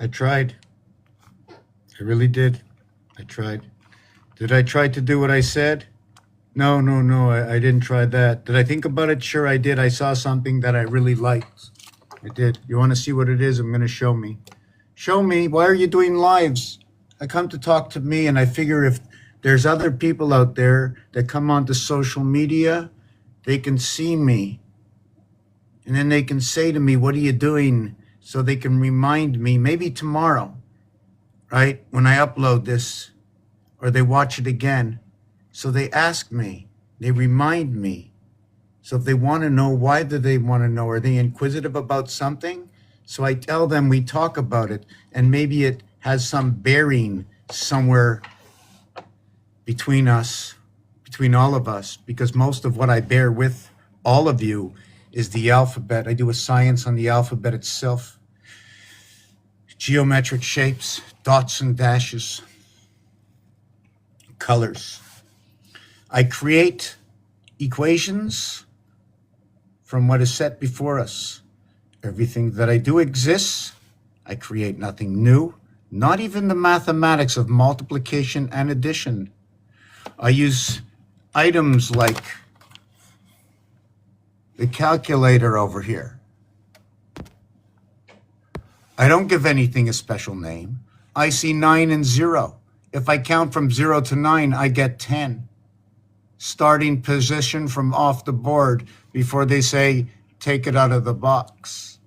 I tried. I really did. I tried. Did I try to do what I said? No, no, no. I didn't try that. Did I think about it? Sure, I did. I saw something that I really liked. I did. You want to see what it is? I'm going to show me. Show me. Why are you doing lives? I come to talk to me, and I figure if there's other people out there that come onto social media, they can see me. And then they can say to me, what are you doing? So they can remind me, maybe tomorrow, right? When I upload this, or they watch it again. So they ask me, they remind me. So if they want to know, why do they want to know? Are they inquisitive about something? So I tell them, we talk about it, and maybe it has some bearing somewhere between us, between all of us, because most of what I bear with all of you is the alphabet. I do a science on the alphabet itself, geometric shapes, dots and dashes, colors. I create equations from what is set before us. Everything that I do exists. I create nothing new, not even the mathematics of multiplication and addition. I use items like the calculator over here. I don't give anything a special name. I see 9 and 0. If I count from 0 to 9, I get 10. Starting position from off the board before they say, take it out of the box.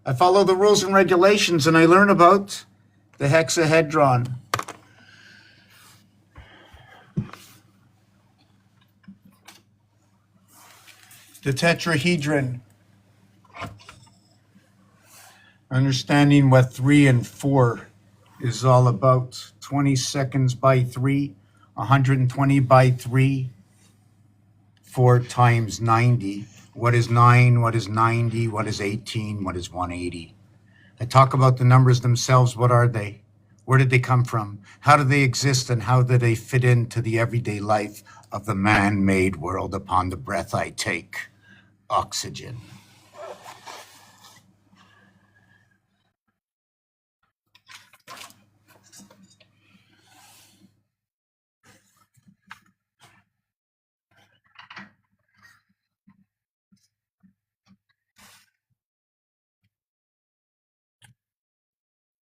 I follow the rules and regulations, and I learn about the hexahedron. The tetrahedron. Understanding what 3 and 4 is all about. 20 seconds by 3, 120 by 3, 4 times 90. What is 9? What is 90? What is 18? What is 180? I talk about the numbers themselves. What are they? Where did they come from? How do they exist, and how do they fit into the everyday life of the man-made world upon the breath I take? Oxygen.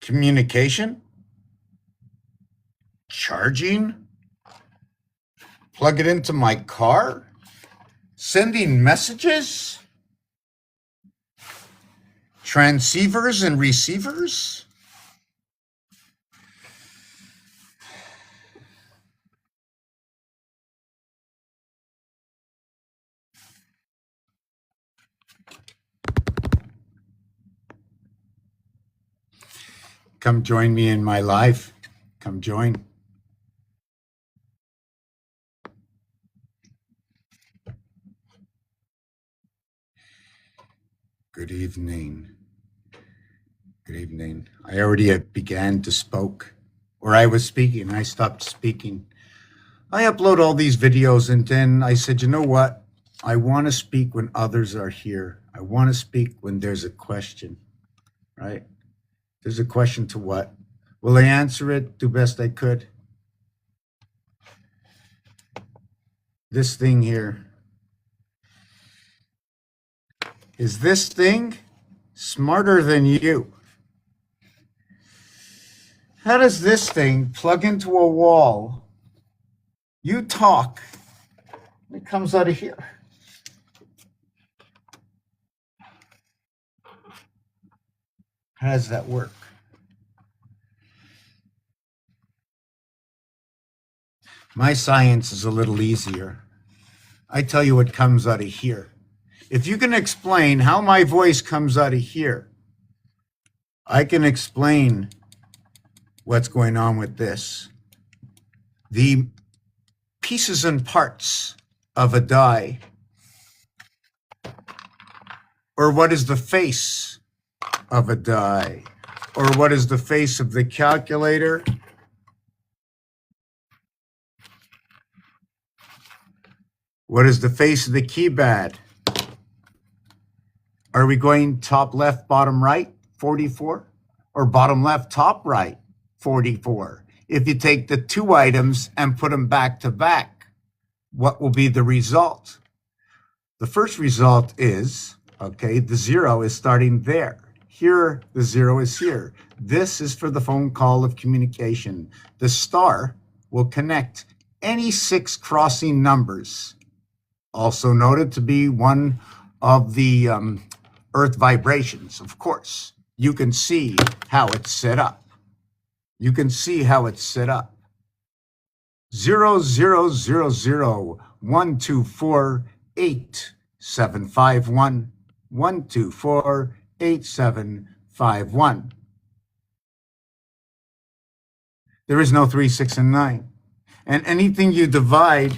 Communication? Charging? Plug it into my car? Sending messages? Transceivers and receivers? Come join me in my life. Come join. Good evening. Good evening. I already began to spoke, or I was speaking. I stopped speaking. I upload all these videos, and then I said, you know what? I want to speak when others are here. I want to speak when there's a question, right? There's a question to what? Will I answer it? Do best I could. This thing here. Is this thing smarter than you? How does this thing plug into a wall? You talk. It comes out of here. How does that work? My science is a little easier. I tell you what comes out of here. If you can explain how my voice comes out of here, I can explain what's going on with this. The pieces and parts of a die, or what is the face of a die, or what is the face of the calculator, what is the face of the keypad? Are we going top left, bottom right, 44? or bottom left, top right, 44. If you take the two items and put them back to back, what will be the result? The first result is, okay, the zero is starting there. Here, the zero is here. This is for the phone call of communication. The star will connect any six crossing numbers, also noted to be one of the Earth vibrations, of course. You can see how it's set up. You can see how it's set up. 0001248 751 1248751. There is no 3, 6, and 9. And anything you divide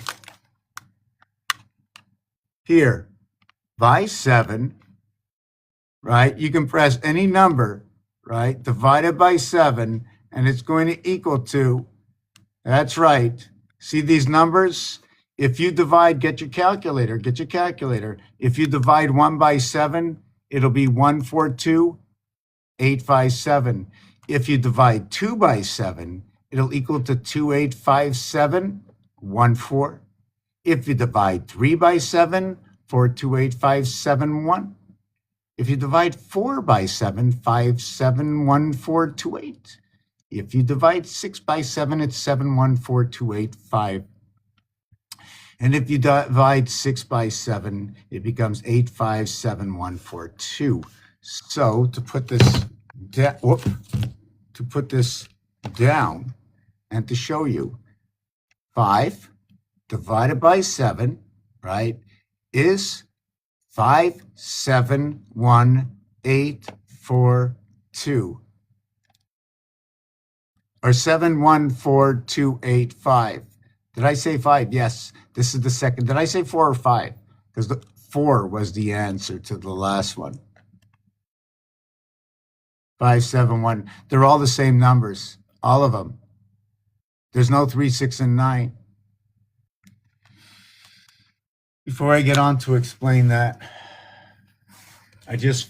here by 7, right? You can press any number, right? Divided by 7, and it's going to equal to, that's right. See these numbers? If you divide, get your calculator. If you divide 1 by 7, it'll be 142,857. If you divide 2 by 7, it'll equal to 285714. If you divide 3 by 7, 428571. If you divide 4 by 7, 571428. If you divide 6 by 7, it's 714285. And if you divide 6 by 7, it becomes 857142. So to put this down and to show you, 5 divided by 7, right, is 571,842. Or 714285. Did I say 5? Yes. This is the second. Did I say 4 or 5? Because the 4 was the answer to the last one. 571. They're all the same numbers. All of them. There's no 3, 6, and 9. Before I get on to explain that, I just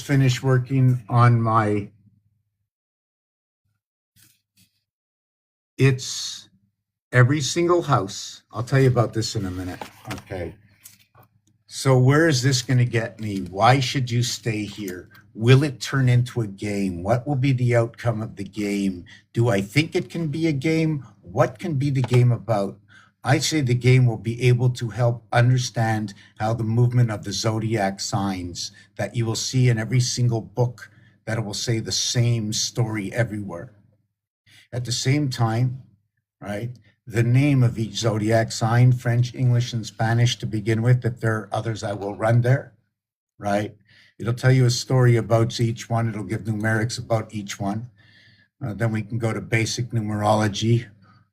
finished working on my It's every single house. I'll tell you about this in a minute. Okay. So where is this going to get me? Why should you stay here? Will it turn into a game? What will be the outcome of the game? Do I think it can be a game? What can be the game about? I say the game will be able to help understand how the movement of the zodiac signs that you will see in every single book, that it will say the same story everywhere. At the same time, right, the name of each zodiac sign, French, English, and Spanish to begin with. If there are others, I will run there, right? It'll tell you a story about each one. It'll give numerics about each one. Then we can go to basic numerology,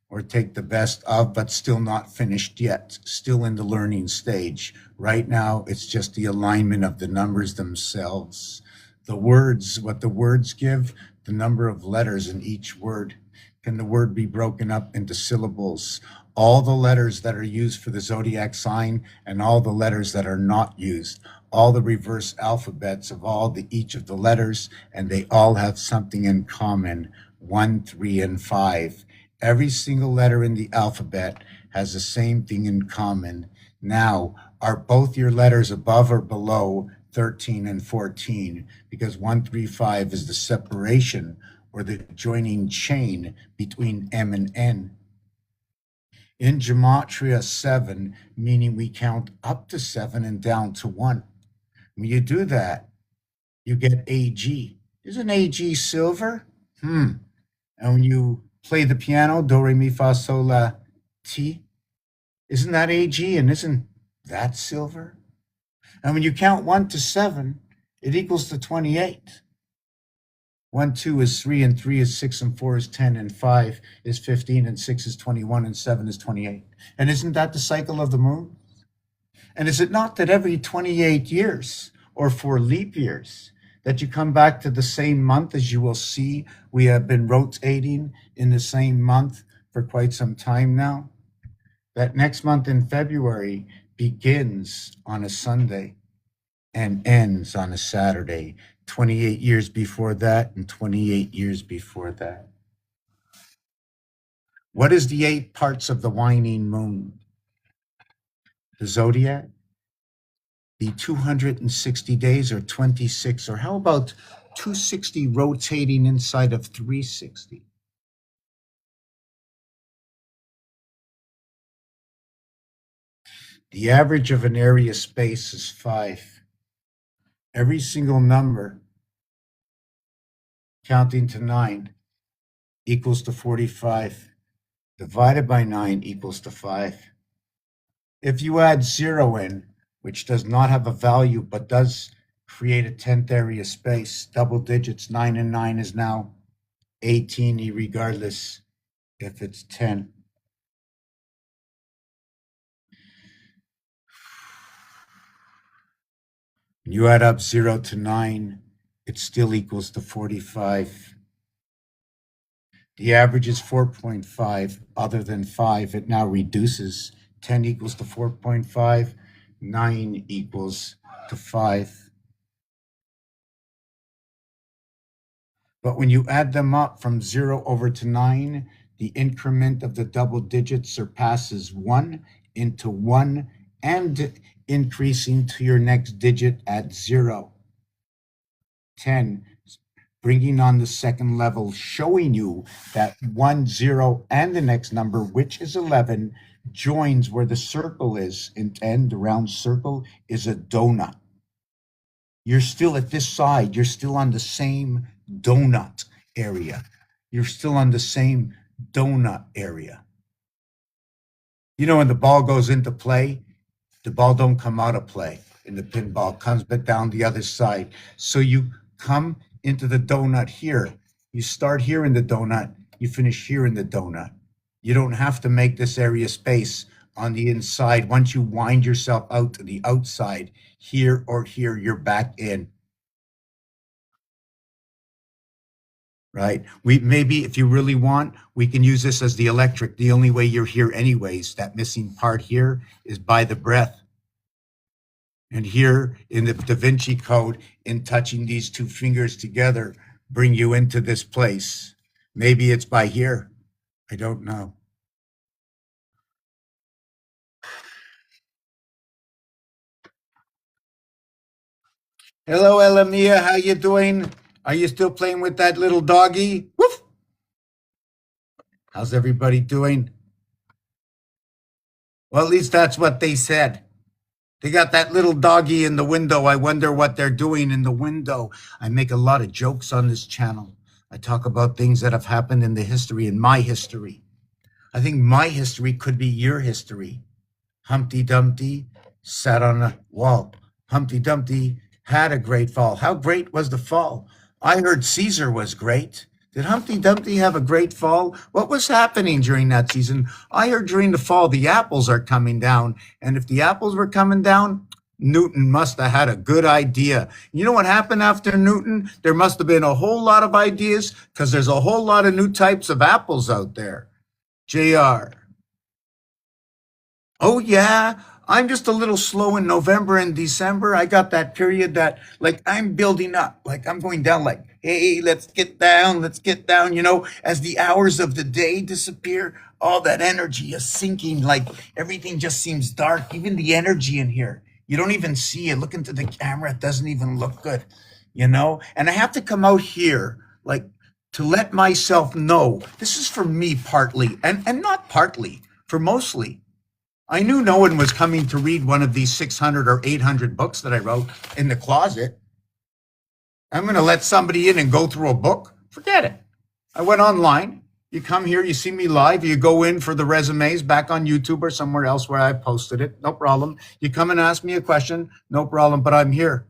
or take the best of, but still not finished yet, still in the learning stage. Right now, it's just the alignment of the numbers themselves. The words, what the words give, the number of letters in each word. Can the word be broken up into syllables? All the letters that are used for the zodiac sign and all the letters that are not used. All the reverse alphabets of each of the letters, and they all have something in common, 1, 3, and 5. Every single letter in the alphabet has the same thing in common. Now, are both your letters above or below 13 and 14? Because 1, 3, 5 is the separation or the joining chain between M and N. In Gematria, 7, meaning we count up to 7 and down to 1. When you do that, you get AG. Isn't AG silver? And when you play the piano, do, re, mi, fa, sol, la, ti, isn't that AG, and isn't that silver? And when you count 1 to 7, it equals to 28. 1, 2 is 3, and 3 is 6, and 4 is 10, and 5 is 15, and 6 is 21, and 7 is 28. And isn't that the cycle of the moon? And is it not that every 28 years, or 4 leap years, that you come back to the same month? As you will see, we have been rotating in the same month for quite some time now. That next month in February begins on a Sunday and ends on a Saturday. 28 years before that, and 28 years before that. What is the 8 parts of the waning moon? The zodiac? The 260 days, or 26, or how about 260 rotating inside of 360? The average of an area space is 5. Every single number counting to 9 equals to 45. Divided by 9 equals to 5. If you add 0 in, which does not have a value but does create a 10th area space, double digits, 9 and 9 is now 18, regardless if it's 10. You add up 0 to 9, it still equals to 45. The average is 4.5. Other than 5, it now reduces. 10 equals to 4.5. 9 equals to 5. But when you add them up from 0 over to 9, the increment of the double digits surpasses 1 into 1 and increasing to your next digit at 0. 10, bringing on the second level, showing you that 1, 0, and the next number, which is 11, joins where the circle is. In 10, the round circle is a donut. You're still at this side. You're still on the same donut area. You're still on the same donut area. You know, when the ball goes into play, the ball don't come out of play in the pinball, comes back down the other side. So you come into the donut here. You start here in the donut, you finish here in the donut. You don't have to make this area space on the inside. Once you wind yourself out to the outside, here or here, you're back in. Right? We maybe, if you really want, we can use this as the electric. The only way you're here anyways, that missing part here, is by the breath. And here in the Da Vinci Code, in touching these two fingers together, bring you into this place. Maybe it's by here. I don't know. Hello, Elamia. How you doing? Are you still playing with that little doggy? Woof. How's everybody doing? Well, at least that's what they said. They got that little doggy in the window. I wonder what they're doing in the window. I make a lot of jokes on this channel. I talk about things that have happened in the history, in my history. I think my history could be your history. Humpty Dumpty sat on a wall. Humpty Dumpty had a great fall. How great was the fall? I heard Caesar was great. Did Humpty Dumpty have a great fall? What was happening during that season? I heard during the fall the apples are coming down. And if the apples were coming down, Newton must have had a good idea. You know what happened after Newton? There must have been a whole lot of ideas because there's a whole lot of new types of apples out there. JR. Oh, yeah. I'm just a little slow in November and December. I got that period that, like, I'm building up. Like, I'm going down, like, hey, let's get down, let's get down. You know, as the hours of the day disappear, all that energy is sinking. Like, everything just seems dark, even the energy in here. You don't even see it. Look into the camera, it doesn't even look good, you know? And I have to come out here, like, to let myself know this is for me partly, and not partly, for mostly. I knew no one was coming to read one of these 600 or 800 books that I wrote in the closet. I'm going to let somebody in and go through a book? Forget it. I went online. You come here, you see me live, you go in for the resumes back on YouTube or somewhere else where I posted it. No problem. You come and ask me a question. No problem, but I'm here.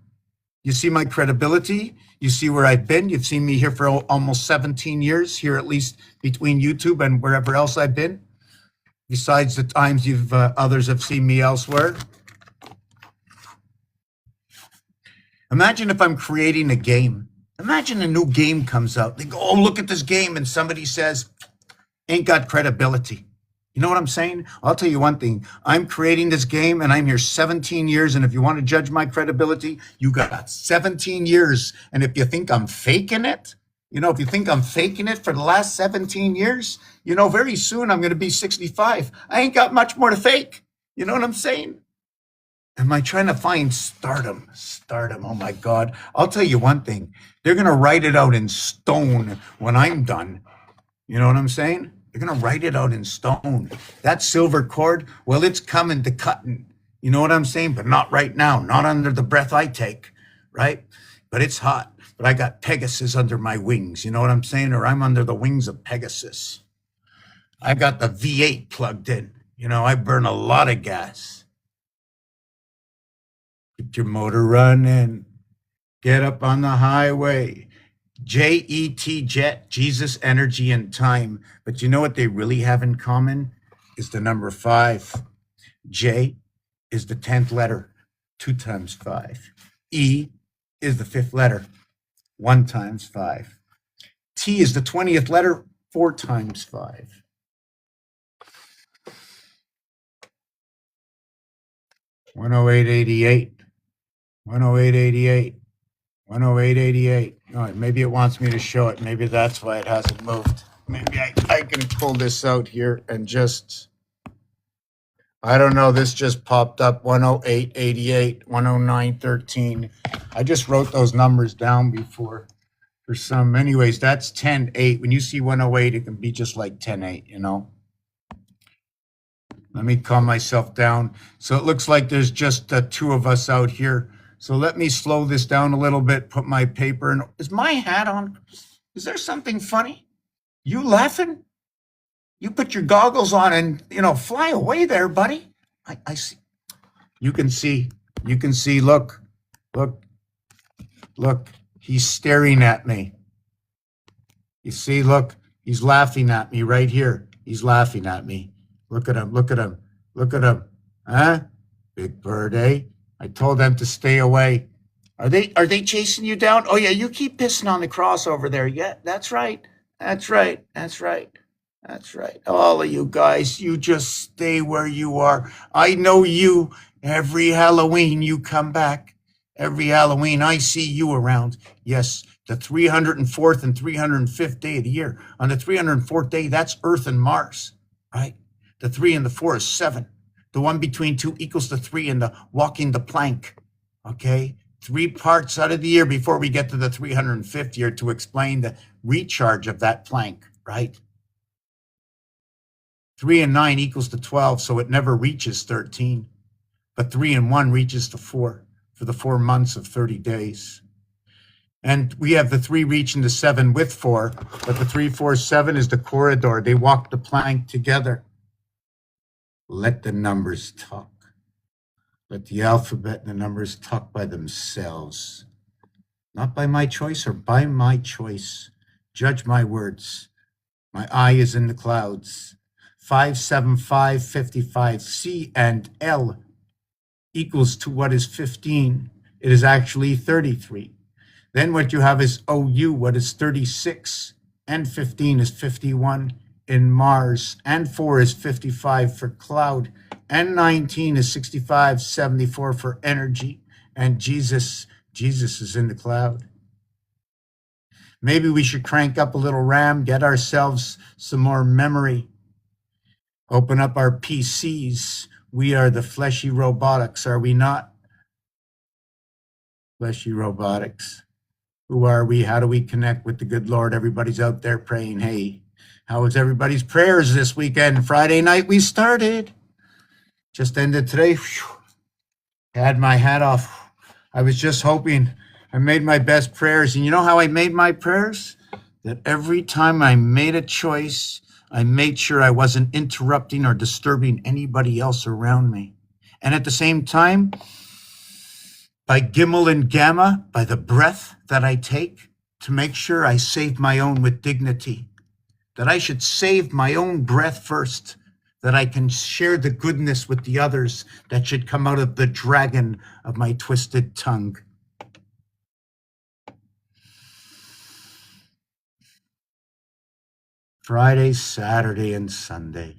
You see my credibility. You see where I've been. You've seen me here for almost 17 years, here at least between YouTube and wherever else I've been. Besides the times others have seen me elsewhere. Imagine if I'm creating a game. Imagine a new game comes out. They go, oh, look at this game. And somebody says, ain't got credibility. You know what I'm saying? I'll tell you one thing. I'm creating this game and I'm here 17 years. And if you want to judge my credibility, you got 17 years. And if you think I'm faking it, if you think I'm faking it for the last 17 years, very soon I'm going to be 65. I ain't got much more to fake. You know what I'm saying? Am I trying to find stardom? Stardom. Oh my God. I'll tell you one thing. They're going to write it out in stone when I'm done. You know what I'm saying? They're going to write it out in stone. That silver cord, well, it's coming to cutting. You know what I'm saying? But not right now, not under the breath I take, right? But it's hot. But I got Pegasus under my wings. You know what I'm saying? Or I'm under the wings of Pegasus. I got the V8 plugged in. I burn a lot of gas. Get your motor running. Get up on the highway. JET, jet, Jesus, energy, and time. But you know what they really have in common? Is the number 5. J is the 10th letter, 2 times 5. E is the 5th letter, 1 times 5. T is the 20th letter, 4 times 5. One oh eight 88. 108 88. 108 88. All right, maybe it wants me to show it. Maybe that's why it hasn't moved. Maybe I can pull this out here and just, I don't know, this just popped up 108 88, 109 13. I just wrote those numbers down before for some. Anyways, that's 10 8. When you see 108, it can be just like 10 8, Let me calm myself down. So it looks like there's just the 2 of us out here. So let me slow this down a little bit, put my paper in. Is my hat on? Is there something funny? You laughing? You put your goggles on and, fly away there, buddy. I see. You can see. You can see. Look, look, look. He's staring at me. You see, look, he's laughing at me right here. He's laughing at me. Look at him. Look at him. Look at him. Huh? Big bird, eh? I told them to stay away. Are they chasing you down? Oh yeah, you keep pissing on the cross over there. Yeah, that's right. That's right. That's right. That's right. All of you guys, you just stay where you are. I know you. Every Halloween you come back. Every Halloween I see you around. Yes, the 304th and 305th day of the year. On the 304th day, that's Earth and Mars, right? The 3 and the 4 is 7. The one between 2 equals the 3 and the walking the plank, okay? 3 parts out of the year before we get to the 305th year to explain the recharge of that plank, right? 3 and 9 equals to 12, so it never reaches 13. But 3 and 1 reaches to 4 for the 4 months of 30 days. And we have the 3 reaching to 7 with 4, but the 3, 4, 7 is the corridor. They walk the plank together. Let the numbers talk. Let the alphabet and the numbers talk by themselves. Not by my choice or by my choice. Judge my words. My eye is in the clouds. 57555 C and L equals to what is 15. It is actually 33. Then what you have is OU, what is 36, and 15 is 51 in Mars, and 4 is 55 for cloud, and 19 is 65, 74 for energy, and Jesus is in the cloud. Maybe we should crank up a little RAM, get ourselves some more memory, open up our PCs. We are the fleshy robotics, are we not? Fleshy robotics. Who are we? How do we connect with the good Lord? Everybody's out there praying. Hey, how was everybody's prayers this weekend? Friday night we started. Just ended today. Whew. Had my hat off. I was just hoping. I made my best prayers. And you know how I made my prayers? That every time I made a choice, I made sure I wasn't interrupting or disturbing anybody else around me. And at the same time, by Gimel and Gamma, by the breath that I take, to make sure I save my own with dignity, that I should save my own breath first, that I can share the goodness with the others that should come out of the dragon of my twisted tongue. Friday, Saturday, and Sunday.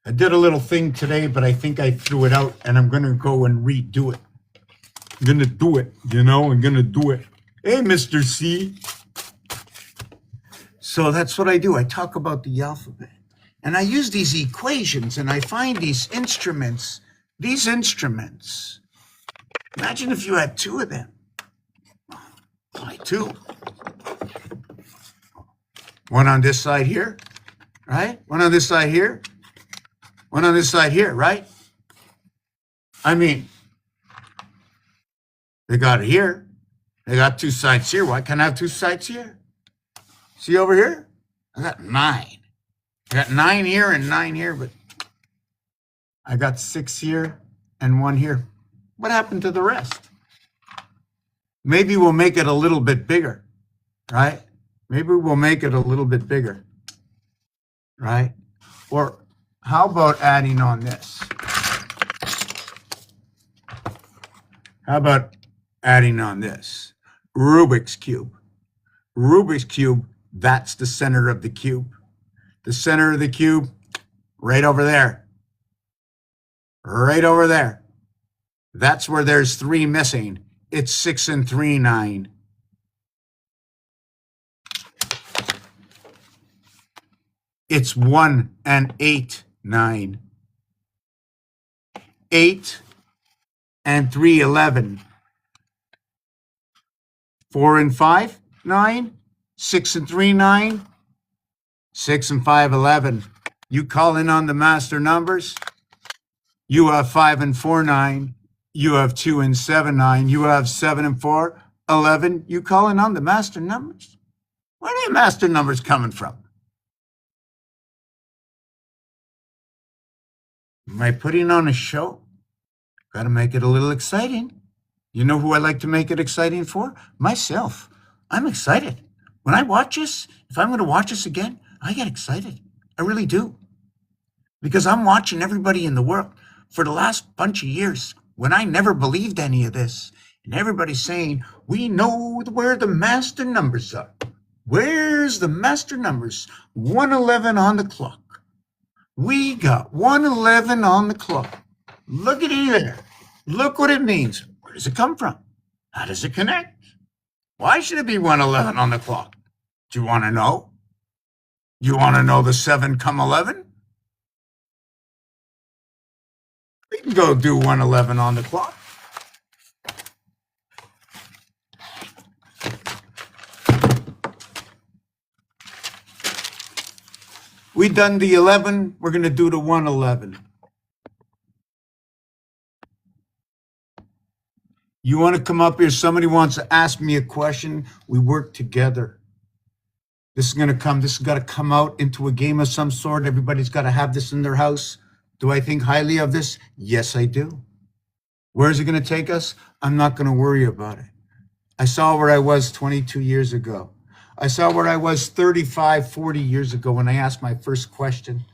I did a little thing today, but I think I threw it out, and I'm going to go and redo it. I'm going to do it, I'm going to do it. Hey, Mr. C. So that's what I do. I talk about the alphabet. And I use these equations, and I find these instruments. These instruments. Imagine if you had two of them. Like two. One on this side here, right? One on this side here. One on this side here, right? I mean, they got it here. They got two sides here. Why can't I have two sides here? See over here? I got 9. I got 9 here and 9 here, but I got 6 here and 1 here. What happened to the rest? Maybe we'll make it a little bit bigger, right? Maybe we'll make it a little bit bigger, right? Or how about adding on this? How about adding on this? Rubik's Cube. Rubik's Cube, that's the center of the cube. The center of the cube, right over there. Right over there. That's where there's 3 missing. It's 6 and 3, 9. It's 1 and 8, 9. 8 and 3, 11. 4 and 5, 9. 6 and 3, 9. 6 and 5, 11. You call in on the master numbers. You have 5 and 4, 9. You have 2 and 7, 9. You have 7 and 4, 11. You call in on the master numbers. Where are the master numbers coming from? Am I putting on a show? Got to make it a little exciting. You know who I like to make it exciting for? Myself. I'm excited. When I watch this, if I'm going to watch this again, I get excited. I really do. Because I'm watching everybody in the world for the last bunch of years when I never believed any of this. And everybody's saying, we know where the master numbers are. Where's the master numbers? 111 on the clock. We got 111 on the clock. Look at it there. Look what it means. Where does it come from? How does it connect? Why should it be 111 on the clock? Do you want to know? You want to know the 7 come 11? We can go do 111 on the clock. We done the 11, we're going to do the 111. You want to come up here? Somebody wants to ask me a question. We work together. This is going to come, this has got to come out into a game of some sort. Everybody's got to have this in their house. Do I think highly of this? Yes, I do. Where is it going to take us? I'm not going to worry about it. I saw where I was 22 years ago. I saw where I was 35, 40 years ago when I asked my first question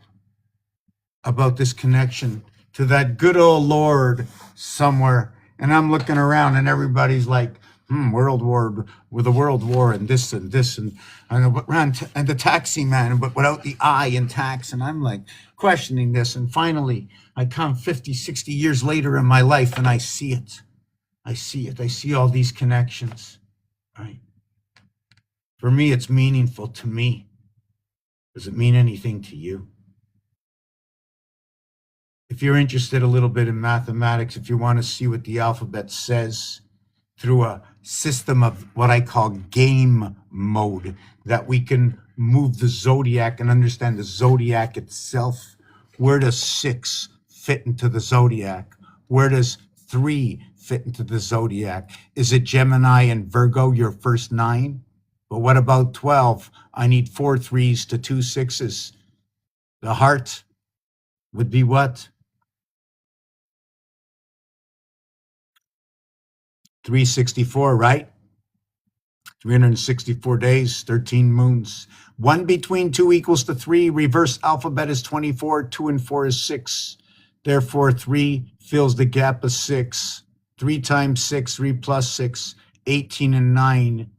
about this connection to that good old Lord somewhere. And I'm looking around and everybody's like, World War, with a World War and this and this and the taxi man, but without the I in tax. And I'm like questioning this. And finally, I come 50, 60 years later in my life and I see it. I see it. I see all these connections, right? For me, it's meaningful to me. Does it mean anything to you? If you're interested a little bit in mathematics, if you want to see what the alphabet says through a system of what I call game mode, that we can move the zodiac and understand the zodiac itself. Where does 6 fit into the zodiac? Where does 3 fit into the zodiac? Is it Gemini and Virgo, your first 9? But what about 12? I need 4 3s to 2 6s. The heart would be what? 364, right? 364 days, 13 moons. 1 between 2 equals to 3. Reverse alphabet is 24. 2 and 4 is 6. Therefore, 3 fills the gap of 6. 3 times 6, 3 plus 6, 18 and 9.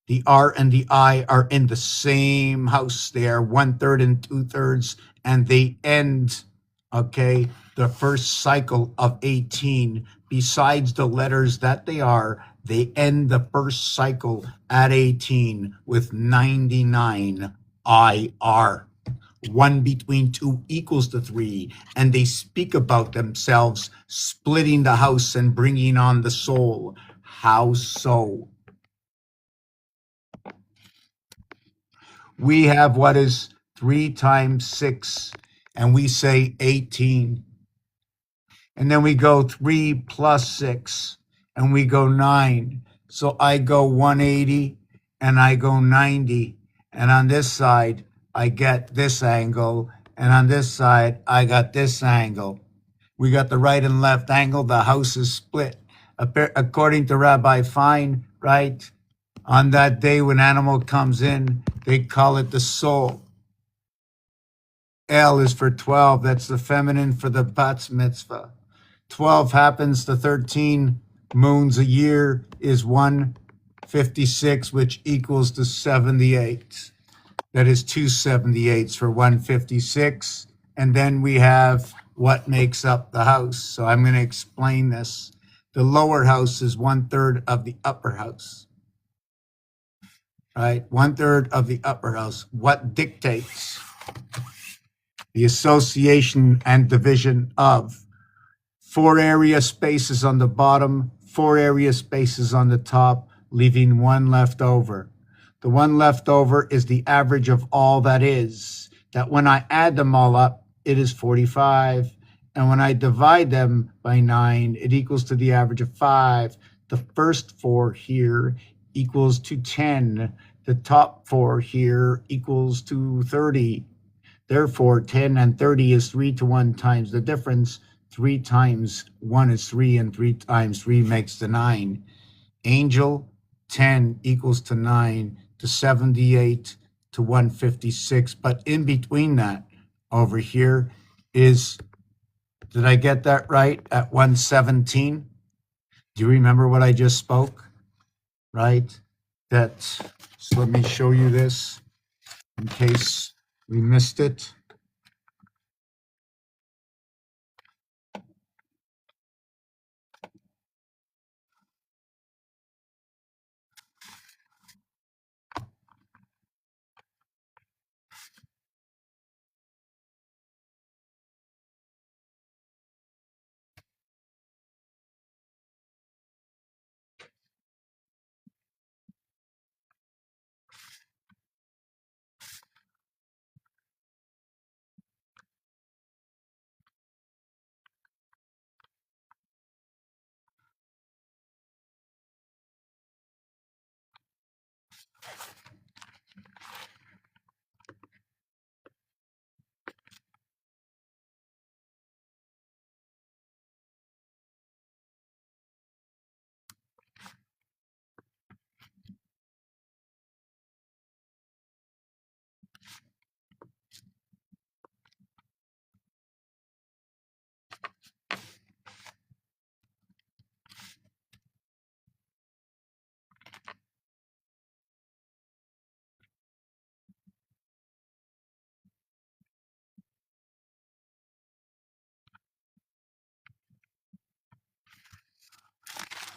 The R and the I are in the same house. They are 1/3 and 2/3, and they end okay, the first cycle of 18, besides the letters that they are, they end the first cycle at 18 with 99 IR. One between two equals to three, and they speak about themselves splitting the house and bringing on the soul. How so? We have what is 3 times 6, and we say 18. And then we go 3 plus 6, and we go 9. So I go 180, and I go 90. And on this side, I get this angle. And on this side, I got this angle. We got the right and left angle. The house is split. According to Rabbi Fine, right? On that day when animal comes in, they call it the soul. L is for 12. That's the feminine for the bat's mitzvah. 12 happens to 13 moons a year is 156, which equals to 78. That is 278s for 156. And then we have what makes up the house. So I'm going to explain this. The lower house is 1/3 of the upper house, right? 1/3 of the upper house. What dictates the association and division of 4 area spaces on the bottom, 4 area spaces on the top, leaving one left over. The one left over is the average of all that is. That when I add them all up, it is 45. And when I divide them by 9, it equals to the average of 5. The first 4 here equals to 10. The top 4 here equals to 30. Therefore, 10 and 30 is 3 to 1 times the difference. 3 times 1 is 3, and 3 times 3 makes the 9. Angel, 10 equals to 9 to 78 to 156. But in between that, over here is, did I get that right? At 117? Do you remember what I just spoke? Right? So let me show you this in case we missed it.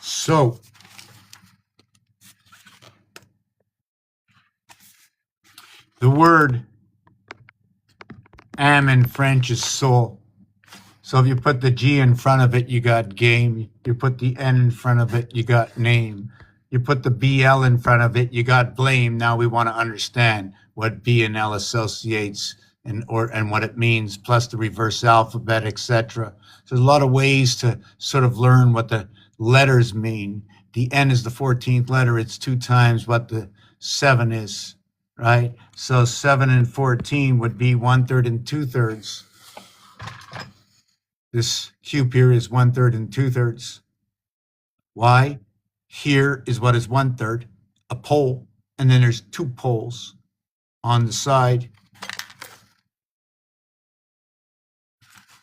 So the word am in French is soul. So if you put the G in front of it, you got game. You put the N in front of it, you got name. You put the BL in front of it, you got blame. Now we want to understand what B and L associates and what it means, plus the reverse alphabet, etc. So there's a lot of ways to sort of learn what the letters mean. The N is the 14th letter. It's 2 times what the 7 is, right? So 7 and 14 would be 1/3 and 2/3. This cube here is 1/3 and 2/3. Why? Here is what is 1/3, a pole, and then there's 2 poles on the side.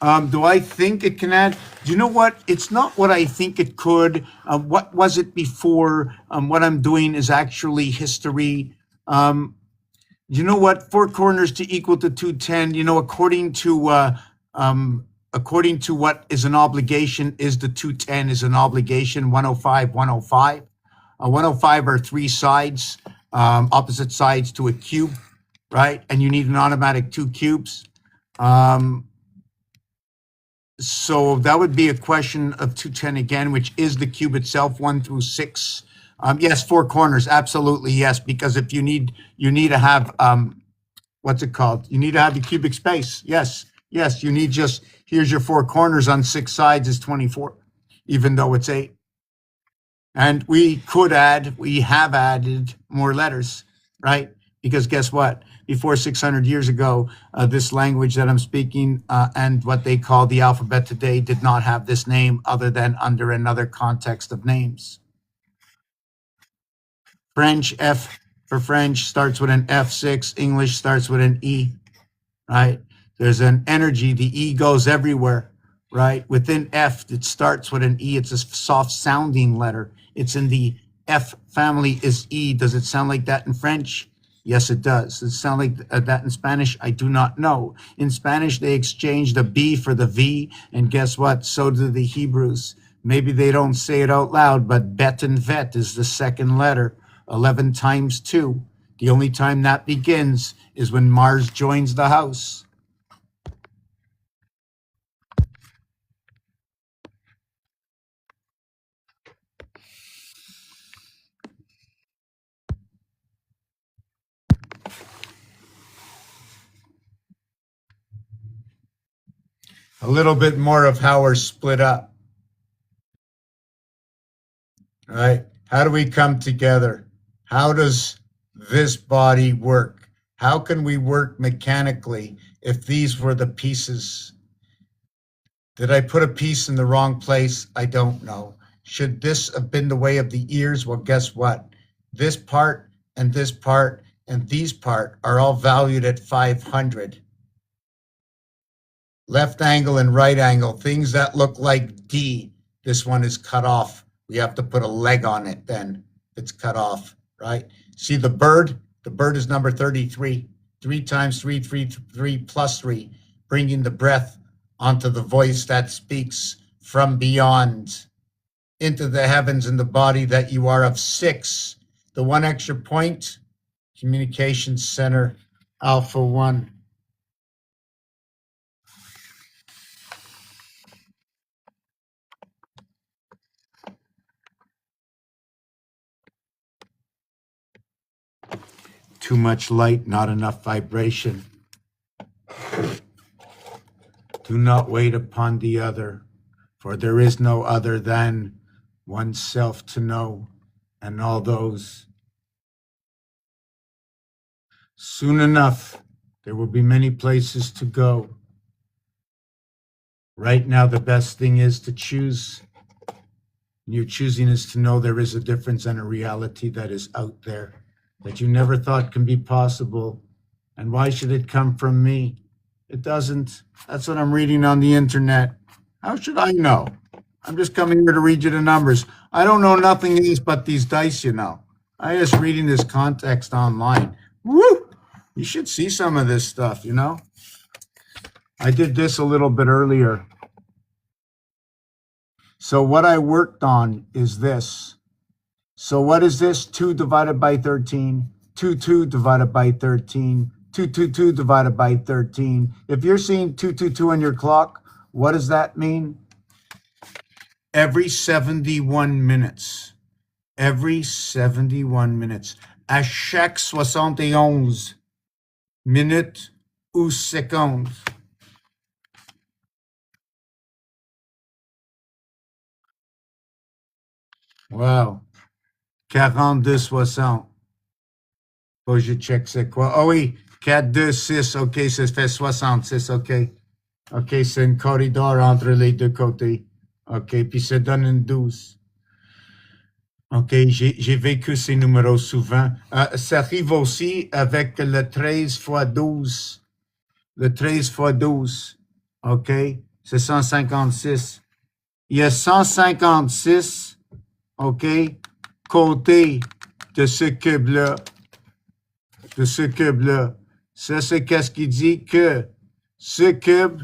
Do I think it can add? Do you know what? It's not what I think it could. What was it before? What I'm doing is actually history. You know what? 4 corners to equal to 210. You know, according to According to what is an obligation, is the 210 is an obligation, 105, 105. 105 are three sides, opposite sides to a cube, right? And you need an automatic two cubes. So that would be a question of 210 again, which is the cube itself, 1 through 6. Yes, four corners, absolutely, yes, because if you need to have, what's it called? You need to have the cubic space. Yes, yes, you need just, here's your four corners on six sides is 24, even though it's 8. And we have added more letters, right? Because guess what? Before 600 years ago, this language that I'm speaking and what they call the alphabet today did not have this name other than under another context of names. French, F for French starts with an F6. English starts with an E, right? There's an energy. The E goes everywhere, right? Within F, it starts with an E. It's a soft sounding letter. It's in the F family is E. Does it sound like that in French? Yes, it does. Does it sound like that in Spanish? I do not know. In Spanish, they exchange the B for the V, and guess what? So do the Hebrews. Maybe they don't say it out loud, but bet and vet is the second letter. 11 times 2. The only time that begins is when Mars joins the house. A little bit more of how we're split up, right? How do we come together? How does this body work? How can we work mechanically if these were the pieces? Did I put a piece in the wrong place? I don't know. Should this have been the way of the ears? Well, guess what? This part and this part and these part are all valued at 500. Left angle and right angle, things that look like D. This one is cut off. We have to put a leg on it then. It's cut off, right? See the bird? The bird is number 33. 3 times 3, 3, 3 plus 3, bringing the breath onto the voice that speaks from beyond into the heavens in the body that you are of 6. The one extra point, communication center, alpha 1. Too much light, not enough vibration. Do not wait upon the other, for there is no other than oneself to know, and all those. Soon enough, there will be many places to go. Right now, the best thing is to choose. And your choosing is to know there is a difference and a reality that is out there that you never thought can be possible. And why should it come from me? It doesn't. That's what I'm reading on the internet. How should I know? I'm just coming here to read you the numbers. I don't know nothing else but these dice, you know. I just reading this context online. Woo! You should see some of this stuff, you know. I did this a little bit earlier. So what I worked on is this. So what is this? 2 divided by 13, 2 divided by 13, 2 divided by 13. If you're seeing 2 on your clock, what does that mean? Every 71 minutes. Every 71 minutes. À chaque 71 minutes ou secondes. Wow. 42-60. Faut que je check c'est quoi. Ah oui, 4-2-6. OK, ça fait 66. OK. OK, c'est un corridor entre les deux côtés. OK, puis ça donne une 12. OK, j'ai vécu ces numéros souvent. Ça arrive aussi avec le 13 fois 12. Le 13 fois 12. OK, c'est 156. Il y a 156, OK, côté de ce cube-là. De ce cube-là. Ça, c'est qu'est-ce qui dit que ce cube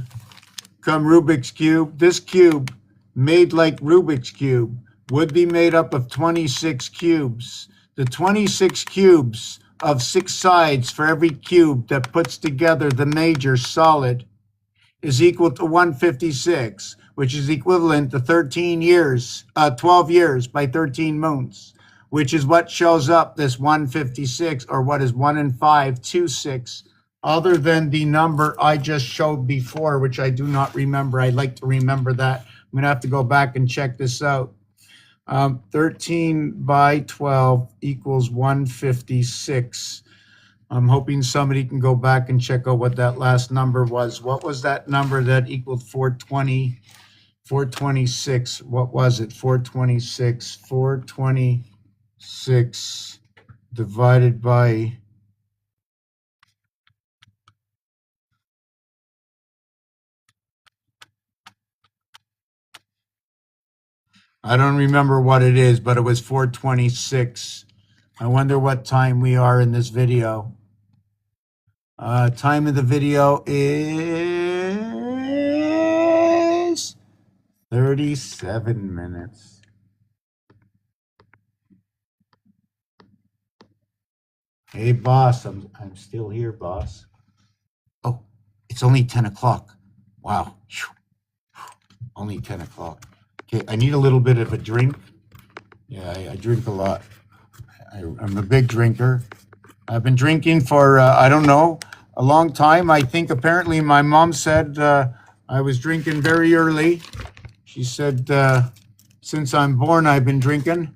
come Rubik's Cube. This cube, made like Rubik's Cube, would be made up of 26 cubes. The 26 cubes of 6 sides for every cube that puts together the major solid is equal to 156, which is equivalent to 13 years, 12 years by 13 moons, which is what shows up this 156, or what is 1 and 5, 2, 6, other than the number I just showed before, which I do not remember. I'd like to remember that. I'm going to have to go back and check this out. 13 by 12 equals 156. I'm hoping somebody can go back and check out what that last number was. What was that number that equaled 420, 426? What was it? 426. 426 divided by... I don't remember what it is, but it was 426. I wonder what time we are in this video. Time of the video is 37 minutes. Hey, boss, I'm still here, boss. Oh, it's only 10 o'clock. Wow. Only 10 o'clock. Okay, I need a little bit of a drink. Yeah, I drink a lot. I'm a big drinker. I've been drinking for, I don't know, a long time. I think apparently my mom said I was drinking very early. She said, since I'm born, I've been drinking.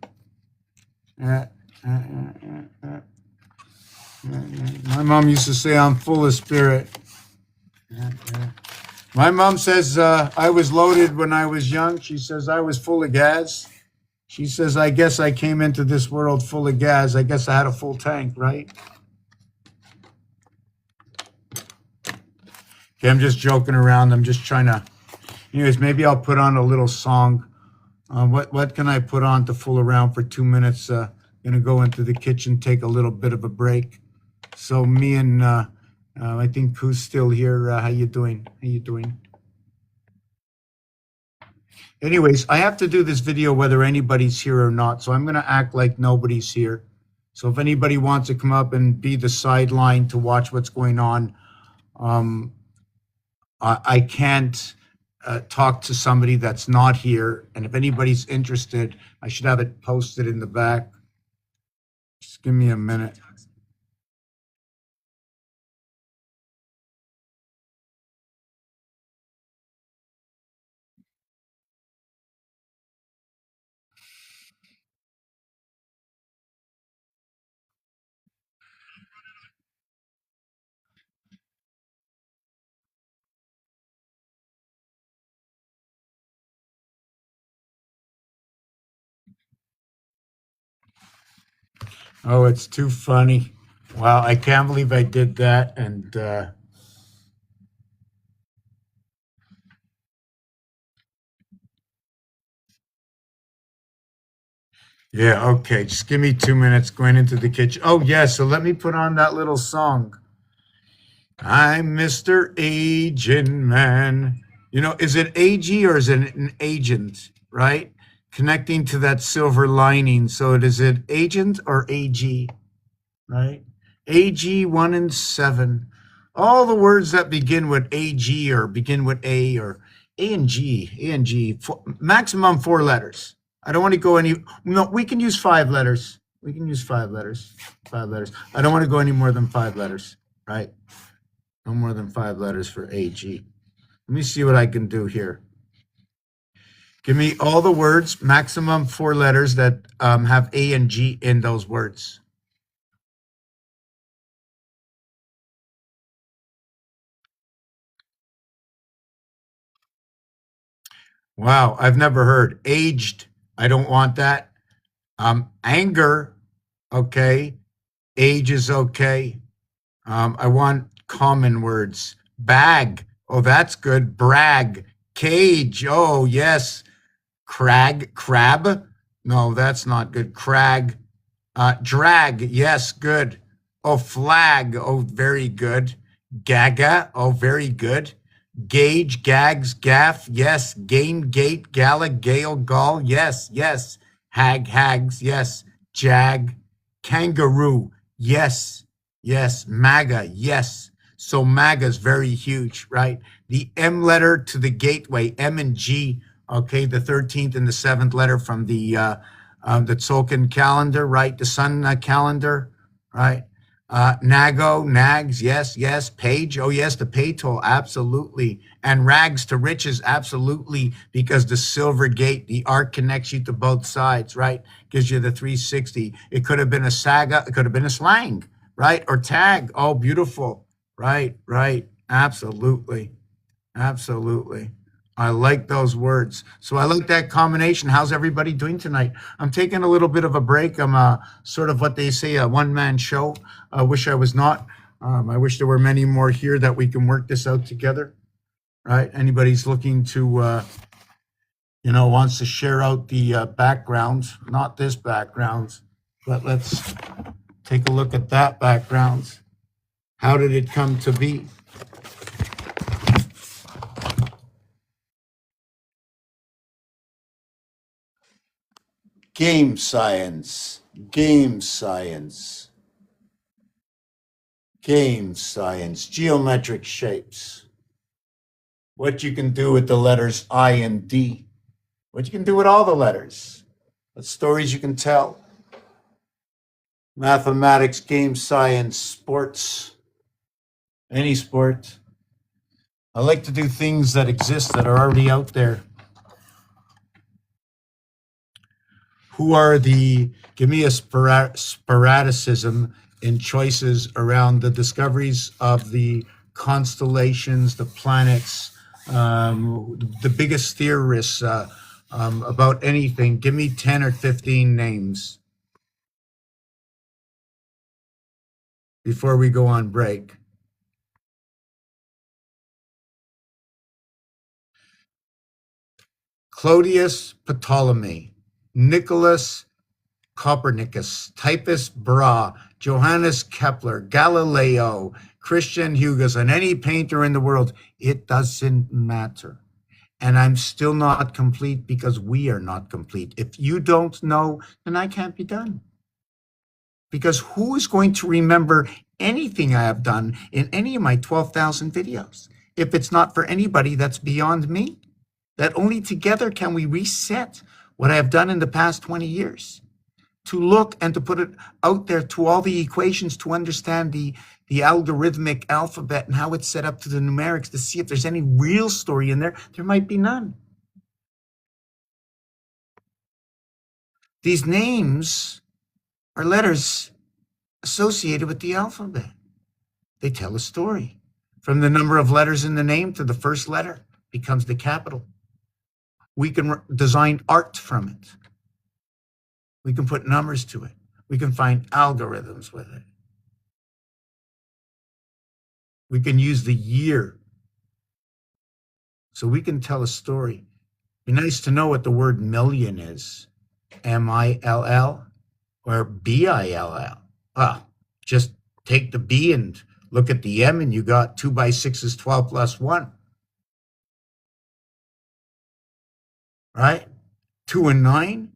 My mom used to say I'm full of spirit. My mom says I was loaded when I was young. She says I was full of gas. She says, I guess I came into this world full of gas. I guess I had a full tank, right? Okay, I'm just joking around. I'm just trying to... Anyways, maybe I'll put on a little song. What can I put on to fool around for 2 minutes? Gonna go into the kitchen, take a little bit of a break. So me and I think Pooh's still here. How you doing? How you doing? Anyways, I have to do this video whether anybody's here or not. So I'm gonna act like nobody's here. So if anybody wants to come up and be the sideline to watch what's going on, I can't talk to somebody that's not here. And if anybody's interested, I should have it posted in the back. Just give me a minute. Oh, it's too funny. Wow, I can't believe I did that. And yeah, okay, just give me 2 minutes going into the kitchen. Oh, yeah, so let me put on that little song. I'm Mr. Agent Man. You know, is it AG or is it an agent, right? Connecting to that silver lining. So is it agent or AG, right? AG 1 and 7. All the words that begin with AG or begin with A or A and G, maximum 4 letters. I don't want to go any, no, we can use 5 letters. We can use 5 letters, 5 letters. I don't want to go any more than 5 letters, right? No more than 5 letters for AG. Let me see what I can do here. Give me all the words, maximum 4 letters that have A and G in those words. Wow, I've never heard. Aged, I don't want that. Anger, okay. Age is okay. I want common words. Bag, oh, that's good. Brag, cage, oh, yes. Crab, no, that's not good. Crag, drag, yes, good. Oh, flag, oh, very good. Gaga, oh, very good. Gauge, gags, gaff, yes. Gain, gate, gala, gale, gall, yes, yes. Hag, hags, yes. Jag, kangaroo, yes, yes. MAGA, yes. So MAGA is very huge, right? The M letter to the gateway, M and G, okay, the 13th and the 7th letter from the Tzolk'in calendar, right? The sun calendar, right? Nago, Nags, yes, yes. Page, oh yes, the pay toll, absolutely. And rags to riches, absolutely, because the silver gate, the arc connects you to both sides, right? Gives you the 360. It could have been a saga, it could have been a slang, right? Or tag. Oh, beautiful. Right, right. Absolutely. Absolutely. I like those words. So I like that combination. How's everybody doing tonight? I'm taking a little bit of a break. I'm sort of what they say, a one-man show. I wish I was not. I wish there were many more here that we can work this out together. Right? Anybody's looking to, wants to share out the background, not this background, but let's take a look at that background. How did it come to be? Game science, game science, game science, geometric shapes. What you can do with the letters I and D. What you can do with all the letters. What stories you can tell. Mathematics, game science, sports, any sport. I like to do things that exist that are already out there. Who are the, give me a sporadicism in choices around the discoveries of the constellations, the planets, the biggest theorists about anything. Give me 10 or 15 names before we go on break. Clodius Ptolemy, Nicholas Copernicus, Typus Brahe, Johannes Kepler, Galileo, Christian Huygens, and any painter in the world. It doesn't matter. And I'm still not complete because we are not complete. If you don't know, then I can't be done. Because who is going to remember anything I have done in any of my 12,000 videos if it's not for anybody that's beyond me? That only together can we reset what I have done in the past 20 years. To look and to put it out there to all the equations to understand the algorithmic alphabet and how it's set up to the numerics to see if there's any real story in there. There might be none. These names are letters associated with the alphabet. They tell a story. From the number of letters in the name to the first letter becomes the capital. We can design art from it. We can put numbers to it. We can find algorithms with it. We can use the year. So we can tell a story. Be nice to know what the word million is. M-I-L-L or B-I-L-L. Ah, just take the B and look at the M and you got 2 by 6 is 12 plus 1. Right? 2 and 9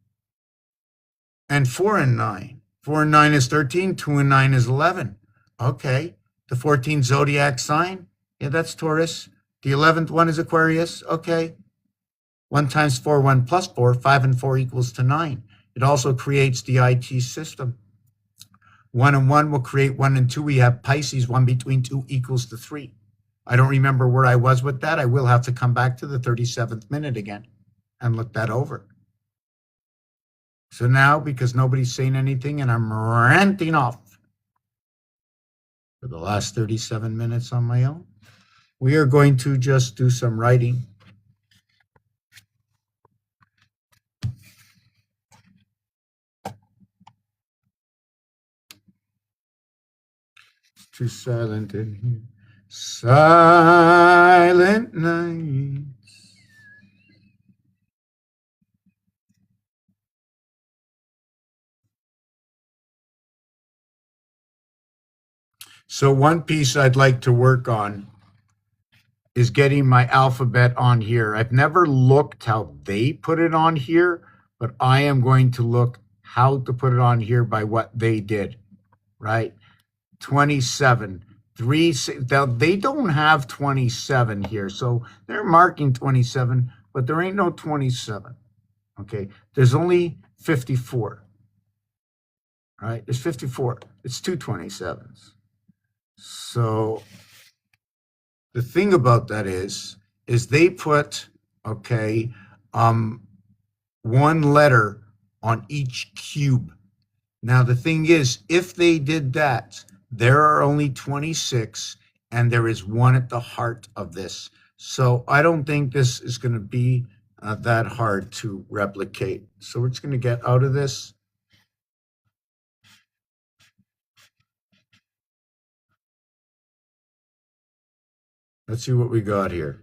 and 4 and 9. 4 and 9 is 13. 2 and 9 is 11. Okay. The 14th zodiac sign. Yeah, that's Taurus. The 11th one is Aquarius. Okay. 1 times 4, 1 plus 4, 5 and 4 equals to 9. It also creates the IT system. 1 and 1 will create 1 and 2. We have Pisces, 1 between 2 equals to 3. I don't remember where I was with that. I will have to come back to the 37th minute again and look that over. So now, because nobody's saying anything and I'm ranting off for the last 37 minutes on my own, we are going to just do some writing. Too silent in here. Silent night. So one piece I'd like to work on is getting my alphabet on here. I've never looked how they put it on here, but I am going to look how to put it on here by what they did, right? 27. Now, they don't have 27 here, so they're marking 27, but there ain't no 27. Okay, there's only 54. Right? There's 54. It's two 27s. So the thing about that is they put, okay, one letter on each cube. Now the thing is, if they did that, there are only 26 and there is one at the heart of this. So I don't think this is going to be that hard to replicate. So we're just going to get out of this. Let's see what we got here.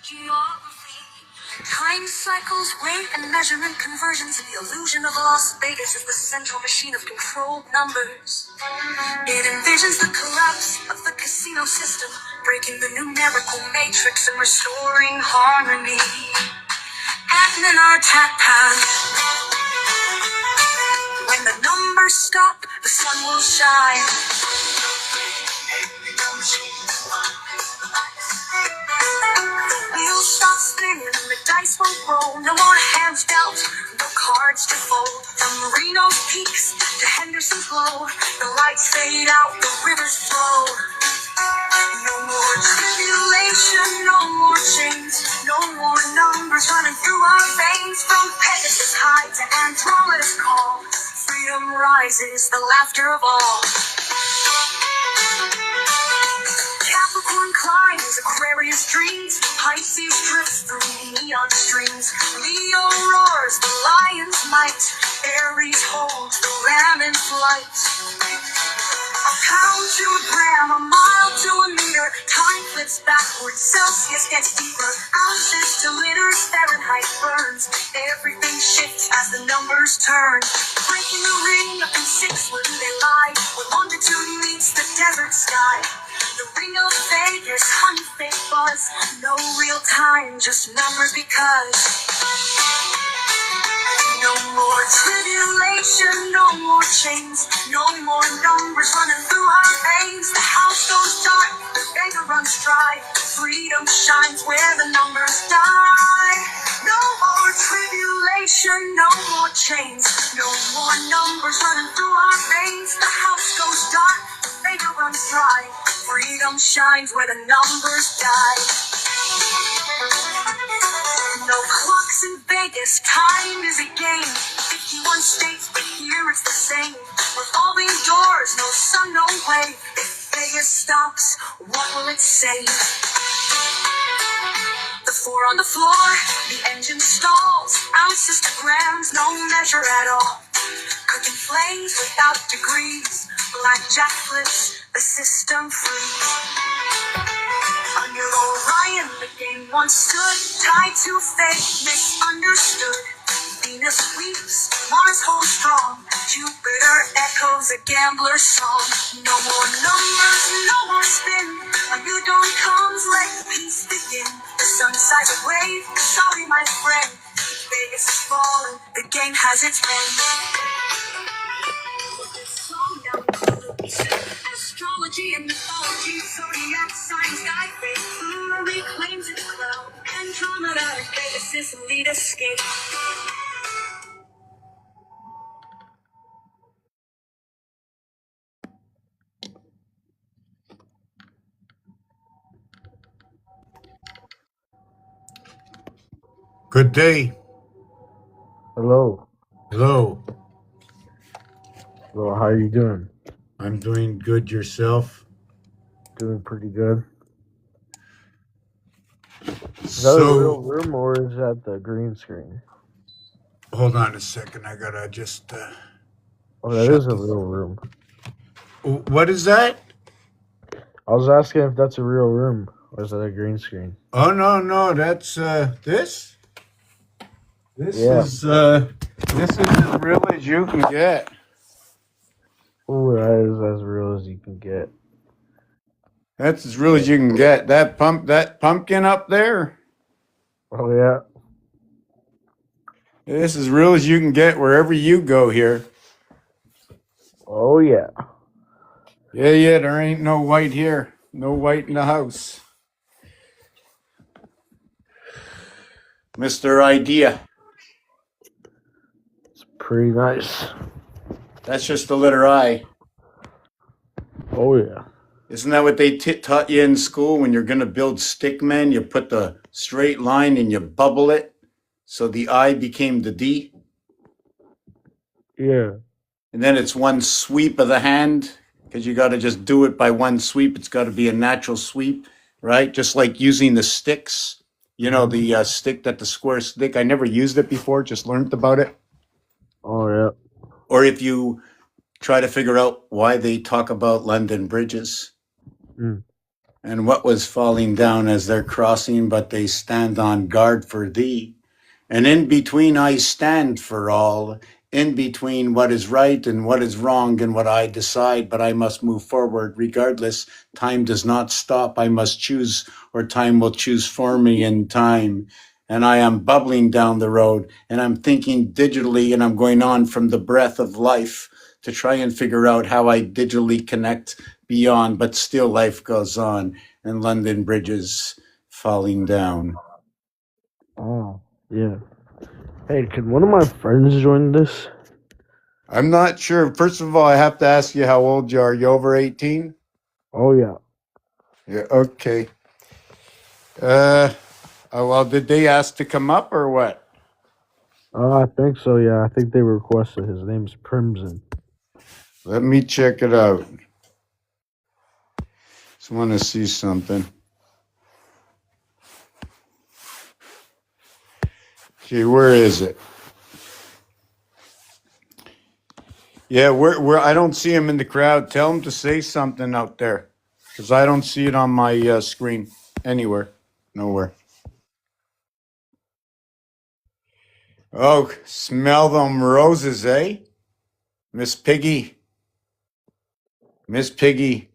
Geography, time cycles, weight and measurement conversions, and the illusion of Las Vegas is the central machine of controlled numbers. It envisions the collapse of the casino system, breaking the numerical matrix and restoring harmony. And in our attack path, when the numbers stop, the sun will shine. Wheels stop spinning and the dice will roll. No more hands dealt, no cards to fold. From Reno's peaks to Henderson's glow, the lights fade out, the rivers flow. No more tribulation, no more chains, no more numbers running through our veins. From Pegasus high to Andromeda's call, freedom rises, the laughter of all. Capricorn climbs, Aquarius dreams, Pisces drifts through neon streams. Leo roars, the lion's might, Aries holds the lamb in flight. A pound to a gram, a mile to a meter, time flips backwards, Celsius gets deeper, ounces to liters, Fahrenheit burns. Everything shifts as the numbers turn. Breaking the ring up in six, where do they lie? Where longitude meets the desert sky. The ring of Vegas, honey fake buzz. No real time, just numbers because. No more tribulation, no more chains, no more numbers running through our veins. The house goes dark, the banker runs dry. Freedom shines where the numbers die. No more tribulation, no more chains, no more numbers running through our veins. The house goes dark, the banker runs dry. Freedom shines where the numbers die. No clocks in Vegas, time is a game. 51 states, but here it's the same. Revolving doors, no sun, no way. If Vegas stops, what will it say? The four on the floor, the engine stalls. Ounces to grams, no measure at all. Cooking flames without degrees. Blackjack flips, the system frees. Under Orion, the game once stood, tied to fate, misunderstood. Venus weeps, Mars holds strong, Jupiter echoes a gambler's song. No more numbers, no more spin. A new dawn comes, let peace begin. The sun sighs away. Sorry, my friend. Vegas is falling. The game has its end. Astrology and mythology, zodiac signs guide fate. Pluto reclaims its crown. Andromeda and Pegasus lead escape. Good day. Hello. Hello. Hello, how are you doing? I'm doing good. Yourself? Doing pretty good. Is that a real So, room or is that the green screen? hold on a second. I gotta just Oh, that is shut a the. real room. What is that? I was asking if that's a real room or is that a green screen? Oh no, that's this. This Yeah. is this is as real as you can get. Oh, that is as real as you can get. That's as real as you can get. That pumpkin up there. Oh, yeah. This is as real as you can get wherever you go here. Oh, yeah. Yeah, there ain't no white here. No white in the house. Mr. Idea. It's pretty nice. That's just the letter I. Oh, yeah. Isn't that what they taught you in school? When you're going to build stick men, you put the straight line and you bubble it. So the I became the D. Yeah. And then it's one sweep of the hand because you got to just do it by one sweep. It's got to be a natural sweep, right? Just like using the sticks, the stick that the square stick. I never used it before, just learned about it. Oh, yeah. Or if you try to figure out why they talk about London bridges Mm. and what was falling down as they're crossing, but they stand on guard for thee. And in between I stand for all, in between what is right and what is wrong and what I decide, but I must move forward regardless. Time does not stop. I must choose, or time will choose for me in time. And I am bubbling down the road and I'm thinking digitally and I'm going on from the breath of life to try and figure out how I digitally connect beyond, but still life goes on and London bridges falling down. Oh, yeah. Hey, can one of my friends join this? I'm not sure. First of all, I have to ask you how old you are. You over 18? Oh, yeah. Yeah, okay. Well, did they ask to come up or what? I think so, yeah. I think they requested. His name's Crimson. Let me check it out. Just want to see something. Okay, where is it? Yeah, where I don't see him in the crowd. Tell him to say something out there, because I don't see it on my screen anywhere, nowhere. Oh, smell them roses, eh, Miss Piggy? Miss Piggy,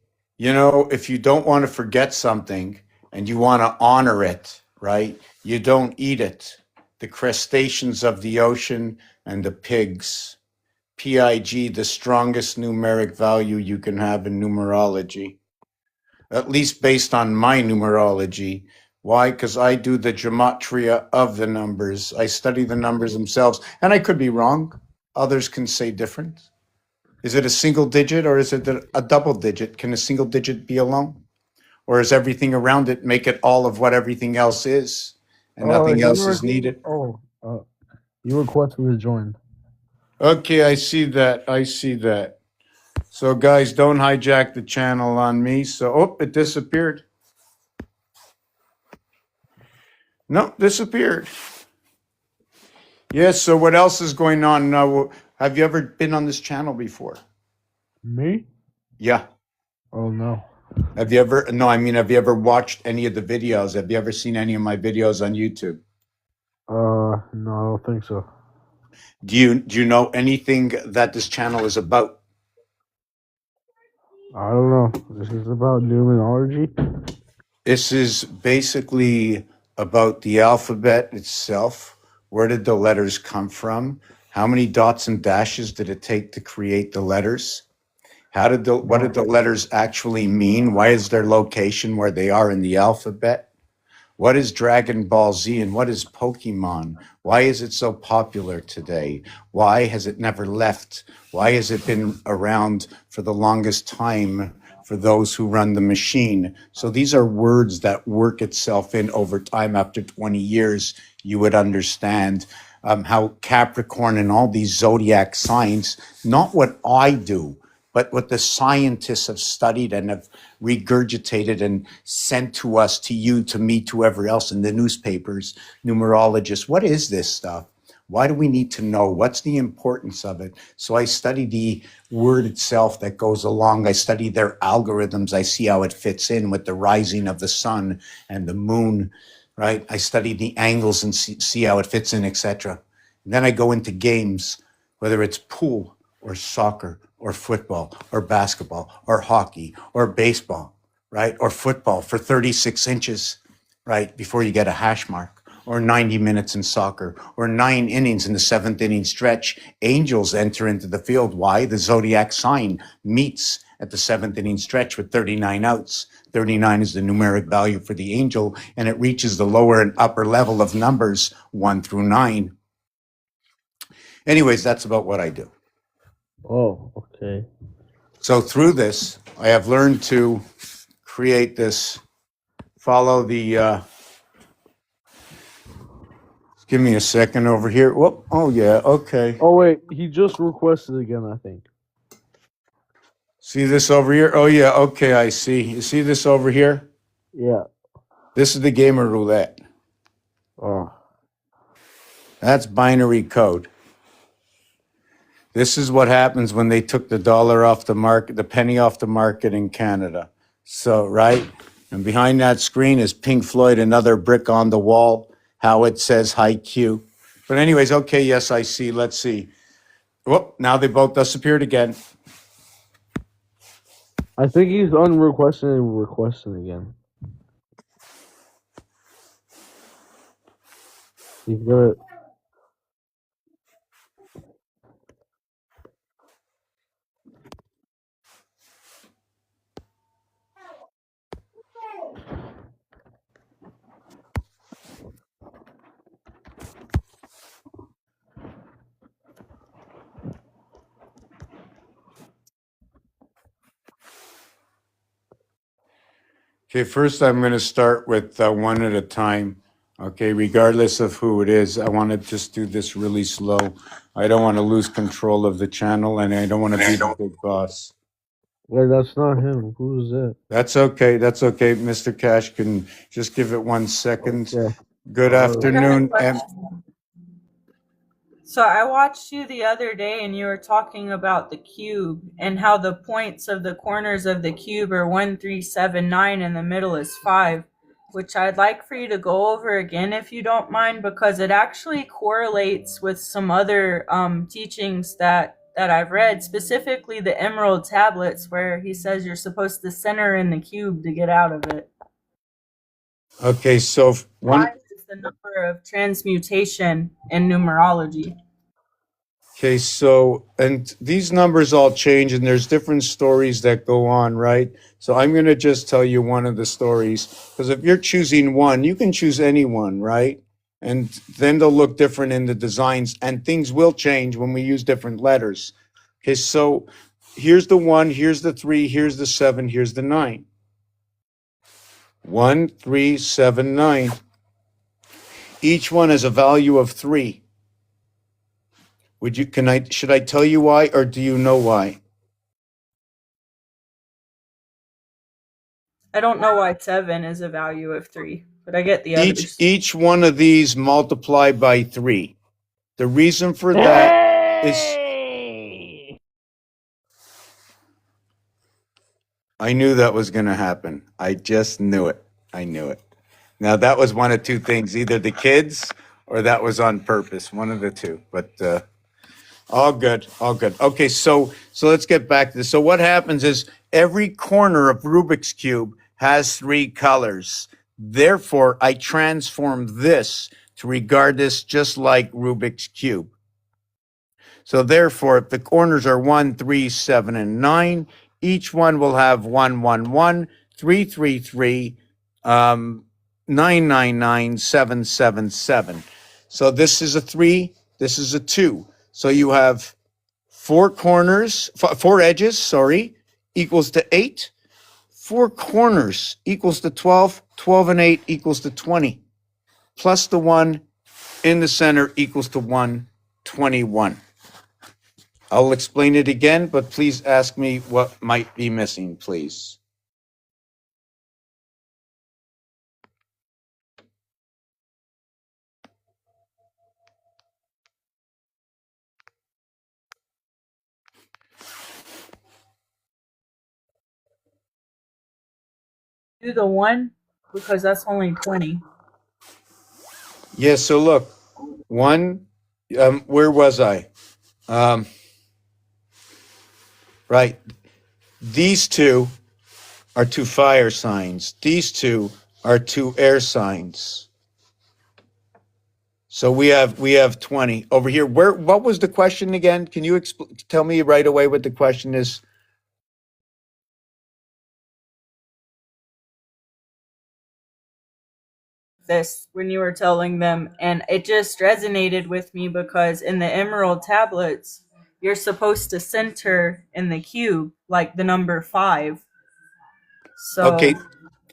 if you don't want to forget something and you want to honor it, right? You don't eat it. The crustaceans of the ocean and the pigs. PIG, the strongest numeric value you can have in numerology, at least based on my numerology. Why? Because I do the gematria of the numbers. I study the numbers themselves, and I could be wrong. Others can say different. Is it a single digit or is it a double digit? Can a single digit be alone? Or is everything around it make it all of what everything else is and Oh, nothing else is needed? you requested to join. Okay, I see that. I see that. So, guys, don't hijack the channel on me. So, it disappeared. No, disappeared. Yes, so what else is going on now? Have you ever been on this channel before? Me? Yeah. Oh, no. Have you ever, no, I mean, have you ever watched any of the videos? Have you ever seen any of my videos on YouTube? No, I don't think so. Do you know anything that this channel is about? I don't know. This is about numerology. This is basically about the alphabet itself. Where did the letters come from? How many dots and dashes did it take to create the letters? What did the letters actually mean? Why is their location where they are in the alphabet? What is Dragon Ball Z and what is Pokemon? Why is it so popular today? Why has it never left? Why has it been around for the longest time for those who run the machine? So these are words that work itself in over time. After 20 years, you would understand how Capricorn and all these zodiac signs, not what I do, but what the scientists have studied and have regurgitated and sent to us, to you, to me, to whoever else in the newspapers, numerologists. What is this stuff? Why do we need to know? What's the importance of it? So I study the word itself that goes along. I study their algorithms. I see how it fits in with the rising of the sun and the moon, right? I study the angles and see how it fits in, etc. Then I go into games, whether it's pool or soccer or football or basketball or hockey or baseball, right? Or football for 36 inches, right? Before you get a hash mark, or 90 minutes in soccer, or 9 innings in the seventh inning stretch. Angels enter into the field. Why? The zodiac sign meets at the seventh inning stretch with 39 outs. 39 is the numeric value for the angel, and it reaches the lower and upper level of numbers 1 through 9. Anyways, that's about what I do. Oh, okay. So through this, I have learned to create this, follow the, give me a second over here. Whoop. Oh, yeah. Okay. Oh wait, he just requested again. I think. See this over here? Oh, yeah. Okay. I see. You see this over here? Yeah. This is the gamer roulette. Oh. That's binary code. This is what happens when they took the dollar off the market, the penny off the market in Canada. So, right? And behind that screen is Pink Floyd, Another Brick on the Wall, how it says high Q. But anyways, okay, yes, I see. Let's see. Whoop, now they both disappeared again. I think he's unrequested and requesting again. He's gonna. Okay, first I'm going to start with one at a time. Okay, regardless of who it is, I want to just do this really slow. I don't want to lose control of the channel and I don't want to be the big boss. Wait, that's not him. Who's that? That's okay. That's okay. Mr. Cash can just give it 1 second. Okay. Good Uh, I got a afternoon. question. So I watched you the other day and you were talking about the cube and how the points of the corners of the cube are 1, 3, 7, 9 and the middle is 5, which I'd like for you to go over again if you don't mind, because it actually correlates with some other teachings that I've read, specifically the Emerald Tablets, where he says you're supposed to center in the cube to get out of it. Okay, so one. 5 is the number of transmutation in numerology. Okay, so, and these numbers all change and there's different stories that go on, right? So I'm going to just tell you one of the stories, because if you're choosing one, you can choose any one, right? And then they'll look different in the designs and things will change when we use different letters. Okay, so here's the 1, here's the 3, here's the 7, here's the 9. 1, 3, 7, 9. Each one has a value of 3. Should I tell you why, or do you know why? I don't know why 7 is a value of 3, but I get the Each others. each one of these multiply by 3. The reason for that is Hey! I knew that was going to happen. I just knew it. I knew it. Now that was one of two things. Either the kids or that was on purpose, one of the two. But all good, all good. Okay, so let's get back to this. So what happens is every corner of Rubik's Cube has three colors. Therefore, I transform this to regard this just like Rubik's Cube. So therefore, if the corners are 1, 3, 7, and 9, each one will have 1, 1, 1, 3, 3, 3, 9, 9, 9, 7, 7, 7. So this is a 3, this is a 2. So you have four corners, four edges, sorry, equals to 8. Four corners equals to 12. 12 and 8 equals to 20. Plus the 1 in the center equals to 1, 21. I'll explain it again, but please ask me what might be missing, please. Do the 1 because that's only 20. Yeah, so look, 1, where was I? Right, these two are two fire signs. These two are two air signs. So we have 20 over here. What was the question again? Can you tell me right away what the question is? This when you were telling them, and it just resonated with me because in the emerald tablets, you're supposed to center in the cube like the number 5. So Okay,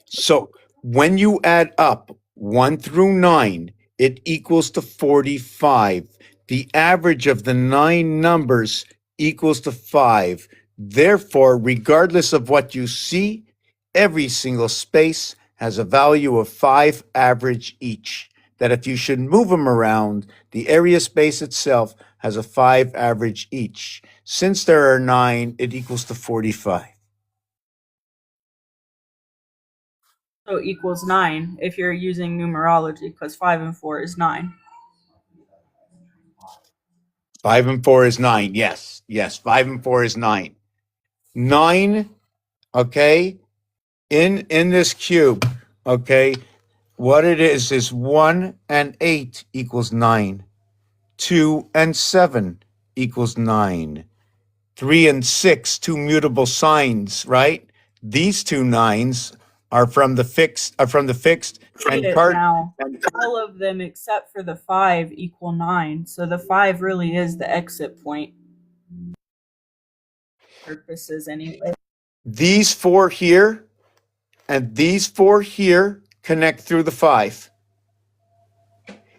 so when you add up 1 through 9, it equals to 45. The average of the 9 numbers equals to 5. Therefore, regardless of what you see, every single space has a value of 5 average each. That if you should move them around, the area space itself has a 5 average each. Since there are 9, it equals to 45. so equals 9 if you're using numerology because 5 and 4 is 9. 5 and 4 is 9. Yes. Yes. 5 and 4 is 9. 9, okay, in this cube, okay, what it is 1 and 8 equals 9. 2 and 7 equals 9. 3 and 6, two mutable signs, right? These two nines are from the fixed, Read and it card. now. All of them except for the 5 equal 9. So the 5 really is the exit point. Purposes anyway. These 4 here and these 4 here connect through the 5.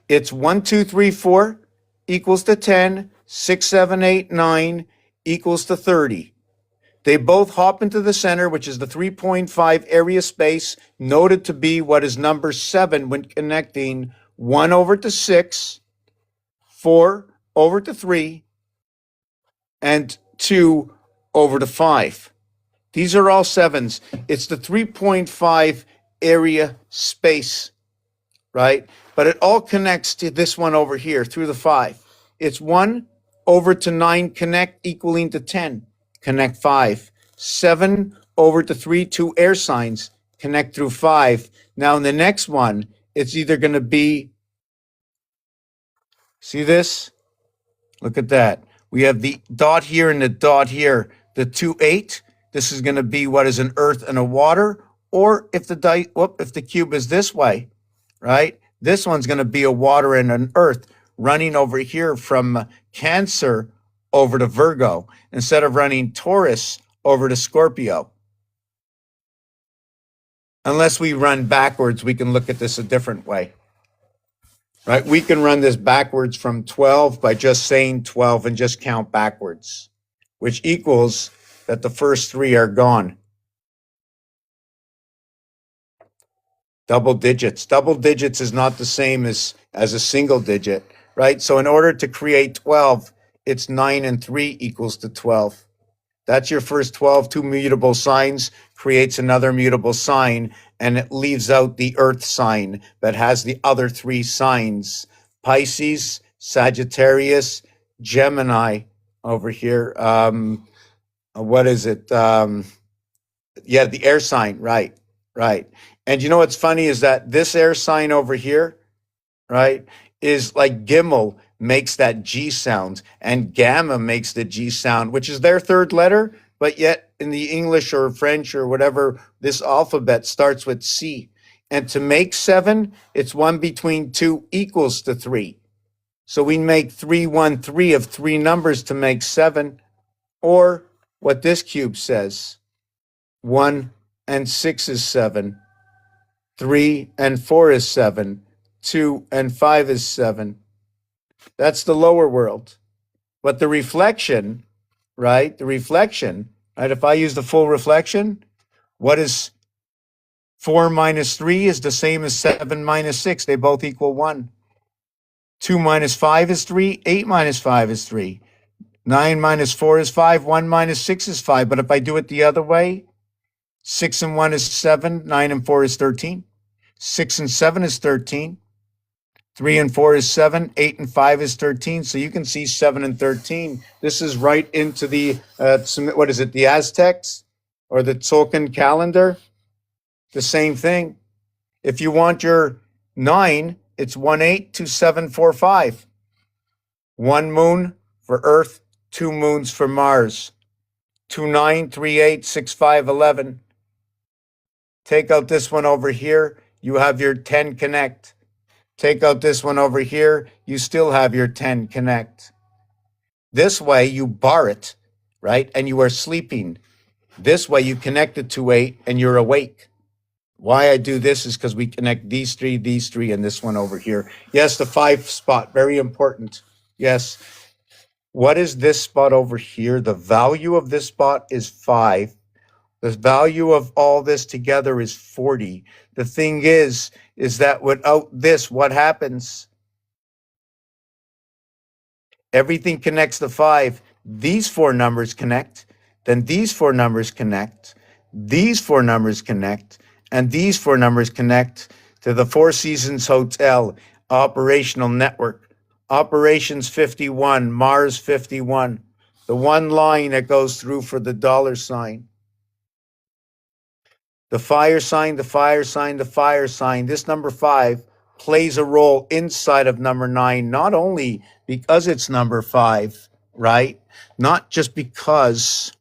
It's 1, 2, 3, 4 equals to 10, 6, 7, 8, 9 equals to 30. They both hop into the center, which is the 3.5 area space, noted to be what is number 7 when connecting 1 over to 6, 4 over to 3, and 2 over to 5. These are all 7s. It's the 3.5 area space, right? But it all connects to this one over here through the 5. It's 1 over to 9 connect equaling to 10. Connect 5. 7 over to 3, 2 air signs connect through 5. Now in the next one, it's either going to be, see this? Look at that. We have the dot here and the dot here. The 2, 8. This is going to be what is an earth and a water. Or if the cube is this way, right? This one's going to be a water and an earth running over here from Cancer over to Virgo instead of running Taurus over to Scorpio. Unless we run backwards, we can look at this a different way. Right? We can run this backwards from 12 by just saying 12 and just count backwards, which equals that the first 3 are gone. Double digits. Double digits is not the same as a single digit, right? So in order to create 12, it's 9 and 3 equals to 12. That's your first 12, 2 mutable signs, creates another mutable sign, and it leaves out the earth sign that has the other 3 signs. Pisces, Sagittarius, Gemini over here. What is it? Yeah, the air sign, right, right. And you know what's funny is that this air sign over here, right, is like Gimel makes that G sound and Gamma makes the G sound, which is their third letter, but yet in the English or French or whatever, this alphabet starts with C. And to make 7, it's 1 between 2 equals to 3. So we make 3, 1, 3 of 3 numbers to make 7, or what this cube says. 1 and 6 is 7. 3 and 4 is 7. 2 and 5 is 7. That's the lower world. But the reflection, right? The reflection, right? If I use the full reflection, what is 4 minus 3 is the same as 7 minus 6. They both equal 1. 2 minus 5 is 3. 8 minus 5 is 3. 9 minus 4 is 5. 1 minus 6 is 5. But if I do it the other way, 6 and 1 is 7. 9 and 4 is 13. 6 and 7 is 13. 3 and 4 is 7. 8 and 5 is 13. So you can see 7 and 13. This is right into the, what is it, the Aztecs or the Tzolk'in calendar? The same thing. If you want your 9, it's 182745. 1 moon for Earth, 2 moons for Mars. 29386511. Take out this one over here, you have your 10 connect. Take out this one over here, you still have your 10 connect. This way you bar it, right? And you are sleeping. This way you connect it to 8 and you're awake. Why I do this is because we connect these three, and this one over here. Yes, the 5 spot, very important. Yes. What is this spot over here? The value of this spot is 5. The value of all this together is 40. The thing is that without this, what happens? Everything connects to 5. These 4 numbers connect. Then these 4 numbers connect. These 4 numbers connect. And these 4 numbers connect to the Four Seasons Hotel operational network. Operations 51, Mars 51. The one line that goes through for the dollar sign. The fire sign, the fire sign, the fire sign. This number 5 plays a role inside of number 9, not only because it's number 5, right? Not just because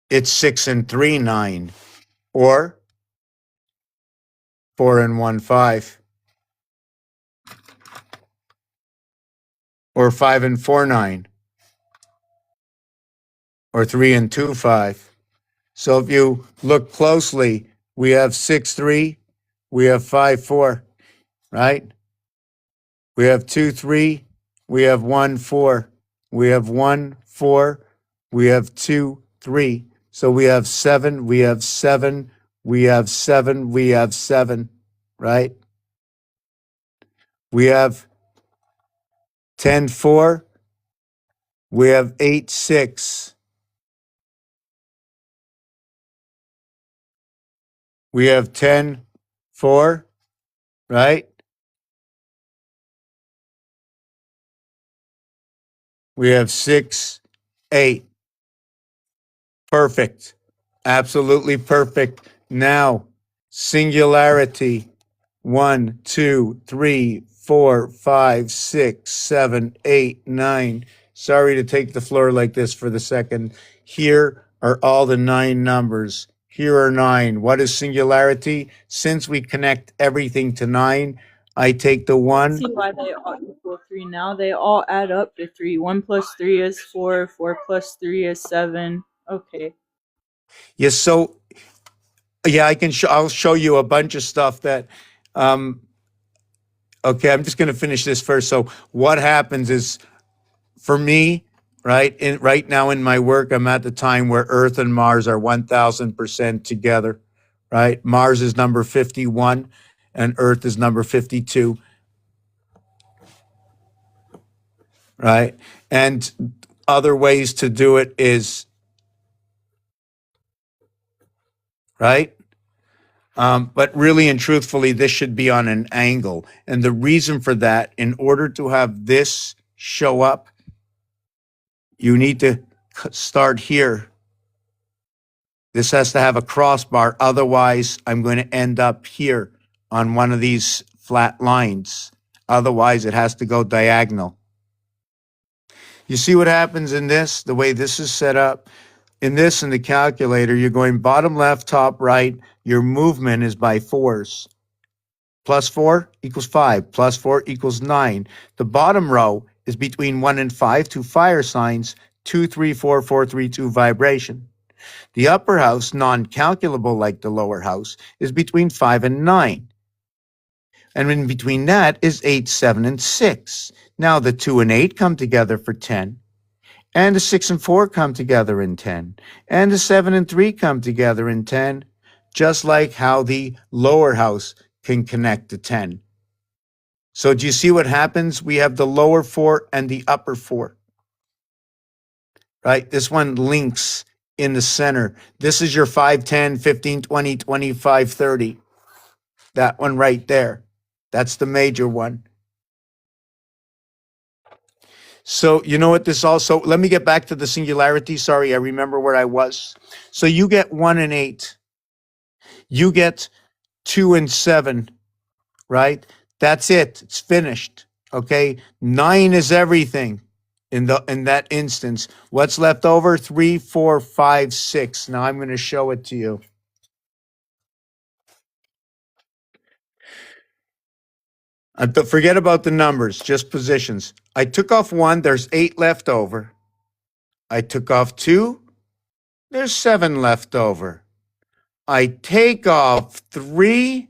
it's 6 and 3, 9, or 4 and 1, 5, or 5 and 4, 9, or 3 and 2, 5. So if you look closely, we have 6, 3, we have 5, 4, right? We have 2, 3, we have 1, 4, we have 1, 4, we have 2, 3. So we have 7, we have 7, we have 7, we have 7, right? We have 10, 4, we have 8, 6. We have 10, 4, right? We have 6, 8. Perfect. Absolutely perfect. Now, singularity. 1, 2, 3, 4, 5, 6, 7, 8, 9. Sorry to take the floor like this for the second. Here are all the 9 numbers. Here are 9. What is singularity? Since we connect everything to 9, I take the 1. See why they all equal 3 now. They all add up to 3. 1 plus 3 is 4. 4 plus 3 is 7. Okay. Yes, so yeah, I'll show you a bunch of stuff that okay, I'm just going to finish this first. So what happens is for me, right? Right now in my work, I'm at the time where Earth and Mars are 1000% together, right? Mars is number 51 and Earth is number 52, right? And other ways to do it is, right? But really and truthfully, this should be on an angle. And the reason for that, in order to have this show up, you need to start here. This has to have a crossbar. Otherwise, I'm going to end up here on one of these flat lines. Otherwise, it has to go diagonal. You see what happens in this, the way this is set up? In this, in the calculator, you're going bottom left, top right. Your movement is by fours. Plus 4 equals 5. Plus 4 equals 9. The bottom row is between 1 and 5, 2 fire signs, 2, 3, 4, 4, 3, 2 vibration. The upper house, non-calculable like the lower house, is between 5 and 9. And in between that is 8, 7, and 6. Now the 2 and 8 come together for 10. And the 6 and 4 come together in 10. And the 7 and 3 come together in 10. Just like how the lower house can connect to 10. So do you see what happens? We have the lower 4 and the upper 4. Right? This one links in the center. This is your 5, 10, 15, 20, 25, 30. That one right there. That's the major one. So you know what this also, let me get back to the singularity. Sorry, I remember where I was. So you get 1 and 8. You get 2 and 7, right? That's it. It's finished. Okay? 9 is everything in that instance. What's left over? 3, 4, 5, 6. Now I'm going to show it to you. Forget about the numbers, just positions. I took off 1, there's 8 left over. I took off 2, there's 7 left over. I take off 3,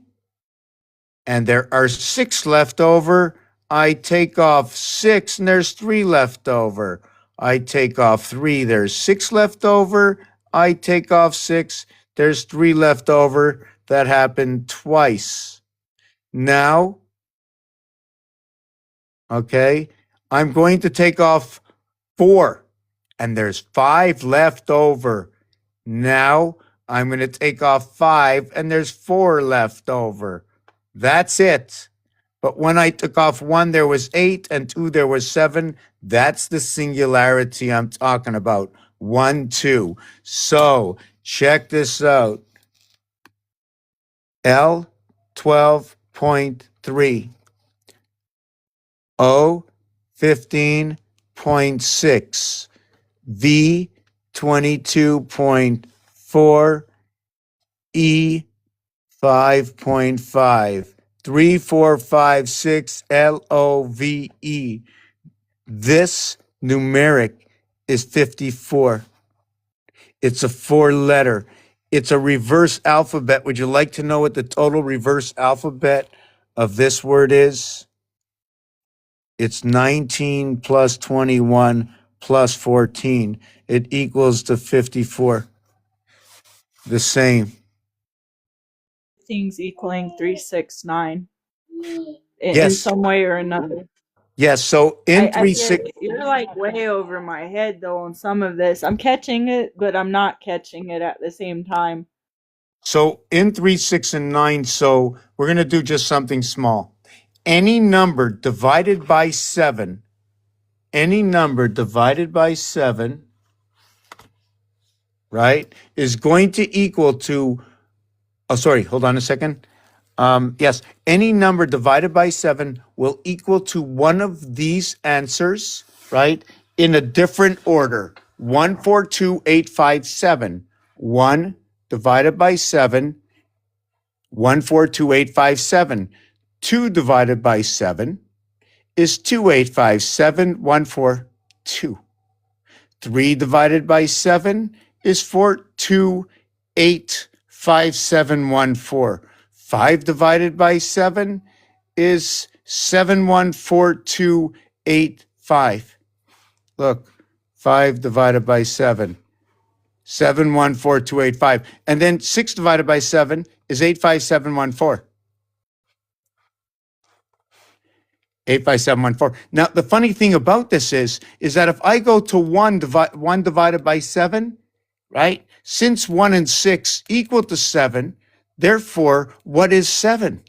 and there are 6 left over. I take off 6, and there's 3 left over. I take off 3, there's 6 left over. I take off 6, there's 3 left over. That happened twice. Now, okay, I'm going to take off 4, and there's 5 left over. Now, I'm going to take off 5, and there's 4 left over. That's it. But when I took off 1, there was 8, and 2, there was 7. That's the singularity I'm talking about. 1, 2. So check this out. L 12.3. O 15.6. V 22.4. E 5.5. 3, 4, 5, 6, LOVE. This numeric is 54. It's a 4-letter. It's a reverse alphabet. Would you like to know what the total reverse alphabet of this word is? It's 19 plus 21 plus 14. It equals to 54. The same. Things equaling 369 in Yes. some way or another. Yes. So in I get it. You're like way over my head though on some of this. I'm catching it, but I'm not catching it at the same time. So in 3, 6, and 9, so we're going to do just something small. Any number divided by 7, right, is going to equal to, oh, sorry, hold on a second. Yes, any number divided by 7 will equal to one of these answers, right, in a different order. 1, 4, 2, 8, 5, 7. 1 divided by 7, 1, 4, 2, 8, 5, 7. 2 divided by 7 is 2, 8, 5, 7, 1, 4, 2. 3 divided by 7 is 4, 2, 8, 5, 7, 1, 4. 5 divided by 7 is 7, 1, 4, 2, 8, 5. Look, 5 divided by 7. 7, 1, 4, 2, 8, 5. And then 6 divided by 7 is 8, 5, 7, 1, 4. 8, 5, 7, 1, 4. Now, the funny thing about this is that if I go to 1 divided by 7, right? Since 1 and 6 equal to 7, Therefore, what is 7?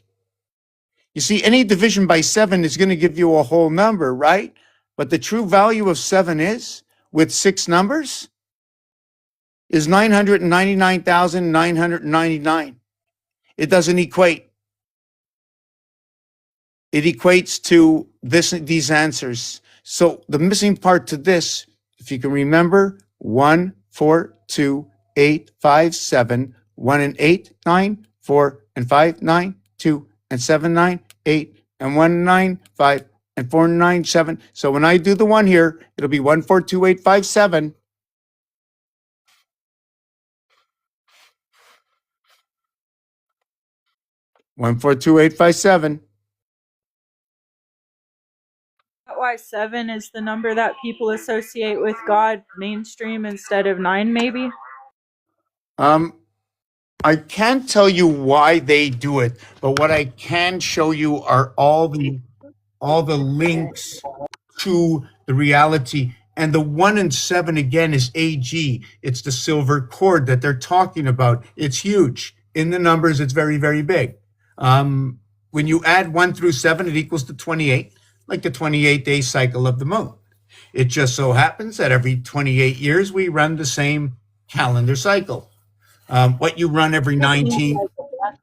You see, any division by 7 is going to give you a whole number, right? But the true value of 7 is, with 6 numbers, is 999,999. It doesn't equate. It equates to these answers. So the missing part to this, if you can remember, 1, 4, 2, 8, 5, 7, 1 and 8, 9, 4 and 5, 9, 2 and 7, 9, 8 and 1, 9, 5 and 4, 9, 7. So when I do the 1 here, it'll be 1, 4, 2, 8, 5, 7. 1, 4, 2, 8, 5, 7. Why 7 is the number that people associate with God mainstream instead of 9, maybe? I can't tell you why they do it, but what I can show you are all the links to the reality. And the 1 and 7 again is AG. It's the silver cord that they're talking about. It's huge. In the numbers, it's very, very big. When you add 1 through 7, it equals to 28, like the 28-day cycle of the moon. It just so happens that every 28 years, we run the same calendar cycle. What you run every 19.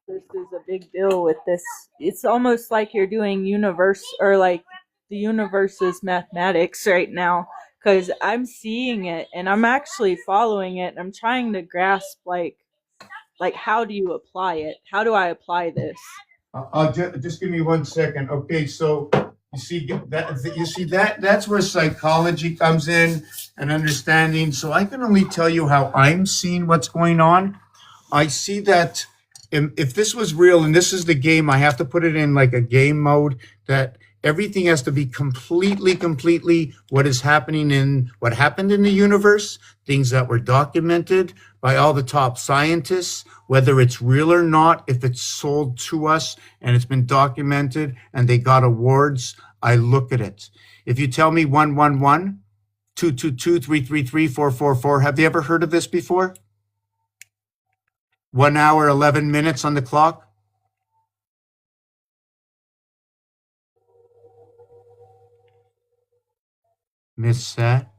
This is a big deal with this. It's almost like you're doing universe, or like the universe's mathematics right now, because I'm seeing it and I'm actually following it and I'm trying to grasp like how do you apply it? How do I apply this? Just give me 1 second. Okay, so you see that that's where psychology comes in and understanding. So I can only tell you how I'm seeing what's going on. I see that if this was real and this is the game, I have to put it in like a game mode, that everything has to be completely what happened in the universe, things that were documented by all the top scientists, whether it's real or not, if it's sold to us and it's been documented and they got awards, I look at it. If you tell me 111, 222, 333, 444, have you ever heard of this before? 1 hour, 11 minutes on the clock. Miss that?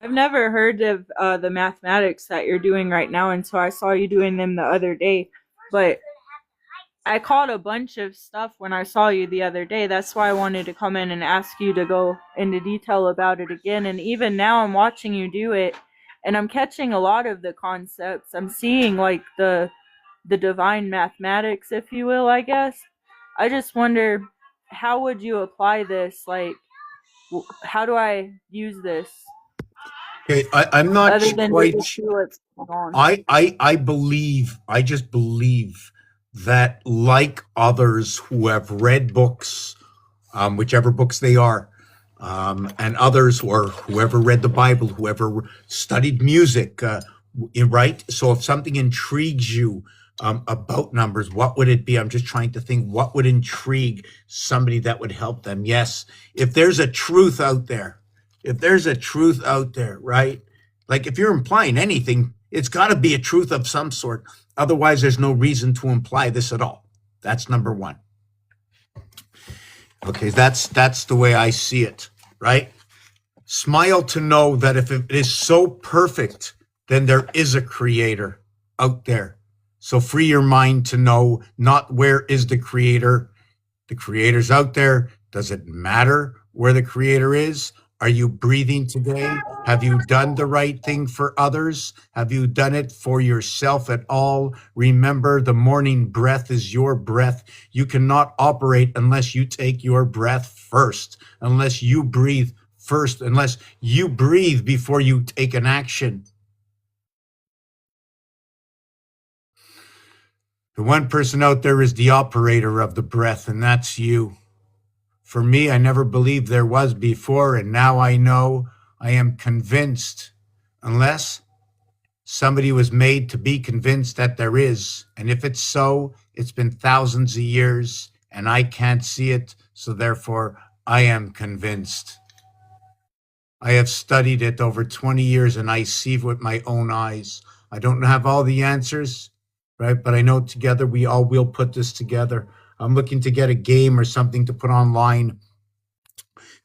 I've never heard of the mathematics that you're doing right now until I saw you doing them the other day. But I caught a bunch of stuff when I saw you the other day. That's why I wanted to come in and ask you to go into detail about it again. And even now I'm watching you do it and I'm catching a lot of the concepts. I'm seeing like the divine mathematics, if you will, I guess. I just wonder, how would you apply this? Like, how do I use this Okay, I'm not other than to quite. just see what's going on? I just believe that, like others who have read books, whichever books they are, and others, or whoever read the Bible, whoever studied music, right? So if something intrigues you about numbers, what would it be? I'm just trying to think what would intrigue somebody that would help them. Yes, if there's a truth out there, right? Like if you're implying anything, it's got to be a truth of some sort. Otherwise, there's no reason to imply this at all. That's number one. Okay, that's the way I see it, right? Smile to know that if it is so perfect, then there is a creator out there. So free your mind to know not where is the creator. The creator's out there. Does it matter where the creator is? Are you breathing today? Have you done the right thing for others? Have you done it for yourself at all? Remember, the morning breath is your breath. You cannot operate unless you take your breath first, unless you breathe first, unless you breathe before you take an action. The one person out there is the operator of the breath, and that's you. For me, I never believed there was before, and now I know, I am convinced, unless somebody was made to be convinced that there is. And if it's so, it's been thousands of years, and I can't see it, so therefore I am convinced. I have studied it over 20 years, and I see it with my own eyes. I don't have all the answers, right? But I know together we all will put this together. I'm looking to get a game or something to put online,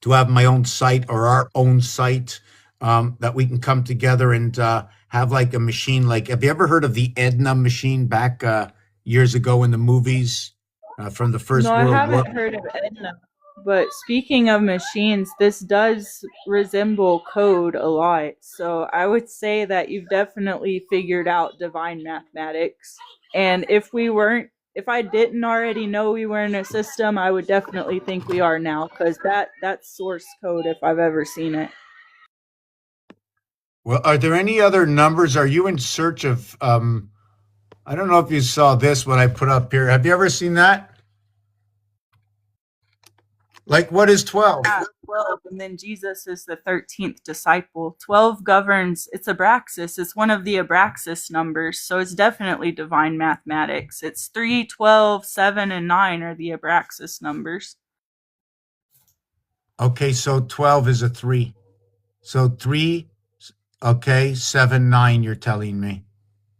to have my own site or our own site, that we can come together and have like a machine. Like, have you ever heard of the Edna machine back years ago in the movies from the No, First I World War? haven't heard of Edna. But speaking of machines, this does resemble code a lot. So I would say that you've definitely figured out divine mathematics. And if I didn't already know we were in a system, I would definitely think we are now, because that's source code if I've ever seen it. Well, are there any other numbers? Are you in search of? I don't know if you saw this, what I put up here. Have you ever seen that? Like, what is 12? Yeah, 12, and then Jesus is the 13th disciple. 12 governs, it's Abraxas. It's one of the Abraxas numbers, so it's definitely divine mathematics. It's 3, 12, 7, and 9 are the Abraxas numbers. Okay, so 12 is a 3. So 3, okay, 7, 9, you're telling me.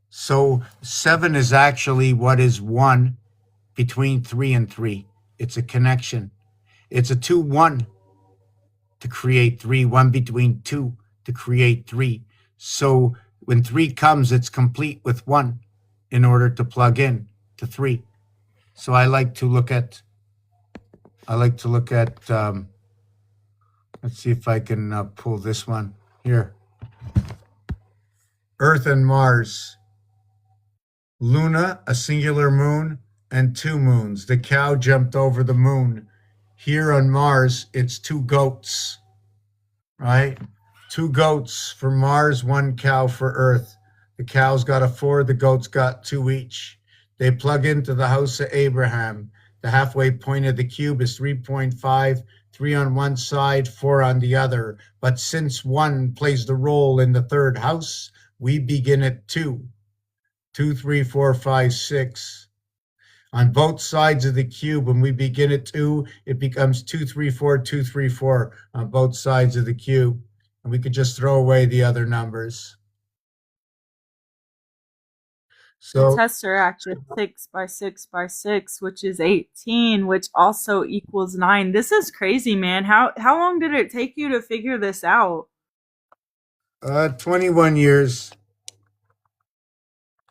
So 7 is actually what is 1 between 3 and 3. It's a connection. It's a 2, 1 to create 3, 1 between 2 to create 3. So when 3 comes, it's complete with 1 in order to plug in to 3. So I like to look at, let's see if I can pull this one here. Earth and Mars. Luna, a singular moon, and 2 moons. The cow jumped over the moon. Here on Mars, it's 2 goats, right? 2 goats for Mars, 1 cow for Earth. The cow's got a 4, the goats got 2 each. They plug into the house of Abraham. The halfway point of the cube is 3.5, 3 on one side, 4 on the other. But since 1 plays the role in the third house, we begin at 2. 2, 3, 4, 5, 6. On both sides of the cube, when we begin at 2, it becomes 2, 3, 4, 2, 3, 4 on both sides of the cube. And we could just throw away the other numbers. The So, tesseract is 6 by 6 by 6, which is 18, which also equals 9. This is crazy, man. How long did it take you to figure this out? 21 years.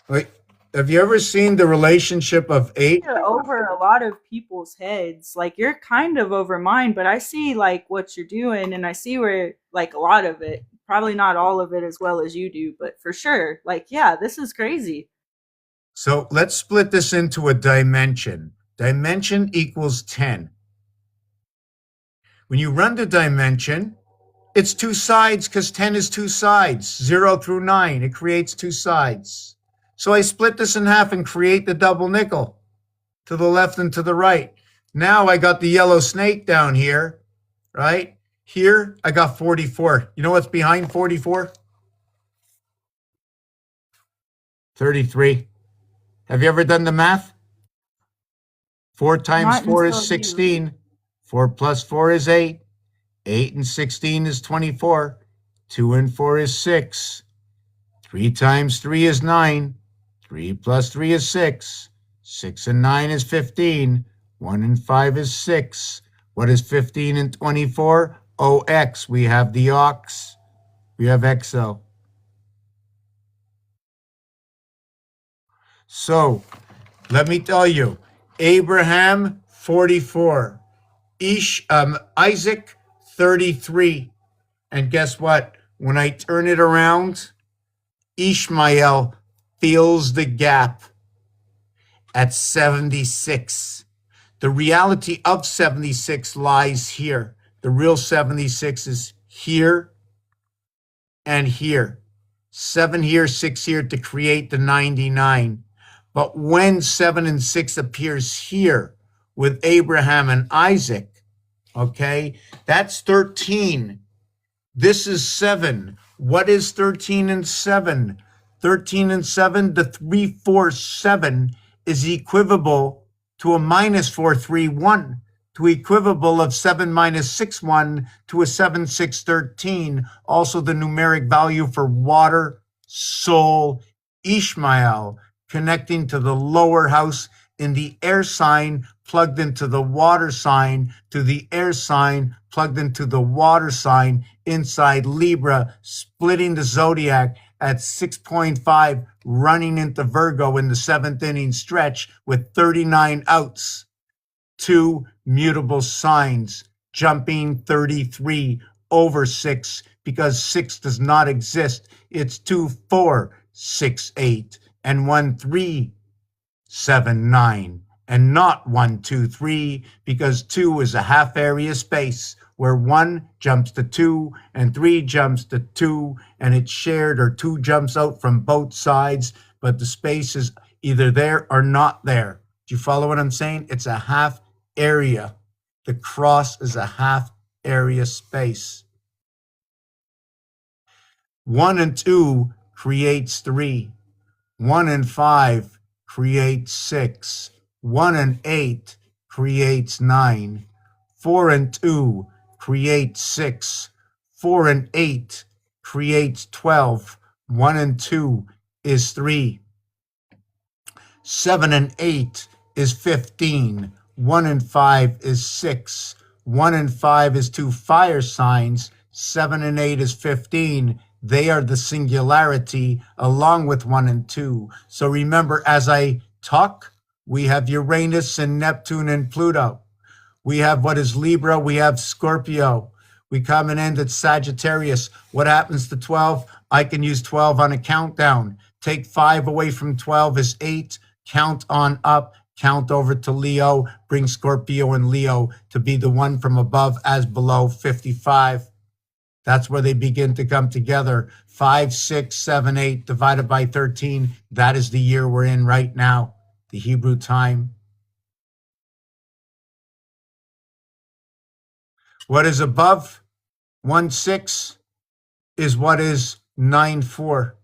Like, have you ever seen the relationship of 8? You're over a lot of people's heads. Like, you're kind of over mine, but I see like what you're doing, and I see where like a lot of it. Probably not all of it as well as you do, but for sure. Like, yeah, this is crazy. So let's split this into a dimension. Dimension equals 10. When you run the dimension, it's 2 sides because 10 is 2 sides, 0 through 9. It creates 2 sides. So I split this in half and create the double nickel to the left and to the right. Now I got the yellow snake down here, right? Here I got 44. You know what's behind 44? 33. Have you ever done the math? 4 times Not 4 is until you. 16. 4 plus 4 is 8. 8 and 16 is 24. 2 and 4 is 6. 3 times 3 is 9. 3 plus 3 is 6. 6 and 9 is 15. 1 and 5 is 6. What is 15 and 24? OX. We have the ox. We have XO. So, let me tell you, Abraham, 44. Isaac, 33. And guess what? When I turn it around, Ishmael fills the gap at 76. The reality of 76 lies here. The real 76 is here and here. 7 here, 6 here to create the 99. But when 7 and 6 appears here with Abraham and Isaac, okay, that's 13. This is 7. What is 13 and 7? 13 and 7, the 3, 4, 7 is equivalent to a minus 4, 3, 1, to equivalent of 7 minus 6, 1, to a 7, 6, 13. Also the numeric value for water, soul, Ishmael, connecting to the lower house in the air sign, plugged into the water sign, to the air sign, plugged into the water sign, inside Libra, splitting the zodiac at 6.5, running into Virgo in the seventh inning stretch with 39 outs. Two mutable signs, jumping 33 over 6, because 6 does not exist. It's 2, 4, 6, 8, and 1, 3, 7, 9, and not 1, 2, 3, because 2 is a half area space where 1 jumps to 2 and 3 jumps to 2, and it's shared, or 2 jumps out from both sides, but the space is either there or not there. Do you follow what I'm saying? It's a half area. The cross is a half area space. 1 and 2 creates 3. 1 and 5 creates 6. 1 and 8 creates 9. 4 and 2 creates 6. 4 and 8 creates 12. 1 and 2 is 3. 7 and 8 is 15. 1 and 5 is 6. 1 and 5 is 2 fire signs. 7 and 8 is 15. They are the singularity along with 1 and 2. So remember, as I talk, we have Uranus and Neptune and Pluto. We have what is Libra. We have Scorpio. We come and end at Sagittarius. What happens to 12? I can use 12 on a countdown. Take 5 away from 12 is 8. Count on up. Count over to Leo. Bring Scorpio and Leo to be the one from above as below, 55. That's where they begin to come together. 5, 6, 7, 8 divided by 13. That is the year we're in right now, the Hebrew time. What is above 1, 6 is what is 9, 4,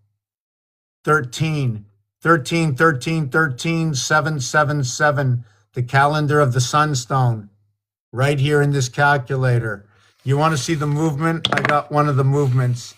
13. 13, 13, 13, 7, 7, 7. The calendar of the sunstone right here in this calculator. You want to see the movement? I got one of the movements.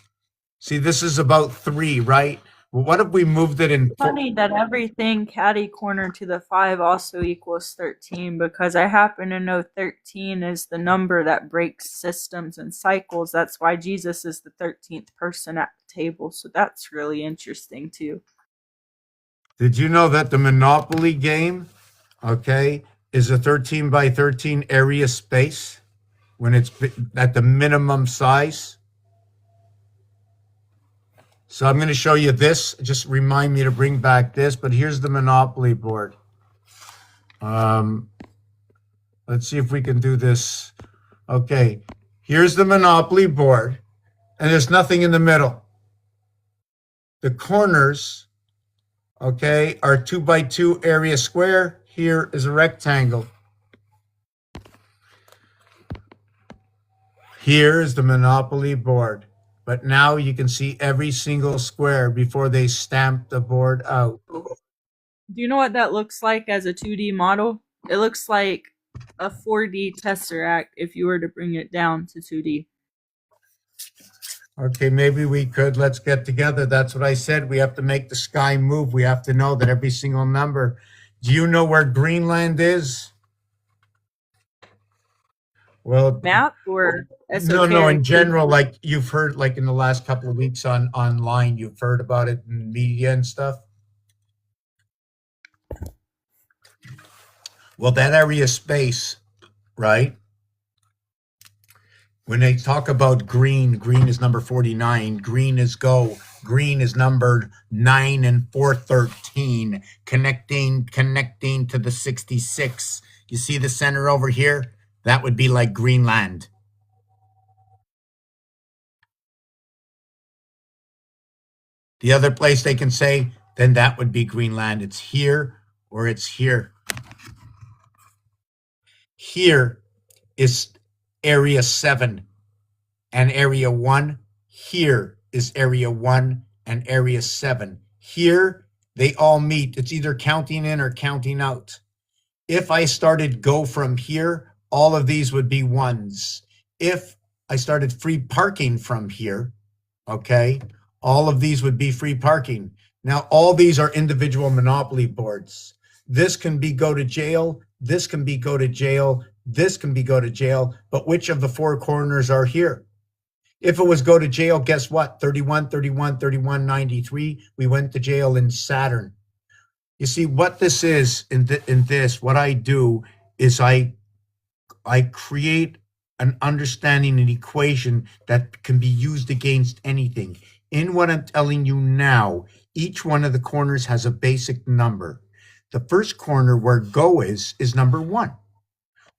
See, this is about 3, right? Well, what if we moved it in? Funny that everything catty corner to the 5 also equals 13, because I happen to know 13 is the number that breaks systems and cycles. That's why Jesus is the 13th person at the table. So that's really interesting too. Did you know that the Monopoly game, okay, is a 13 by 13 area space when it's at the minimum size? So I'm going to show you this. Just remind me to bring back this, but here's the Monopoly board. Let's see if we can do this. Okay, here's the Monopoly board, and there's nothing in the middle. The corners, okay, are 2 by 2 area square. Here is a rectangle. Here is the Monopoly board. But now you can see every single square before they stamp the board out. Do you know what that looks like as a 2D model? It looks like a 4D tesseract if you were to bring it down to 2D. Okay, maybe we could. Let's get together. That's what I said. We have to make the sky move. We have to know that every single number. Do you know where Greenland is? Well, Map or esoteric? no, in general, like you've heard, like in the last couple of weeks online, you've heard about it in the media and stuff. Well, that area space, right? When they talk about green, green is number 49. Green is go. Green is numbered 9 and 413, connecting to the 66. You see the center over here? That would be like Greenland. The other place they can say, then that would be Greenland. It's here or it's here. Here is area 7 and area 1. Here is area 1 and area 7. Here they all meet. It's either counting in or counting out. If I started go from here, all of these would be 1s. If I started free parking from here, okay, All of these would be free parking. Now, all these are individual monopoly boards. This can be go to jail. This can be go to jail. This can be go to jail. But which of the four corners are here? If it was go to jail, guess what? 31, 31, 31, 93. We went to jail in Saturn. You see, what this is in this, what I do is I create an understanding, an equation that can be used against anything. In what I'm telling you now, each one of the corners has a basic number. The first corner where go is number 1.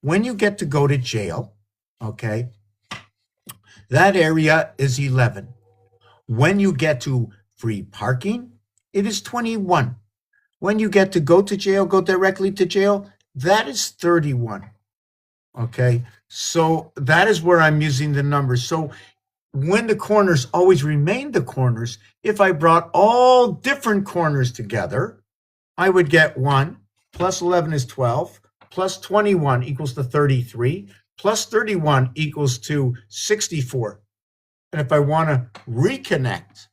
When you get to go to jail, okay, that area is 11. When you get to free parking, it is 21. When you get to go to jail, go directly to jail, that is 31. Okay, so that is where I'm using the numbers. So when the corners always remain the corners, if I brought all different corners together, I would get 1 plus 11 is 12, plus 21 equals to 33, plus 31 equals to 64. And if I want to reconnect,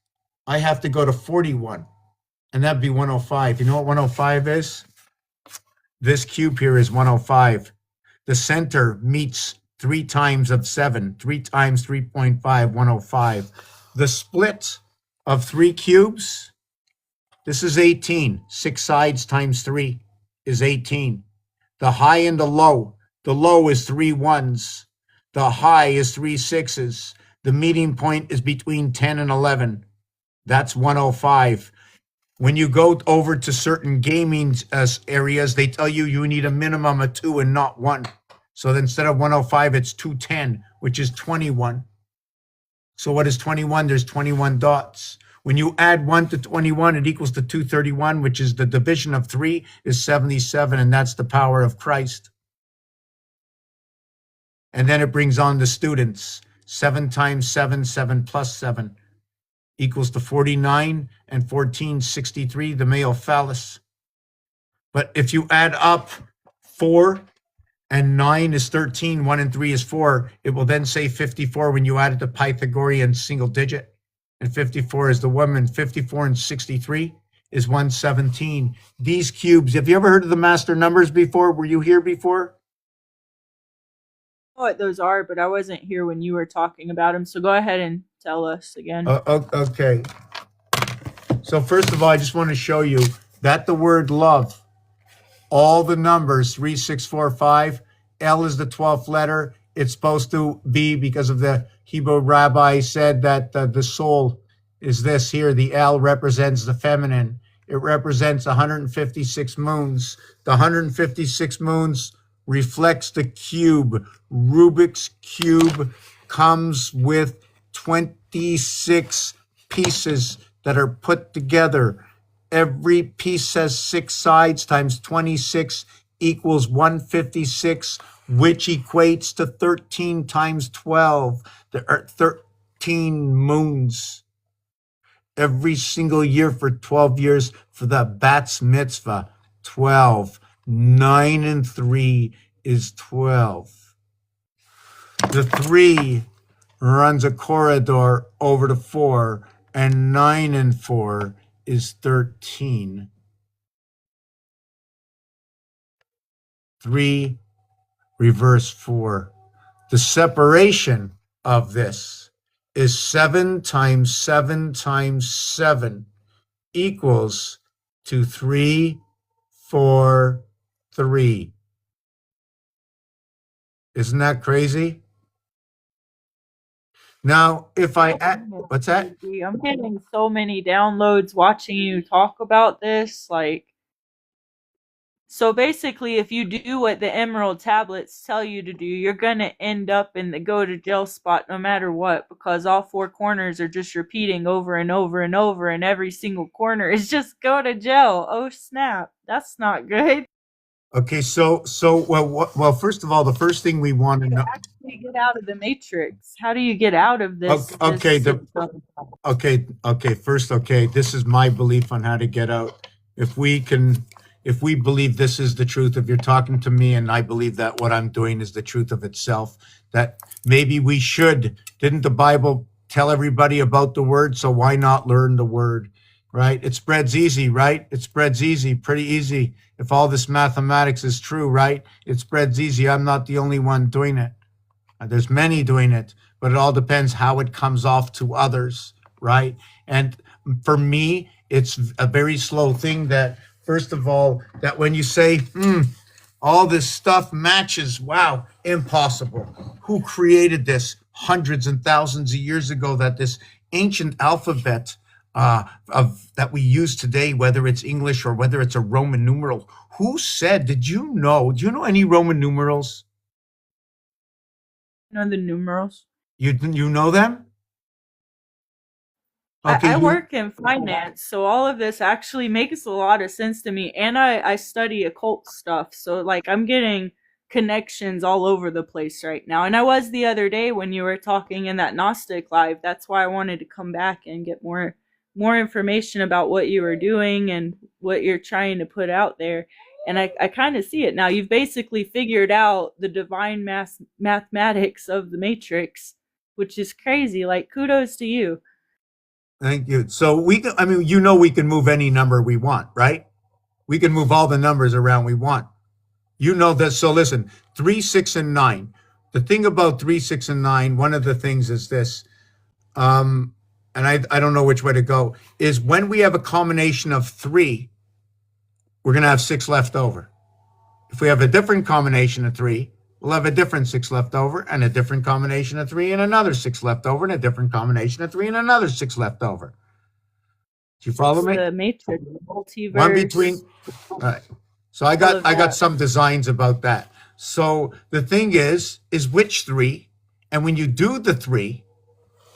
I have to go to 41, and that'd be 105. You know what 105 is? This cube here is 105. The center meets 3 times of 7, 3 times 3.5, 105. The split of 3 cubes, this is 18. 6 sides times 3 is 18. The high and the low is 3 ones. The high is 3 sixes. The meeting point is between 10 and 11. That's 105. When you go over to certain gaming areas, they tell you you need a minimum of 2 and not 1. So instead of 105, it's 210, which is 21. So what is 21? There's 21 dots. When you add 1 to 21, it equals to 231, which is the division of 3 is 77, and that's the power of Christ. And then it brings on the students. 7 times 7, 7 plus 7 equals to 49, and 14, 63, the male phallus. But if you add up 4 and 9 is 13, 1 and 3 is 4, it will then say 54 when you add it to Pythagorean single digit. And 54 is the woman. 54 and 63 is 117. These cubes, have you ever heard of the master numbers before? Were you here before? What those are, but I wasn't here when you were talking about them. So go ahead and tell us again. Okay. So first of all, I just want to show you that the word love, all the numbers, 3, 6, 4, 5, L is the 12th letter. It's supposed to be, because of the Hebrew rabbi said that the soul is this here. The L represents the feminine. It represents 156 moons. The 156 moons reflects the cube. Rubik's cube comes with 26 pieces that are put together. Every piece has 6 sides times 26 equals 156, which equates to 13 times 12. There are 13 moons every single year for 12 years for the Bat's Mitzvah. 12. 9 and 3 is 12. The 3 runs a corridor over to 4, and 9 and 4 is 13. 3 reverse 4. The separation of this is 7 times 7 times 7 equals to 3, 4, 3. Isn't that crazy? Now, if I add, what's that? I'm getting so many downloads watching you talk about this. So basically, if you do what the Emerald Tablets tell you to do, you're going to end up in the go to jail spot no matter what, because all 4 corners are just repeating over and over and over, and every single corner is just go to jail. Oh, snap. That's not good. Okay, well, first of all, the first thing we want to know. Actually get out of the matrix. How do you get out of this? Okay, this is my belief on how to get out. If we believe this is the truth, if you're talking to me and I believe that what I'm doing is the truth of itself, that maybe we should, didn't the Bible tell everybody about the word, so why not learn the word, right? It spreads easy, right? It spreads easy, pretty easy. If all this mathematics is true, right? It spreads easy. I'm not the only one doing it. There's many doing it, but it all depends how it comes off to others, right? And for me, it's a very slow thing that, first of all, that when you say, all this stuff matches, wow, impossible. Who created this hundreds and thousands of years ago, that this ancient alphabet of that we use today, whether it's English or whether it's a Roman numeral, who said, do you know any Roman numerals? You know the numerals. You know them? Okay, I work in finance, so all of this actually makes a lot of sense to me. And I study occult stuff, so like I'm getting connections all over the place right now. And I was the other day when you were talking in that Gnostic live. That's why I wanted to come back and get more information about what you were doing and what you're trying to put out there. And I kind of see it now. You've basically figured out the divine mathematics of the matrix, which is crazy. Like, kudos to you. thank you. So we can, I mean, we can move any number we want, right? We can move all the numbers around we want. You know that. So listen, 3, 6, and 9. The thing about 3, 6, and 9, one of the things is this, and I don't know which way to go, is when we have a combination of 3, we're going to have 6 left over. If we have a different combination of 3, we'll have a different 6 left over, and a different combination of 3, and another 6 left over, and a different combination of 3, and another 6 left over. Do you follow me? The matrix, the multiverse. One between. All right. So I got some designs about that. So the thing is which 3, and when you do the 3,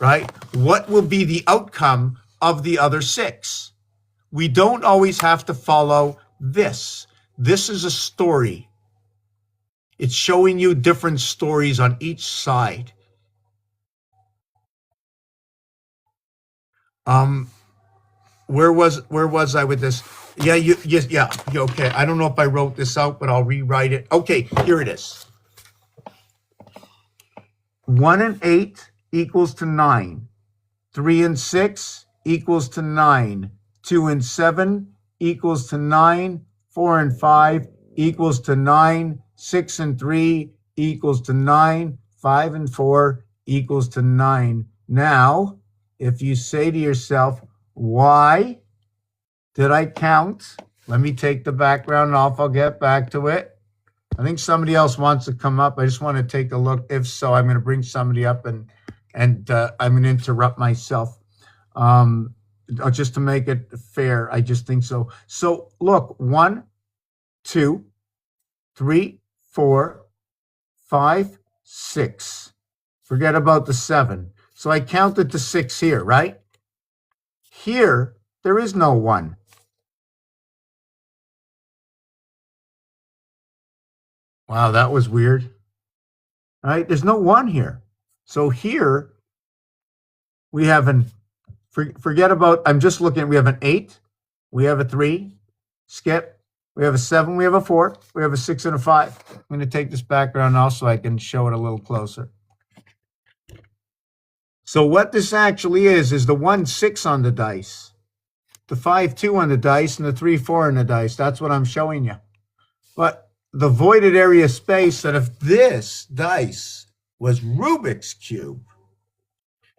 right, what will be the outcome of the other 6? We don't always have to follow this. This is a story. It's showing you different stories on each side. Where was I with this? Yeah, okay. I don't know if I wrote this out, but I'll rewrite it. Okay, here it is. 1 and 8 equals to 9. 3 and 6 equals to 9. 2 and 7 equals to 9. 4 and 5 equals to 9. 6 and 3 equals to 9. 5 and 4 equals to 9. Now, if you say to yourself, why did I count? Let me take the background off. I'll get back to it. I think somebody else wants to come up. I just want to take a look. If so, I'm going to bring somebody up and I'm going to interrupt myself. Just to make it fair, I just think so. So look, 1, 2, 3, 4, 5, 6. Forget about the 7. So I counted to 6 here, right? Here, there is no 1. Wow, that was weird. All right, there's no 1 here. So here, we have forget about, I'm just looking, we have an 8, we have a 3, skip, we have a 7, we have a 4, we have a 6 and a 5. I'm going to take this background off so I can show it a little closer. So what this actually is the 1, 6 on the dice, the 5, 2 on the dice, and the 3, 4 on the dice. That's what I'm showing you. But the voided area space, that if this dice was Rubik's Cube,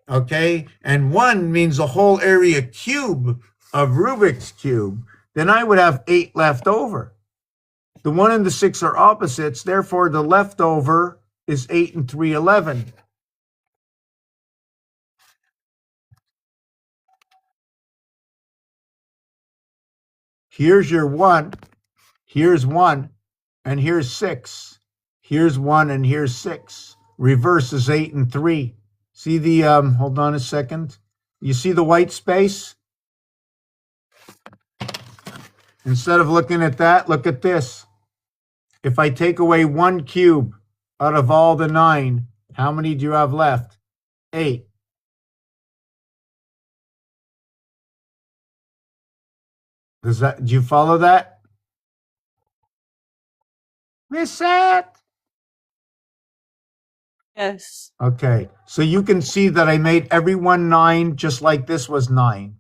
okay, and 1 means the whole area cube of Rubik's Cube, then I would have 8 left over. The 1 and the 6 are opposites, therefore the leftover is 8 and 3, 11. Here's your 1, here's 1, and here's 6. Here's 1 and here's 6. Reverse is 8 and 3. See the, hold on a second. You see the white space? Instead of looking at that, look at this. If I take away 1 cube out of all the 9, how many do you have left? 8. Do you follow that? Miss it? Yes. Okay, so you can see that I made every one 9 just like this was 9.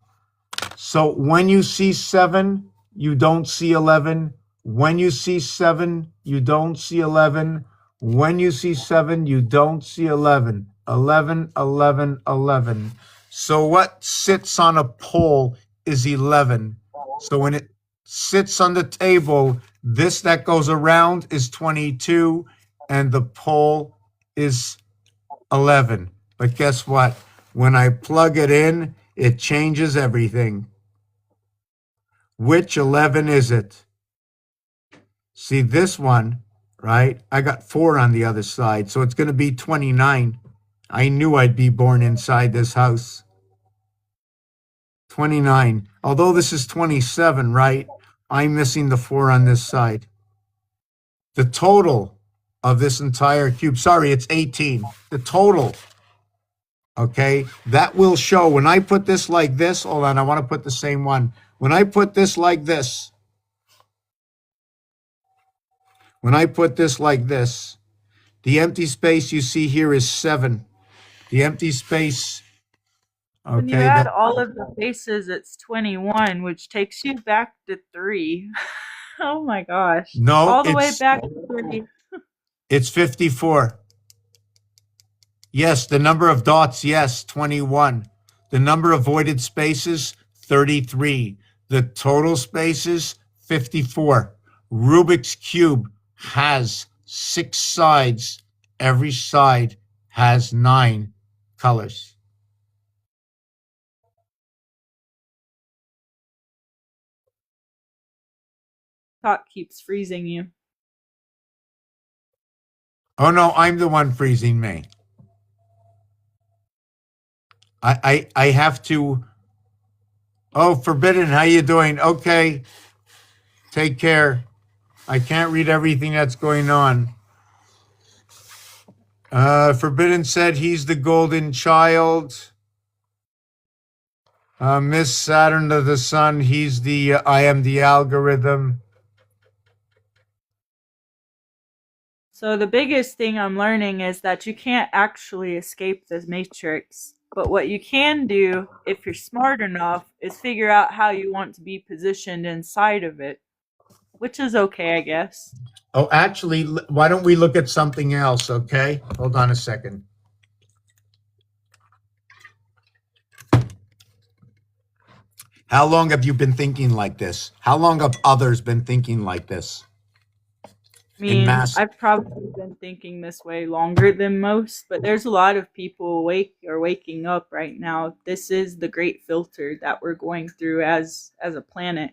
So when you see 7, you don't see 11. When you see 7, you don't see 11. When you see 7, you don't see 11. 11, 11, 11. So what sits on a pole is 11. So when it sits on the table, this that goes around is 22, and the pole is 11. But guess what? When I plug it in, it changes everything. Which 11 is it? See this one, right? I got 4 on the other side, so it's going to be 29. I knew I'd be born inside this house. 29. Although this is 27, right? I'm missing the 4 on this side. The total of this entire cube, sorry, it's 18. The total, okay, that will show when I put this like this. Hold on, I want to put the same one. When I put this like this, when I put this like this, the empty space you see here is 7. The empty space, When you okay, add that all of the faces, it's 21, which takes you back to 3. Oh my gosh. no, All the way back to 3. it's 54. Yes, the number of dots, yes, 21. The number of voided spaces, 33. The total spaces, 54. Rubik's Cube has 6 sides. Every side has 9 colors. Talk keeps freezing you. Oh no, I'm the one freezing me. I have to. Oh, Forbidden, how you doing? Okay, take care. I can't read everything that's going on. Forbidden said he's the golden child. Miss Saturn of the Sun, he's the I am the algorithm. So the biggest thing I'm learning is that you can't actually escape this matrix. But what you can do, if you're smart enough, is figure out how you want to be positioned inside of it. Which is okay, I guess. Oh, actually, why don't we look at something else, okay? Hold on a second. How long have you been thinking like this? How long have others been thinking like this? I In mean, mass. I've probably been thinking this way longer than most, but there's a lot of people waking up right now. This is the great filter that we're going through as a planet.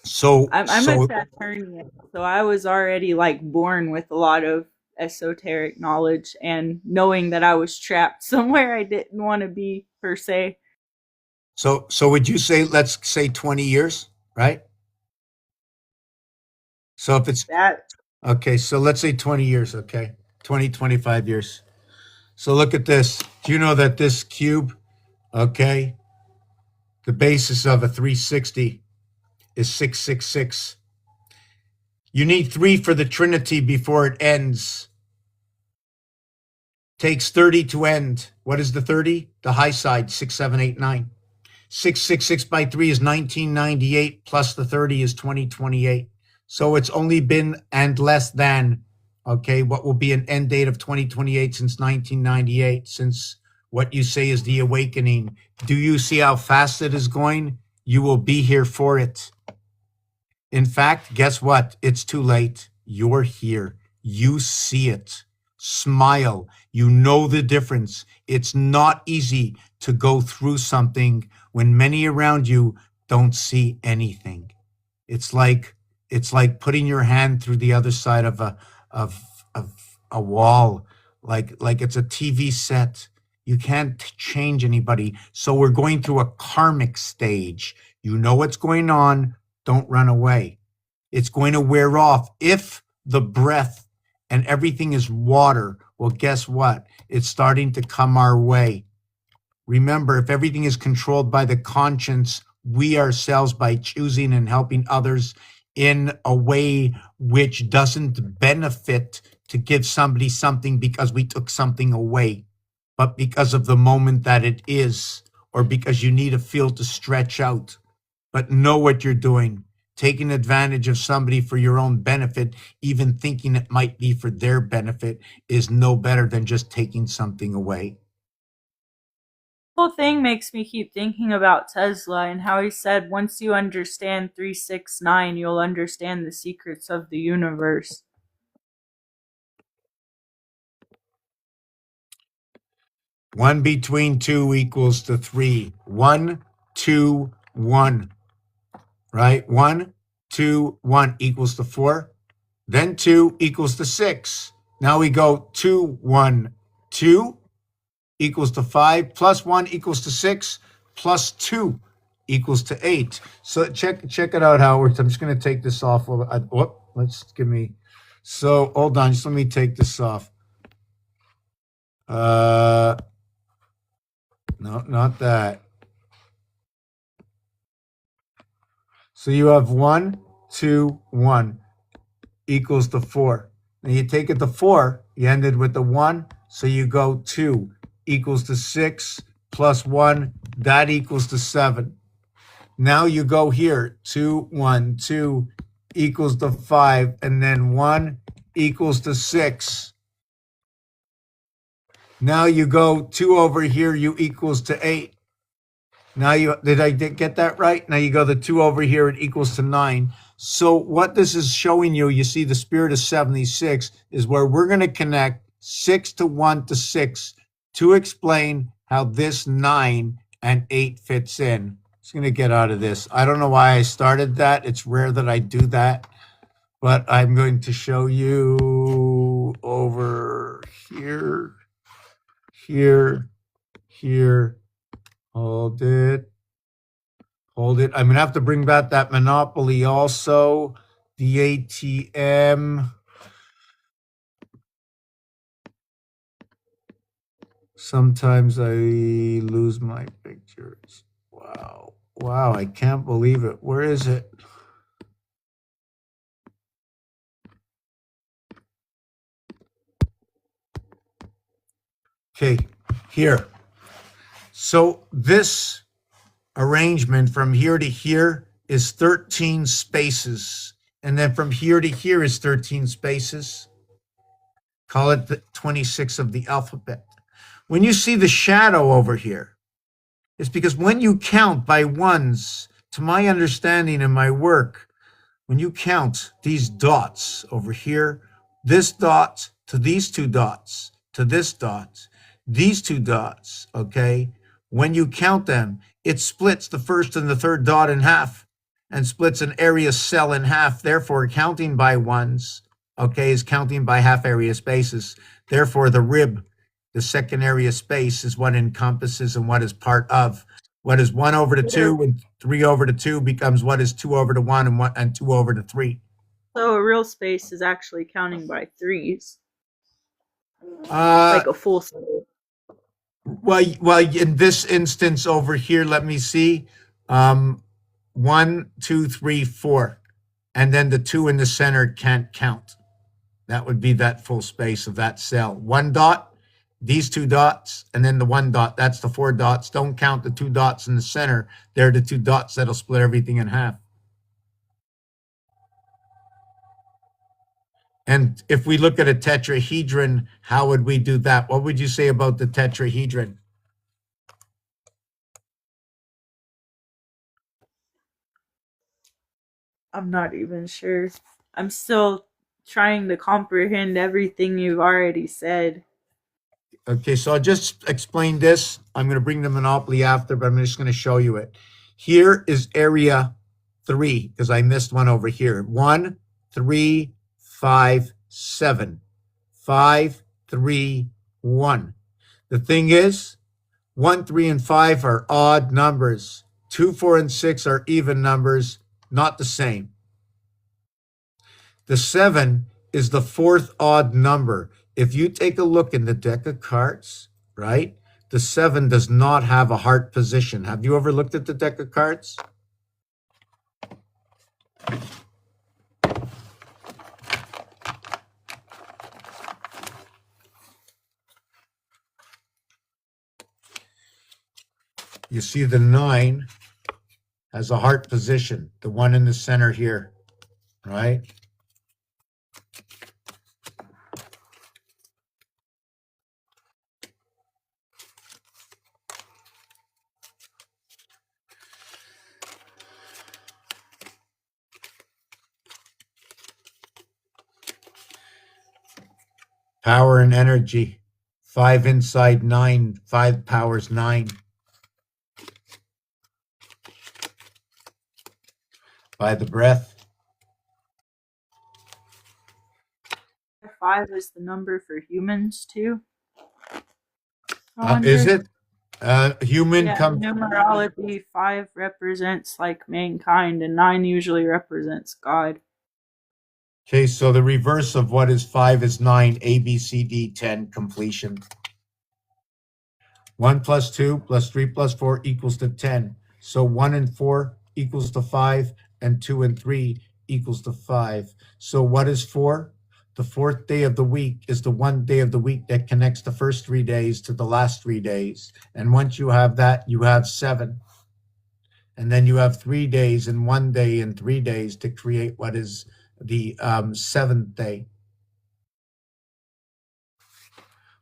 So, I'm a Saturnian, so I was already like born with a lot of esoteric knowledge and knowing that I was trapped somewhere I didn't want to be per se. so would you say, let's say 20 years, right? So if it's, That okay, so let's say 20 years, okay? 20, 25 years. So look at this. Do you know that this cube, okay, the basis of a 360 is 666? You need 3 for the Trinity before it ends. Takes 30 to end. What is the 30? The high side, 6, 7, 8, 9. 666 by 3 is 1998, plus the 30 is 2028. So it's only been and less than, okay, what will be an end date of 2028 since 1998, since what you say is the awakening. Do you see how fast it is going? You will be here for it. In fact, guess what? It's too late. You're here. You see it. Smile. You know the difference. It's not easy to go through something when many around you don't see anything. It's like putting your hand through the other side of a wall, like it's a TV set. You can't change anybody. So we're going through a karmic stage. You know what's going on. Don't run away. It's going to wear off. If the breath and everything is water, well, guess what? It's starting to come our way. Remember, if everything is controlled by the conscience, we ourselves, by choosing and helping others in a way which doesn't benefit to give somebody something because we took something away, but because of the moment that it is, or because you need a field to stretch out. But know what you're doing. Taking advantage of somebody for your own benefit, even thinking it might be for their benefit, is no better than just taking something away. The whole thing makes me keep thinking about Tesla and how he said once you understand 369, you'll understand the secrets of the universe. One between two equals to three. 1, 2, 1. Right? 1, 2, 1 equals to 4. Then 2 equals to 6. Now we go 2, 1, 2 equals to 5, plus 1 equals to 6, plus 2 equals to 8. So check it out how it works. I'm just going to take this off. So hold on, just let me take this off. No, not that. So you have 1, 2, 1 equals to 4. Now you take it to 4, you ended with the 1, so you go 2 equals to 6 plus 1, that equals to 7. Now you go here, 2, 1, 2 equals to 5, and then 1 equals to 6. Now you go 2 over here, you equals to 8. Now did I get that right? Now you go the 2 over here, it equals to 9. So what this is showing you, you see the spirit of 76 is where we're going to connect 6 to 1 to 6 to explain how this 9 and 8 fits in. Just going to get out of this. I don't know why I started that. It's rare that I do that. But I'm going to show you over here, here. Hold it. I'm going to have to bring back that Monopoly also. The ATM. Sometimes I lose my pictures. Wow. I can't believe it. Where is it? Okay, here. So this arrangement from here to here is 13 spaces. And then from here to here is 13 spaces. Call it the 26 of the alphabet. When you see the shadow over here, it's because when you count by ones, to my understanding in my work, when you count these dots over here, this dot to these two dots, to this dot, these two dots, okay? When you count them, it splits the first and the third dot in half and splits an area cell in half. Therefore, counting by ones, okay, is counting by half area spaces. Therefore, the rib, the second area space, is what encompasses and what is part of. What is 1 over to 2 and 3 over to 2 becomes what is 2 over to 1 and 2 over to 3. So a real space is actually counting by threes, Uh, like a full space. well, in this instance over here, let me see. 1, 2, 3, 4. And then the 2 in the center can't count. That would be that full space of that cell. 1 dot, these 2 dots, and then the 1 dot. That's the 4 dots. Don't count the 2 dots in the center. They're the 2 dots that'll split everything in half. And if we look at a tetrahedron, how would we do that? What would you say about the tetrahedron? I'm not even sure. I'm still trying to comprehend everything you've already said. Okay, so I'll just explain this. I'm going to bring the Monopoly after, but I'm just going to show you it. Here is area 3, because I missed one over here. 1, 3, 5, 7. 5, 3, 1. The thing is, 1, 3, and 5 are odd numbers. 2, 4, and 6 are even numbers, not the same. The 7 is the fourth odd number. If you take a look in the deck of cards, right, the 7 does not have a heart position. Have you ever looked at the deck of cards? You see the 9 has a heart position, the one in the center here, right? Power and energy. 5 inside 9. 5 powers 9. By the breath. 5 is the number for humans too. I wonder. Is it? Human Yeah, comes. numerology 5 represents like mankind, and 9 usually represents God. Okay, so the reverse of what is 5 is 9. A, B, C, D, 10, completion. 1 plus 2 plus 3 plus 4 equals to 10. So 1 and 4 equals to 5, and 2 and 3 equals to 5. So what is 4? The fourth day of the week is the one day of the week that connects the first 3 days to the last 3 days. And once you have that, you have 7. And then you have 3 days and 1 day and 3 days to create what is the seventh day.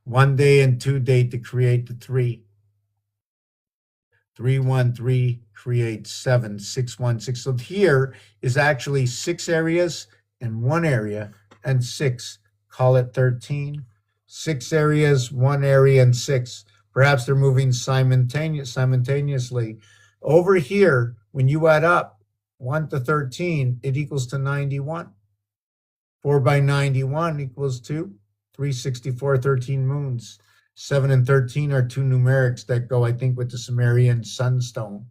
1 day and 2 day to create the 3. 3, 1, 3 creates 7, 6, 1, 6. So here is actually 6 areas and 1 area and 6. Call it 13. 6 areas, 1 area, and 6. Perhaps they're moving simultaneously. Over here, when you add up 1 to 13, it equals to 91. 4 by 91 equals to 364, 13 moons. 7 and 13 are two numerics that go, I think, with the Sumerian sunstone.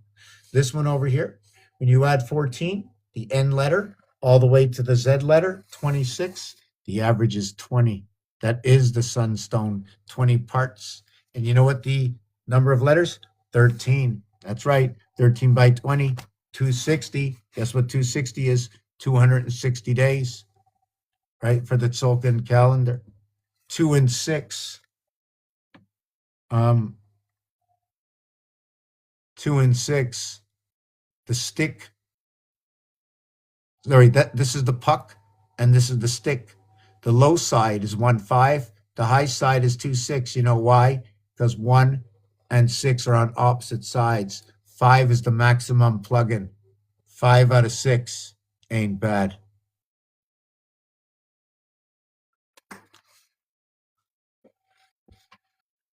This one over here, when you add 14, the N letter, all the way to the Z letter, 26, the average is 20. That is the sunstone, 20 parts. And you know what the number of letters? 13. That's right, 13 by 20, 260. Guess what 260 is? 260 days, right, for the Tzolk'in calendar. 2 and 6. 2 and 6. The stick. Sorry, this is the puck, and this is the stick. The low side is 1, 5. The high side is 2, 6. You know why? Because 1 and 6 are on opposite sides. 5 is the maximum plug-in. 5 out of 6 ain't bad.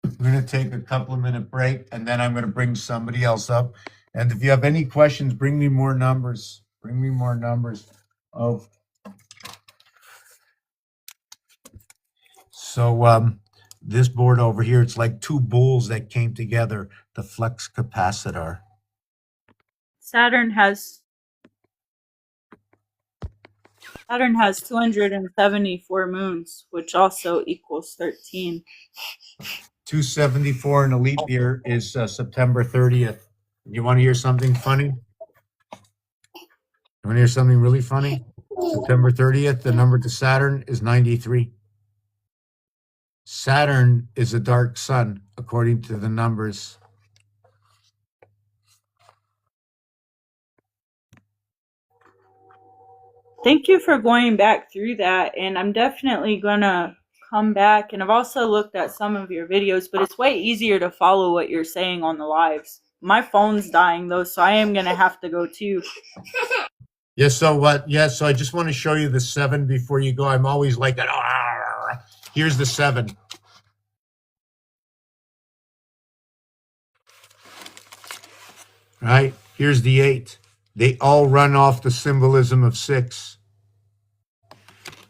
We're going to take a couple of minute break, and then I'm going to bring somebody else up. And if you have any questions, bring me more numbers. Bring me more numbers. Oh, so this board over here, it's like two bulls that came together. The flux capacitor. Saturn has 274 moons, which also equals 13. 274 in a leap year is September 30th. You want to hear something funny? You want to hear something really funny? September 30th, the number to Saturn is 93. Saturn is a dark sun, according to the numbers. Thank you for going back through that, and I'm definitely gonna come back. And I've also looked at some of your videos, but it's way easier to follow what you're saying on the lives. My phone's dying though, so I am gonna have to go too. Yes, so what? Yes, so I just want to show you the 7 before you go. I'm always like that. "Arr." Here's the 7. Right? Here's the 8. They all run off the symbolism of 6.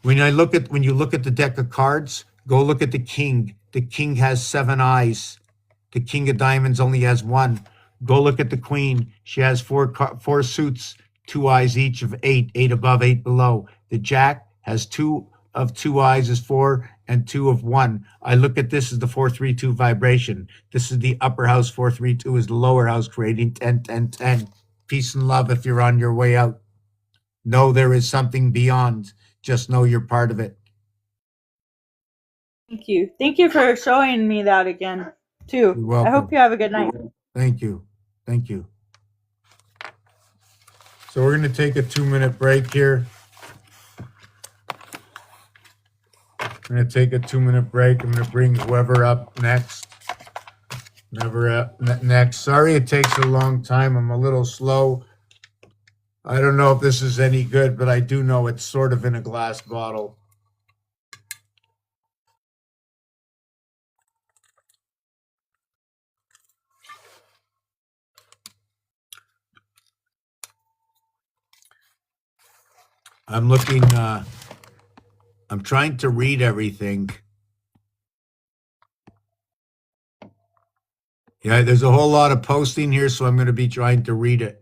When you look at the deck of cards, go look at the king. The king has 7 eyes. The king of diamonds only has 1. Go look at the queen. She has 4 suits, 2 eyes each of 8, 8 above, 8 below. The jack has 2 of 2 eyes is 4 and 2 of 1. I look at this as the 432 vibration. This is the upper house. 432 is the lower house, creating 10, 10, 10. Peace and love if you're on your way out. Know there is something beyond. Just know you're part of it. Thank you. Thank you for showing me that again too. You're welcome. I hope you have a good night. Thank you. Thank you. So we're going to take a 2-minute break here. I'm going to take a 2-minute break. I'm going to bring whoever up next. Next. Sorry it takes a long time. I'm a little slow. I don't know if this is any good, but I do know it's sort of in a glass bottle. I'm looking, I'm trying to read everything. Yeah, there's a whole lot of posting here, so I'm going to be trying to read it.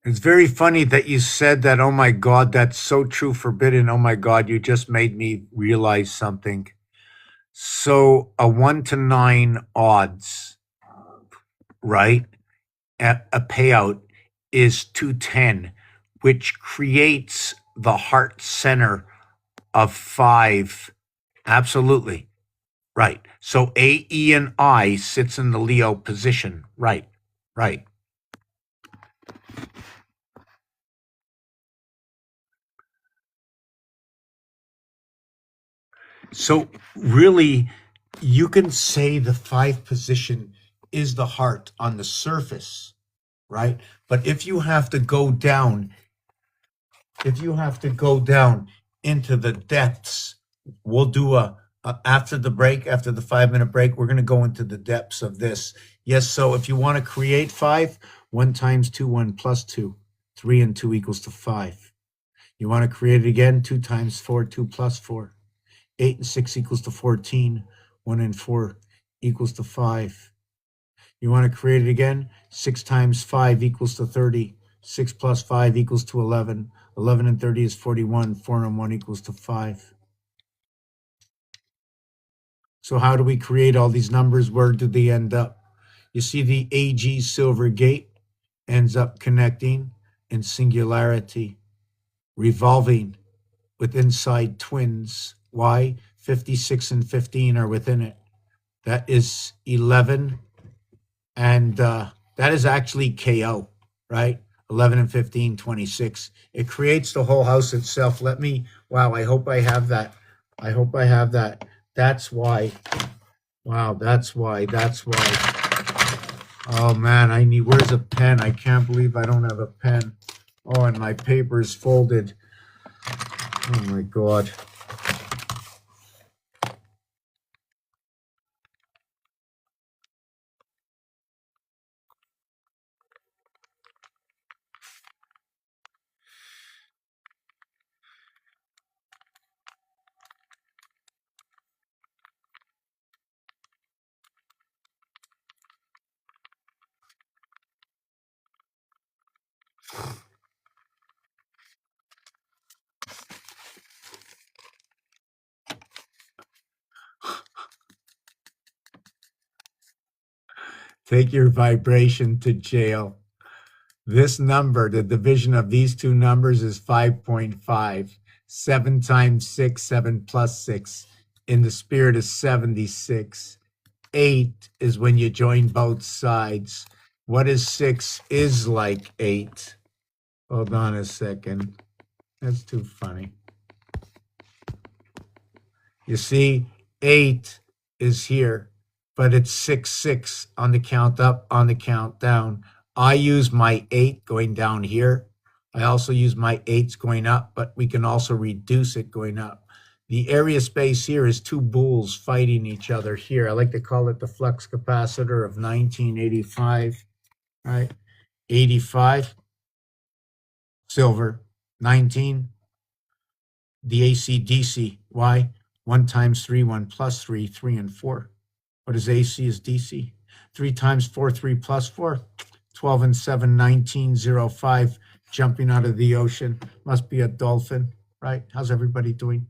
It's very funny that you said that. Oh my God, that's so true, forbidden. Oh my God, you just made me realize something. So a 1 to 9 odds, right? A payout is 210, which creates the heart center of 5. Absolutely. Right. So A, E, and I sits in the Leo position. Right. Right. So really, you can say the 5 position is the heart on the surface, right? But if you have to go down, into the depths, we'll do after the break, after the 5-minute break, we're going to go into the depths of this. Yes. So if you want to create 5, 1 times 2, 1 plus 2, 3 and 2 equals to 5. You want to create it again, 2 times 4, 2 plus 4. 8 and 6 equals to 14. 1 and 4 equals to 5. You want to create it again? 6 times 5 equals to 30. 6 plus 5 equals to 11. 11 and 30 is 41. 4 and 1 equals to 5. So how do we create all these numbers? Where do they end up? You see the AG silver gate ends up connecting in singularity, revolving with inside twins. Why? 56 and 15 are within it. That is 11. And that is actually KO, right? 11 and 15, 26. It creates the whole house itself. Wow, I hope I have that. That's why. Wow, that's why. Oh man, where's a pen? I can't believe I don't have a pen. Oh, and my paper's folded. Oh my God. Take your vibration to jail. This number, the division of these two numbers is 5.5. 7 times 6, 7 plus 6. In the spirit is 76. 8 is when you join both sides. What is 6 is like 8. Hold on a second. That's too funny. You see, 8 is here, but it's 6, 6 on the count up, on the count down. I use my 8 going down here. I also use my 8s going up, but we can also reduce it going up. The area space here is 2 bulls fighting each other here. I like to call it the flux capacitor of 1985, right? 85, silver. 19, the AC DC. Why? 1 times 3, 1 plus 3, 3 and 4. What is AC is DC? 3 times 4, 3 plus 4, 12 and 7, 1905, jumping out of the ocean. Must be a dolphin, right? How's everybody doing?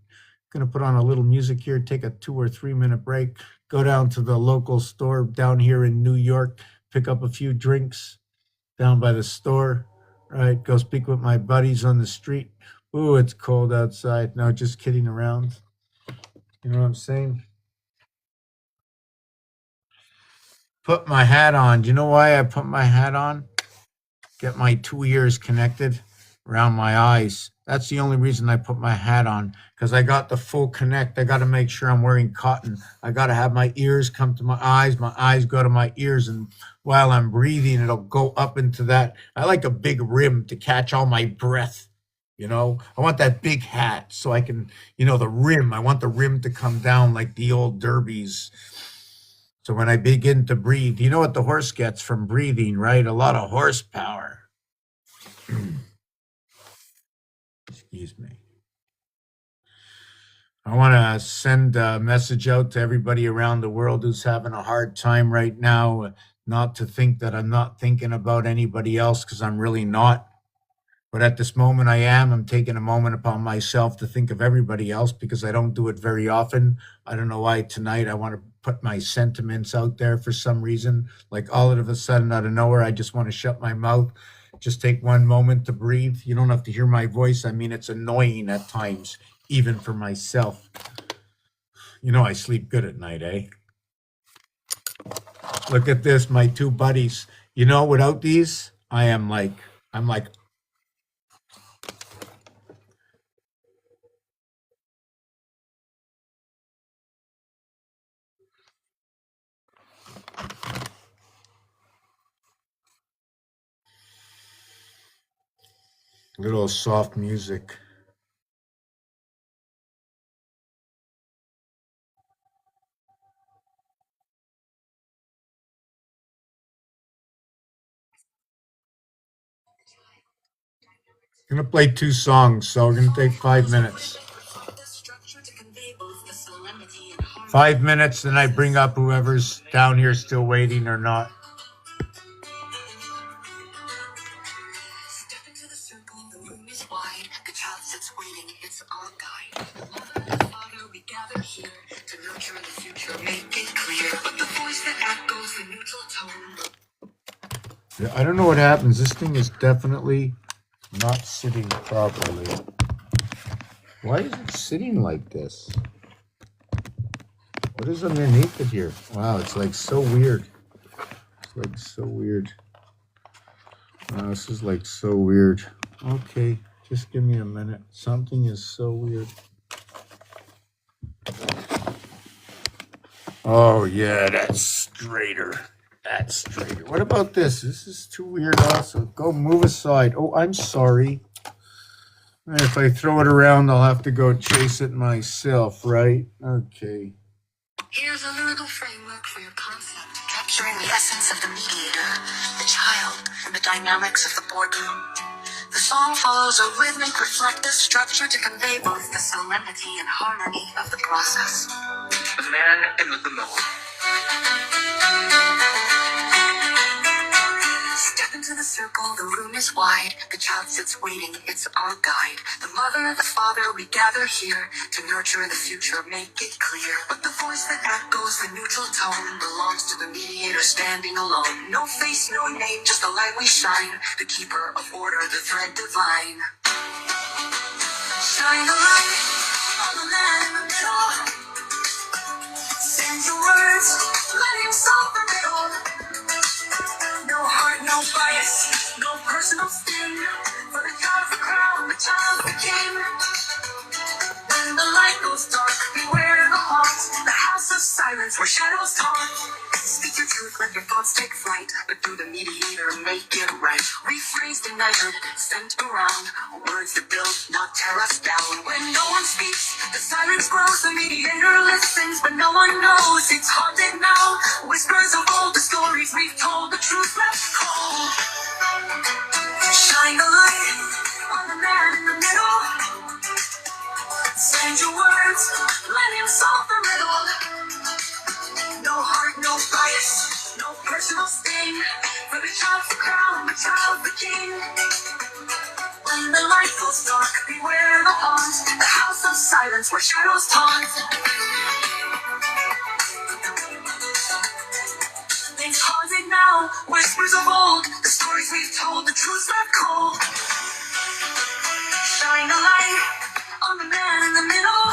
Going to put on a little music here, take a 2 or 3 minute break, go down to the local store down here in New York, pick up a few drinks down by the store, right? Go speak with my buddies on the street. Ooh, it's cold outside. No, just kidding around. You know what I'm saying? Put my hat on. Do you know why I put my hat on? Get my 2 ears connected around my eyes. That's the only reason I put my hat on, because I got the full connect. I got to make sure I'm wearing cotton. I got to have my ears come to my eyes go to my ears, and while I'm breathing, it'll go up into that. I like a big rim to catch all my breath. I want that big hat so I can, the rim. I want the rim to come down like the old derbies. So when I begin to breathe, you know what the horse gets from breathing, right? A lot of horsepower. Excuse me. I want to send a message out to everybody around the world who's having a hard time right now, not to think that I'm not thinking about anybody else, because I'm really not. But at this moment, I am. I'm taking a moment upon myself to think of everybody else, because I don't do it very often. I don't know why tonight I want to put my sentiments out there for some reason. Like all of a sudden, out of nowhere, I just want to shut my mouth. Just take one moment to breathe. You don't have to hear my voice. I mean, it's annoying at times, even for myself. I sleep good at night, eh? Look at this, my two buddies. Without these, I'm like little soft music. I'm gonna play two songs, so we're gonna take 5 minutes. 5 minutes, then I bring up whoever's down here still waiting or not. Step into the circle, the room is wide. The child sits waiting, it's our guide. The mother and the father, we gather here to nurture the future, make it clear. But the voice that echoes the neutral tone. Yeah, I don't know what happens. This thing is definitely not sitting properly. Why is it sitting like this? What is underneath it here? Wow, it's like so weird. It's like so weird. Wow, this is like so weird. Okay, just give me a minute. Something is so weird. Oh yeah, that's straighter. That's straighter. What about this? This is too weird also. Go move aside. Oh, I'm sorry. If I throw it around, I'll have to go chase it myself, right? Okay. Here's a lyrical framework for your concept, capturing the essence of the mediator, the child, and the dynamics of the boardroom. The song follows a rhythmic, reflective structure to convey both the solemnity and harmony of the process. The man in the middle. Step into the circle, the room is wide. The child sits waiting, it's our guide. The mother and the father, we gather here to nurture the future, make it clear. But the voice that echoes the neutral tone belongs to the mediator standing alone. No face, no name, just the light we shine. The keeper of order, the thread divine. Shine a light on the man in the middle. Send your words, let him solve the riddle. No heart, no bias, no personal spin. For the God of the crown, the child of the king. When the light goes dark, beware the heart. The house of silence where shadows taunt. Speak your truth, let your thoughts take flight. But through the mediator, make it right. Rephrased and measured, sent around. Words that build, not tear us down. When no one speaks, the silence grows. The mediator listens, but no one knows. It's haunted now. Whispers of all the stories we've told. The truth left cold. Shine a light on the man in the middle. Send your words, let him solve the riddle. No heart, no bias, no personal sting. For the child's the crown, the child the king. When the light goes dark, beware the haunt, the house of silence where shadows taunt. Things haunted now, whispers of old, the stories we've told, the truths left cold. Shine a light on the man in the middle.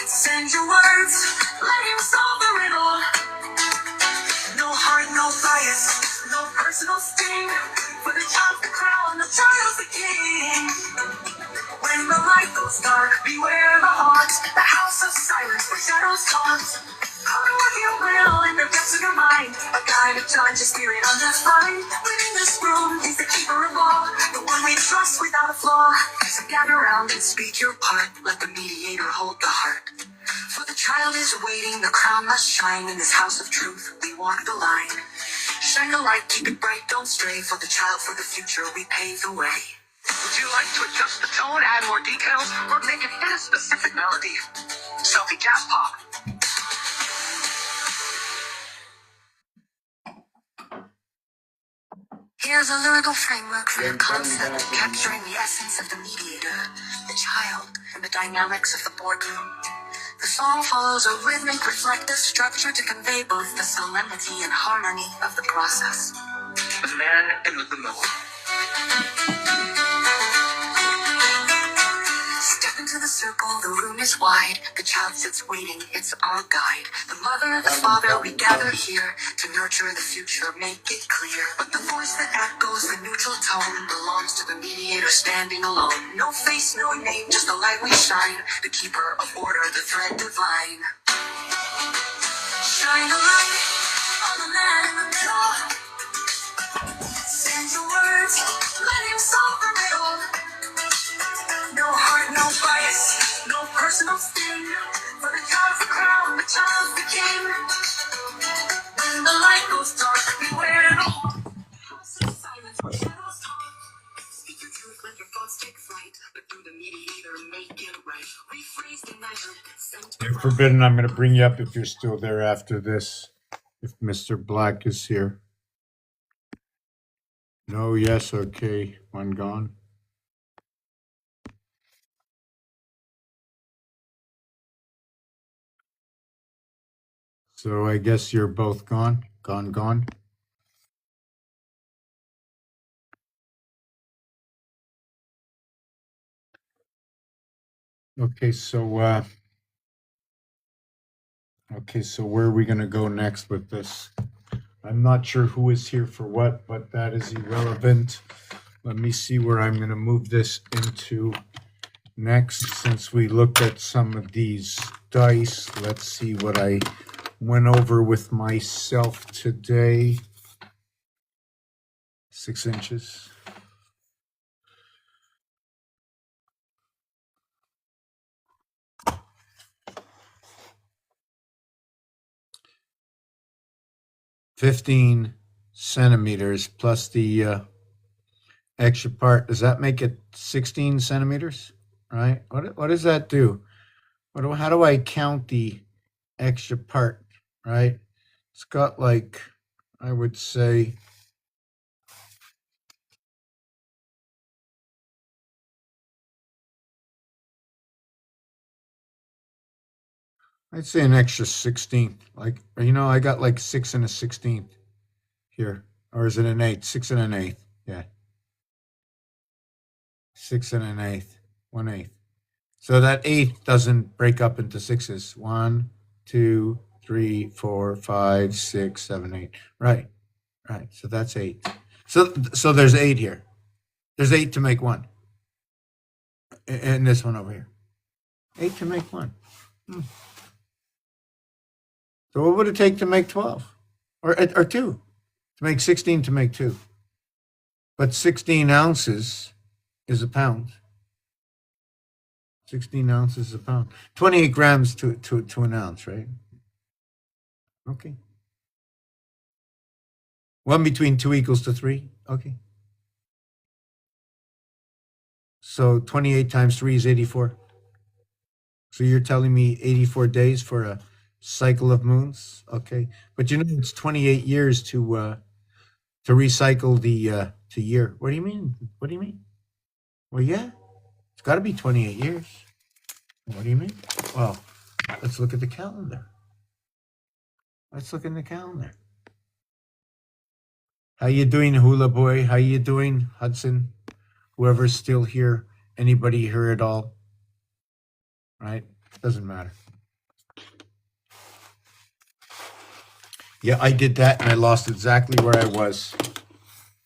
Send your words, let him solve the riddle. No heart, no bias, no personal sting. For the child's the crown, the child's the king. When the light goes dark, beware the haunt, the house of silence where shadows taunt. Come with your will in the depths of your mind, a guide, a judge, a spirit undefined. Within this room, he's the keeper of all, the one we trust without a flaw. So gather round and speak your part, let the mediator hold the heart. For the child is waiting, the crown must shine. In this house of truth, we walk the line. Shine a light, keep it bright, don't stray. For the child, for the future, we pave the way. Would you like to adjust the tone, add more details, or make it hit a specific melody? Selfie jazz pop. Here's a lyrical framework for your concept, capturing the essence of the mediator, the child, and the dynamics of the boardroom. The song follows a rhythmic, reflective structure to convey both the solemnity and harmony of the process. The man in the limo. Step into the circle, the room is wide. The child sits waiting, it's our guide. The mother, the father, we gather here to nurture the future, make it clear. But the voice that echoes the neutral tone belongs to the mediator standing alone. No face, no name, just the light we shine. The keeper of order, the thread divine. Shine a light on the man in the middle. Send your words, let him solve the riddle. No heart, no bias, no personal sting. For the child's the crown, the child's the king. When the light goes dark, beware the house of silence where shadows talk. Speak your truth, let your thoughts take flight. But through the mediator, make it right. Rephrase the measure, send You're forbidden. I'm going to bring you up if you're still there after this. If Mr. Black is here. No, yes, okay. One gone. So I guess you're both gone. Gone. Okay, so where are we going to go next with this? I'm not sure who is here for what, but that is irrelevant. Let me see where I'm going to move this into next. Since we looked at some of these dice, let's see what I went over with myself today. 6 inches. $15 centimeters plus the extra part. Does that make it 16 centimeters? Right? What does that do? How do I count the extra part? Right? It's got like, I would say, I'd say an extra 16th. Like, I got like 6 and a 16th here. Or is it an eighth? 6 and an eighth. Yeah. 6 and an eighth. 1/8. So that eighth doesn't break up into sixes. 1, 2, 3, 4, 5, 6, 7, 8. Right. So that's 8. So there's 8 here. There's 8 to make 1. And this one over here. 8 to make 1. So what would it take to make 12? Or 2? To make 16 to make 2. But 16 ounces is a pound. 16 ounces is a pound. 28 grams to an ounce, right? Okay. 1 between 2 equals to 3. Okay. So 28 times 3 is 84. So you're telling me 84 days for a cycle of moons? Okay. But it's 28 years to to recycle the to year. What do you mean? What do you mean? Well, yeah, it's got to be 28 years. What do you mean? Well, let's look at the calendar. Let's look in the calendar. How you doing, Hula Boy? How you doing, Hudson? Whoever's still here, anybody here at all? Right? Doesn't matter. Yeah, I did that and I lost exactly where I was.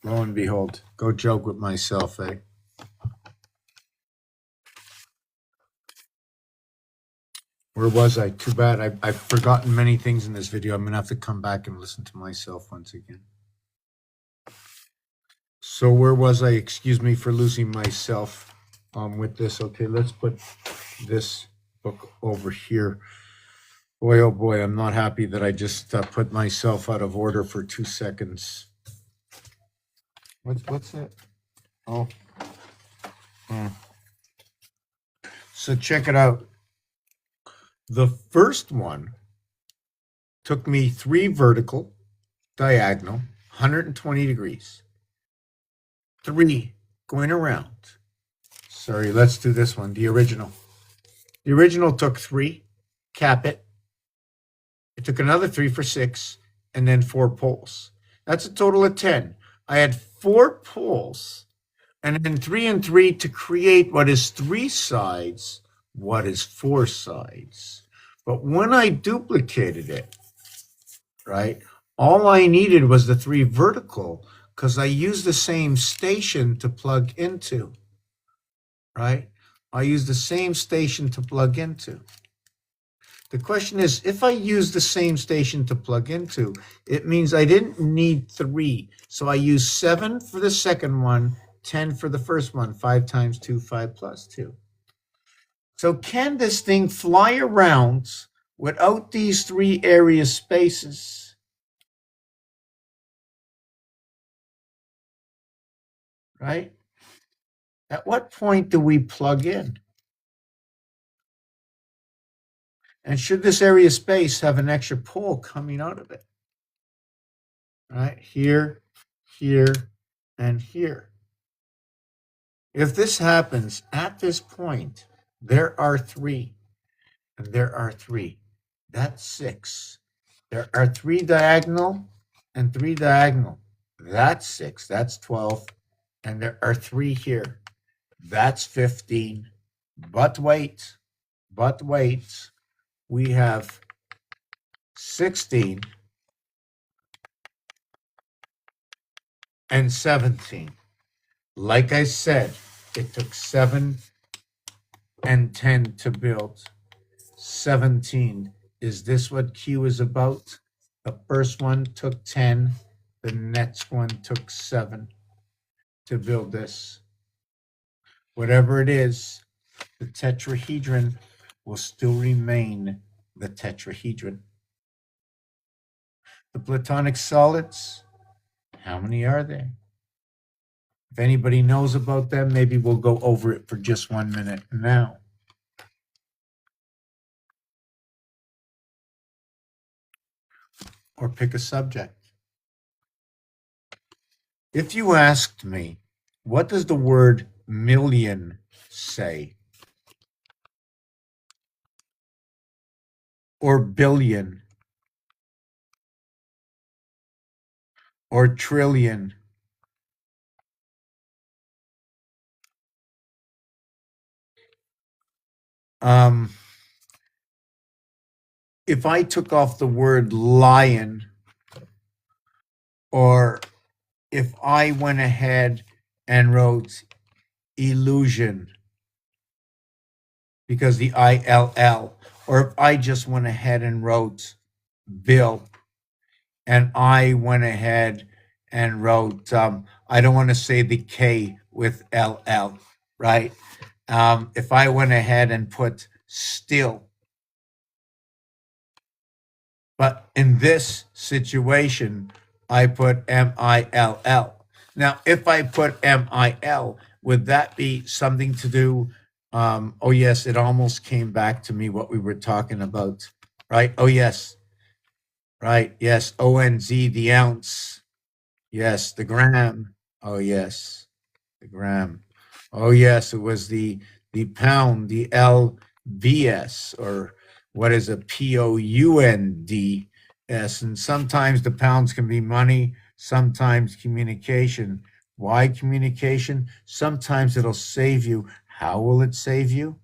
Lo and behold, go joke with myself, eh? Where was I? Too bad. I've forgotten many things in this video. I'm going to have to come back and listen to myself once again. So where was I? Excuse me for losing myself with this. Okay, let's put this book over here. Boy, oh boy, I'm not happy that I just put myself out of order for 2 seconds. What's that? Oh. So check it out. The first one took me 3 vertical, diagonal, 120 degrees. 3 going around. Sorry, let's do this one, the original. The original took 3, cap it. It took another 3 for 6, and then 4 poles. That's a total of 10. I had 4 poles, and then 3 and 3 to create what is 3 sides, what is 4 sides. But when I duplicated it, right, all I needed was the 3 vertical because I used the same station to plug into, right? I used the same station to plug into. The question is, if I use the same station to plug into, it means I didn't need 3. So I used 7 for the second one, 10 for the first one. 5 times 2, 5 plus 2. So can this thing fly around without these 3 area spaces? Right? At what point do we plug in? And should this area space have an extra pole coming out of it? Right? Here, here, and here. If this happens at this point, there are 3, and there are 3. That's 6. There are 3 diagonal and 3 diagonal. That's 6. That's 12. And there are 3 here. That's 15. But wait, we have 16 and 17. Like I said, it took 7 and 10 to build. 17. Is this what Q is about? The first one took 10. The next one took 7 to build this. Whatever it is, the tetrahedron will still remain the tetrahedron. The Platonic solids, how many are there? If anybody knows about them, maybe we'll go over it for just 1 minute now. Or pick a subject. If you asked me, what does the word million say? Or billion? Or trillion? If I took off the word lion, or if I went ahead and wrote illusion, because the ILL, or if I just went ahead and wrote bill, and I went ahead and wrote, I don't want to say the K with LL, right? If I went ahead and put still, but in this situation, I put MILL. Now, if I put MIL, would that be something to do? Oh, yes, it almost came back to me what we were talking about, right? Oh, yes, right, yes, ONZ, the ounce, Yes, the gram. Oh yes, the gram. Oh yes, it was the pound, the LVS, or what is a POUNDS. And sometimes the pounds can be money, sometimes communication. Why communication? Sometimes it'll save you. How will it save you?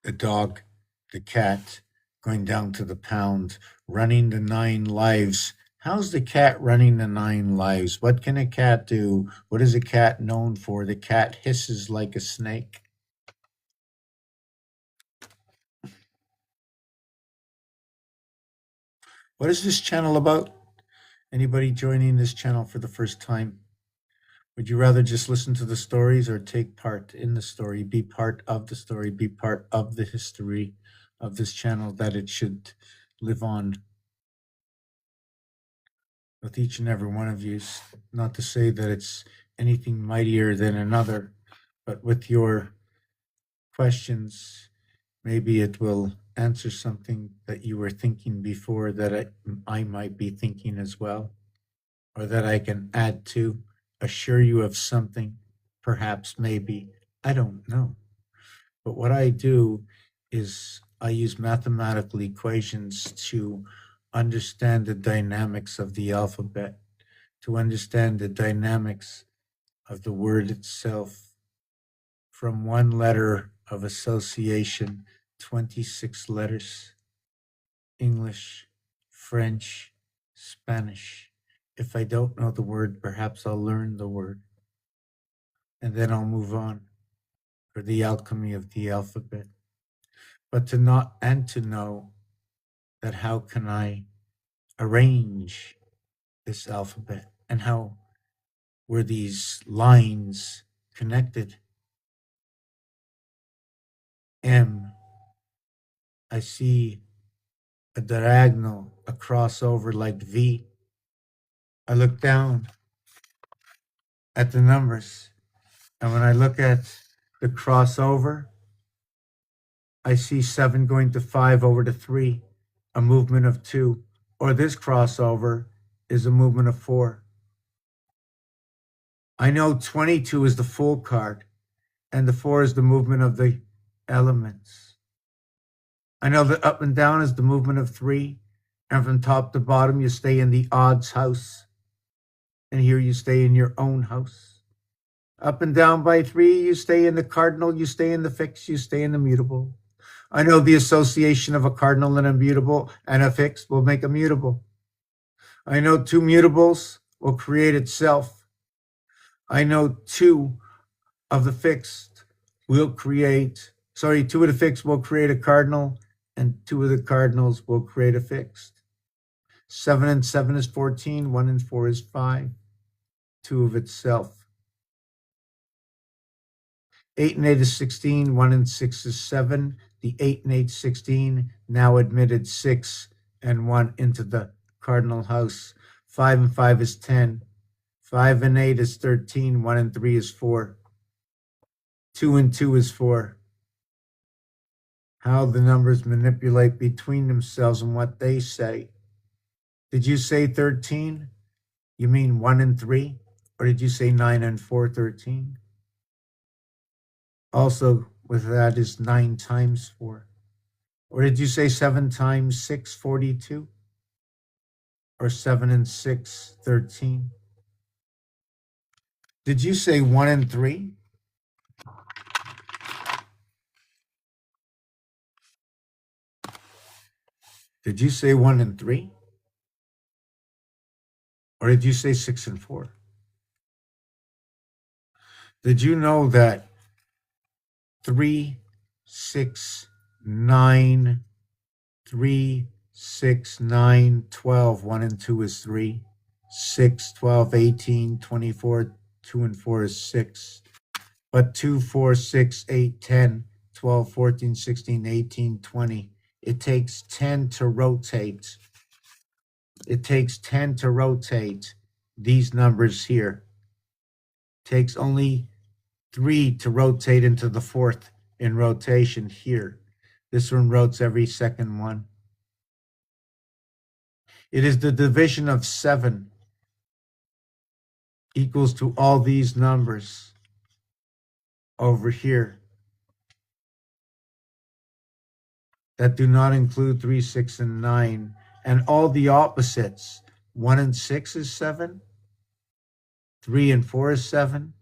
The dog, the cat, going down to the pound, running the 9 lives. How's the cat running the 9 lives? What can a cat do? What is a cat known for? The cat hisses like a snake. What is this channel about? Anybody joining this channel for the first time? Would you rather just listen to the stories or take part in the story, be part of the story, be part of the history of this channel that it should live on with each and every one of you? Not to say that it's anything mightier than another, but with your questions, maybe it will answer something that you were thinking before that I might be thinking as well, or that I can add to, assure you of something, perhaps, maybe. I don't know. But what I do is I use mathematical equations to understand the dynamics of the alphabet, to understand the dynamics of the word itself. From one letter of association, 26 letters: English, French, Spanish. If I don't know the word, perhaps I'll learn the word and then I'll move on for the alchemy of the alphabet. But to not and to know that how can I arrange this alphabet and how were these lines connected? M, I see a diagonal, a crossover like V. I look down at the numbers, and when I look at the crossover, I see 7 going to 5 over to 3, a movement of 2. Or this crossover is a movement of 4. I know 22 is the full card, and the 4 is the movement of the elements. I know that up and down is the movement of 3, and from top to bottom, you stay in the odds house, and here you stay in your own house. Up and down by 3, you stay in the cardinal, you stay in the fixed, you stay in the mutable. I know the association of a cardinal and a mutable and a fixed will make a mutable. I know 2 mutables will create itself. I know 2 of the fixed will create, 2 of the fixed will create a cardinal, and 2 of the cardinals will create a fixed. 7 and 7 is 14, 1 and 4 is 5, 2 of itself. 8 and 8 is 16, 1 and 6 is 7. The 8 and 8 is 16, now admitted 6 and 1 into the cardinal house. 5 and 5 is 10. 5 and 8 is 13, 1 and 3 is 4. 2 and 2 is 4. How the numbers manipulate between themselves and what they say. Did you say 13? You mean 1 and 3? Or did you say 9 and 4, 13? Also, with that is 9 times 4. Or did you say 7 times 6, 42? Or 7 and 6, 13? Did you say 1 and 3? Did you say 1 and 3? Or did you say 6 and 4? Did you know that 3, 6, 9, 3, 6, 9, 12, 1 and 2 is 3, 6, 12, 18, 24, 2 and 4 is 6. But 2, 4, 6, 8, 10, 12, 14, 16, 18, 20. It takes 10 to rotate. It takes 10 to rotate these numbers here. Takes only 3 to rotate into the fourth in rotation here. This one rotates every second one. It is the division of 7 equals to all these numbers over here that do not include 3, 6, and 9. And all the opposites. 1 and 6 is 7. 3 and 4 is 7.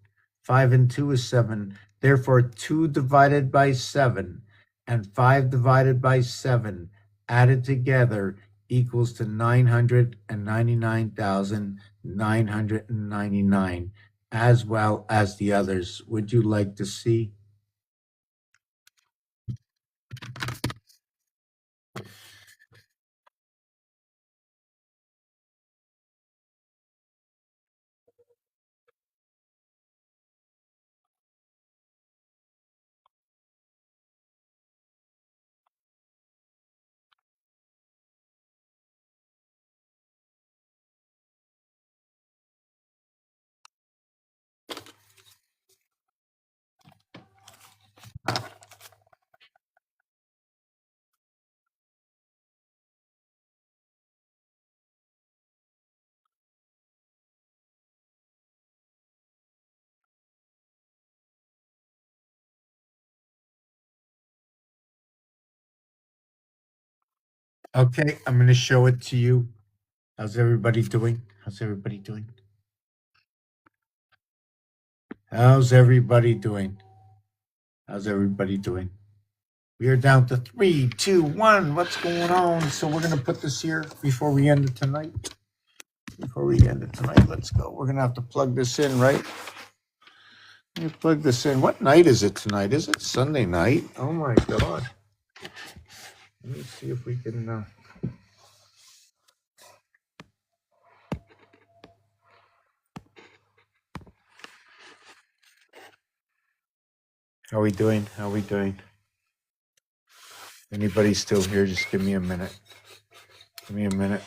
5 and 2 is 7. Therefore, 2 divided by 7 and 5 divided by 7 added together equals to 999,999, as well as the others. Would you like to see? Okay, I'm going to show it to you. How's everybody doing? How's everybody doing? How's everybody doing? How's everybody doing? We are down to 3, 2, 1. What's going on? So we're going to put this here before we end it tonight. Before we end it tonight, let's go. We're going to have to plug this in, right? Let me plug this in. What night is it tonight? Is it Sunday night? Oh my God. Let me see if we can. How are we doing? How are we doing? Anybody still here? Just give me a minute. Give me a minute.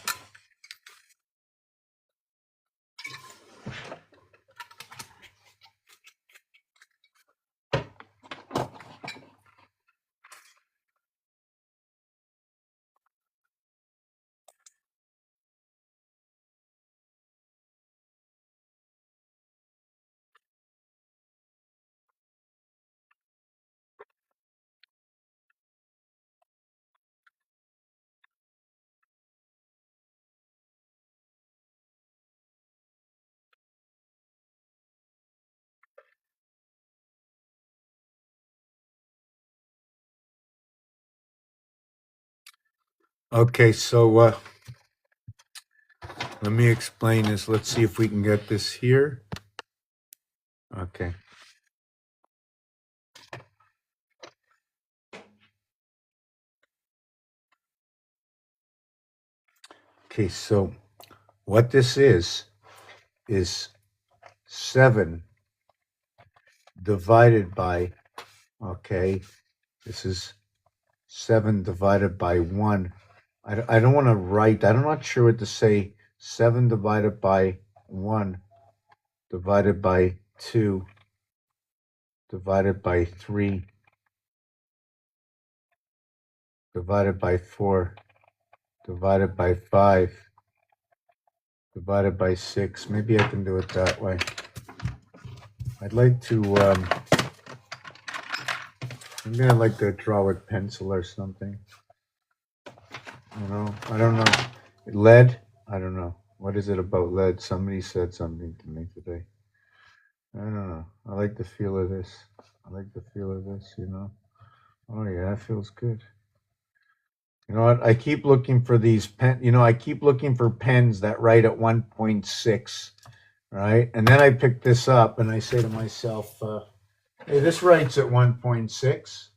Okay, so let me explain this. Let's see if we can get this here. Okay. Okay, so what this is 7 divided by, okay, this is 7 divided by 1. I don't want to write, I'm not sure what to say. 7 divided by 1 divided by 2 divided by 3 divided by 4 divided by 5 divided by 6. Maybe I can do it that way. I'd like to, maybe I'd like to draw with pencil or something. You know, I don't know. Lead? I don't know. What is it about lead? Somebody said something to me today. I don't know. I like the feel of this. I like the feel of this, you know. Oh yeah, that feels good. You know what? I keep looking for these I keep looking for pens that write at 1.6, right? And then I pick this up and I say to myself, hey, this writes at 1.6.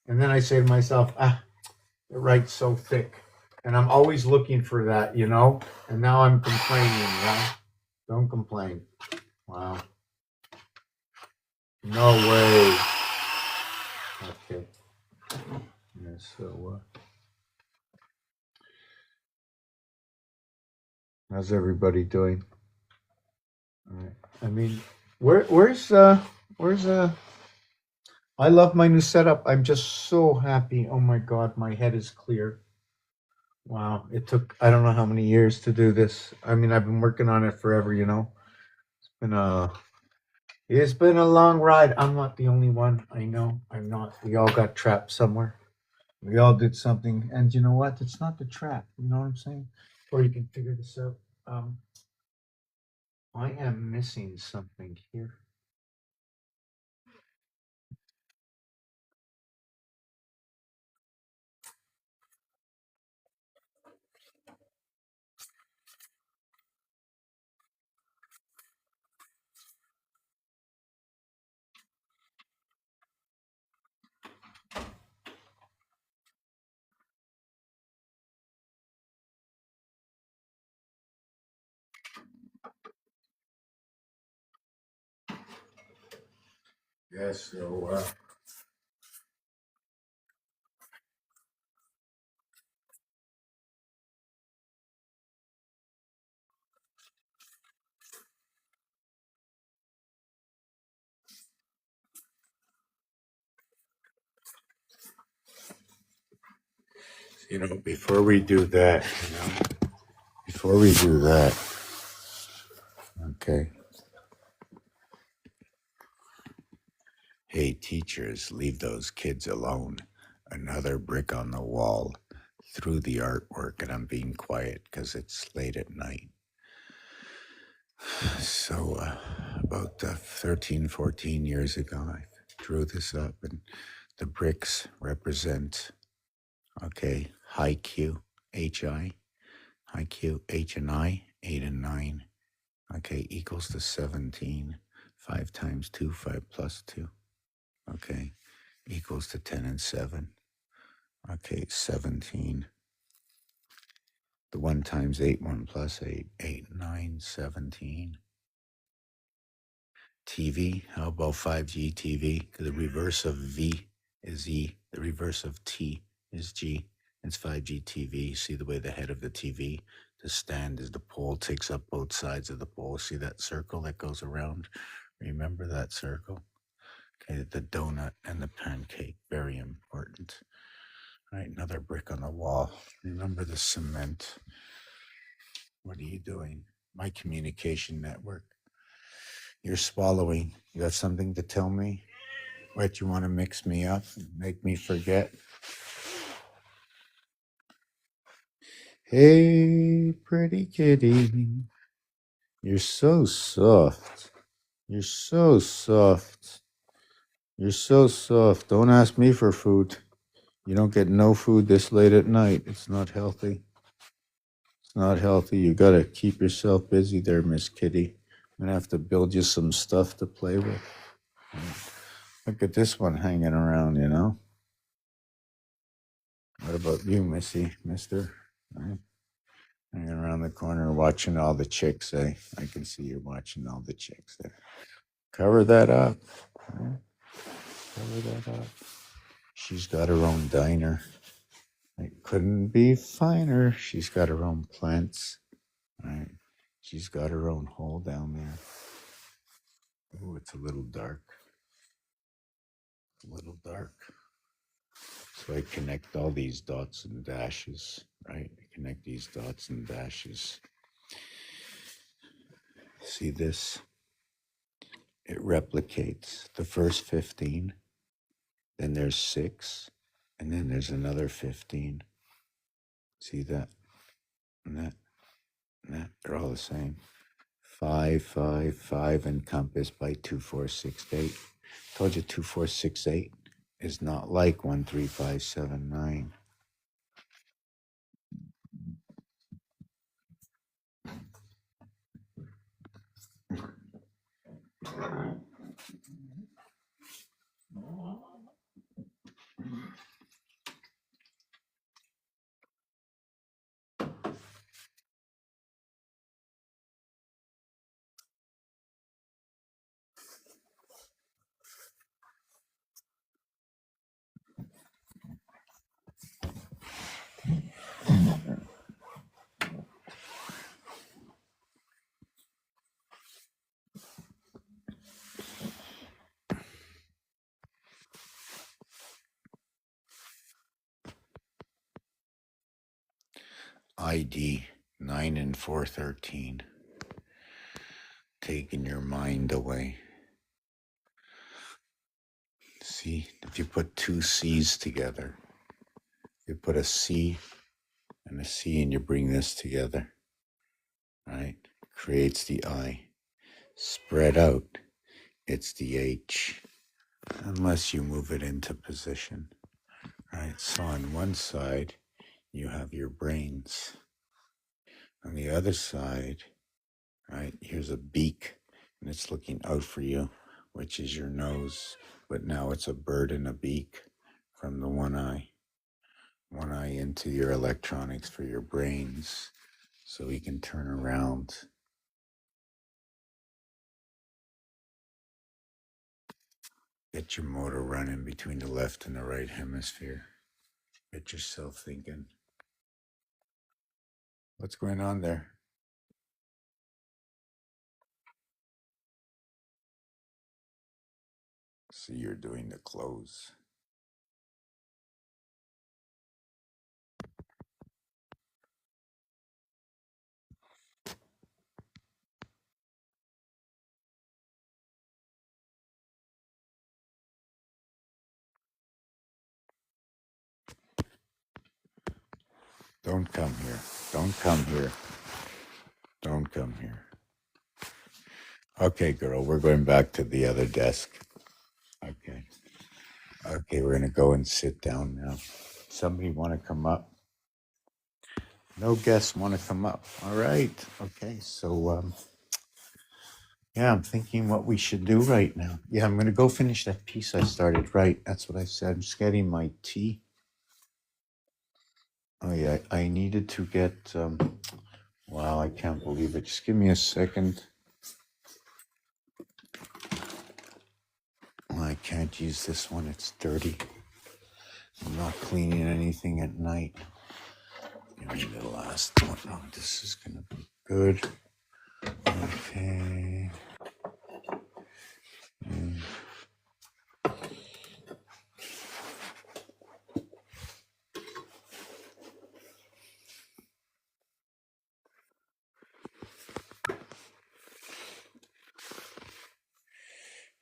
And then I say to myself, it writes so thick. And I'm always looking for that, you know? And now I'm complaining, right? Don't complain. Wow. No way. Okay. Yeah, so how's everybody doing? All right. I mean, where's I love my new setup. I'm just so happy. Oh my god, my head is clear. Wow, it took I don't know how many years to do this. I mean, I've been working on it forever, you know. Been a it's been a long ride. I'm not the only one. I know. I'm not. We all got trapped somewhere. We all did something, and you know what? It's not the trap. You know what I'm saying? Or you can figure this out. Um, I am missing something here. Yes. So before we do that, before we do that, okay. Hey, teachers, leave those kids alone. Another brick on the wall. Through the artwork, and I'm being quiet because it's late at night. So, about 13, 14 years ago, I drew this up, and the bricks represent, okay, high Q, HI, high Q, H and I, 8 and 9, okay, equals to 17. 5 times 2, 5 plus 2, okay, equals to 10 and 7, okay, 17. The 1 times 8, 1 plus 8, 8, 9, 17. TV, how about 5G TV? The reverse of V is E, the reverse of T is G. It's 5G TV. See the way the head of the TV, the stand is the pole, takes up both sides of the pole. See that circle that goes around? Remember that circle? Okay, the donut and the pancake, very important. All right, another brick on the wall. Remember the cement. What are you doing? My communication network. You're swallowing. You got something to tell me? What, you want to mix me up and make me forget? Hey, pretty kitty. You're so soft. You're so soft. You're so soft. Don't ask me for food. You don't get no food this late at night. It's not healthy. It's not healthy. You gotta keep yourself busy there, Miss Kitty. I'm gonna have to build you some stuff to play with. Look at this one hanging around, you know? What about you, Missy, mister? Right? Hanging around the corner watching all the chicks, eh? I can see you watching all the chicks there. Cover that up. Right? Cover that up. She's got her own diner. It couldn't be finer. She's got her own plants. Right? She's got her own hole down there. Oh, it's a little dark. A little dark. So I connect all these dots and dashes, right? I connect these dots and dashes. See this? It replicates the first 15, then there's 6, and then there's another 15. See that? And that, and that. They're all the same. 5, 5, 5 encompassed by 2, 4, 6, 8. Told you 2, 4, 6, 8 is not like 1, 3, 5, 7, 9. ID 9 and 413. Taking your mind away. See, if you put two C's together, you put a C and a C and you bring this together, right? Creates the I. Spread out, it's the H, unless you move it into position, right? So on one side, you have your brains. On the other side, right, here's a beak, and it's looking out for you, which is your nose, but now it's a bird and a beak from the one eye into your electronics for your brains, so we can turn around. Get your motor running between the left and the right hemisphere. Get yourself thinking. What's going on there? See, you're doing the close. Don't come here. Don't come here. Don't come here. Okay, girl, we're going back to the other desk. Okay. Okay, we're going to go and sit down now. Somebody want to come up? No guests want to come up. All right. Okay, so, yeah, I'm thinking what we should do right now. Yeah, I'm going to go finish that piece I started. Right, that's what I said. I'm just getting my tea. Oh, yeah, I needed to get, wow, I can't believe it. Just give me a second. I can't use this one. It's dirty. I'm not cleaning anything at night. Give me the last one. Oh, this is going to be good. Okay.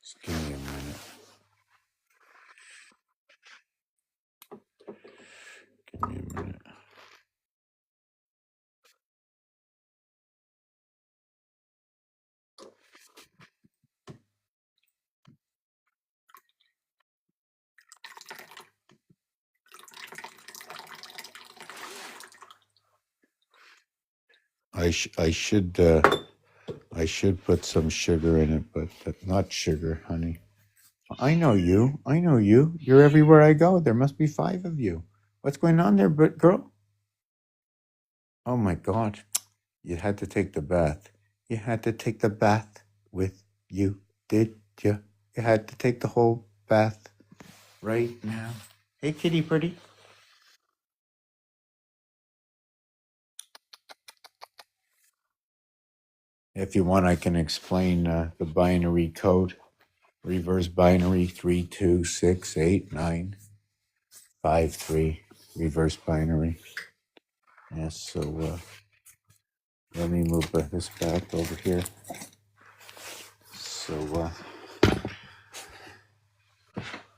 Just give me a minute. Give me a minute. I should put some sugar in it, but not sugar, honey. I know you. I know you. You're everywhere I go. There must be 5 of you. What's going on there, girl? Oh my God. You had to take the bath. You had to take the bath with you, did you? You had to take the whole bath right now. Hey, kitty pretty. If you want, I can explain the binary code. Reverse binary 326895 reverse binary. Yes, so let me move this back over here. So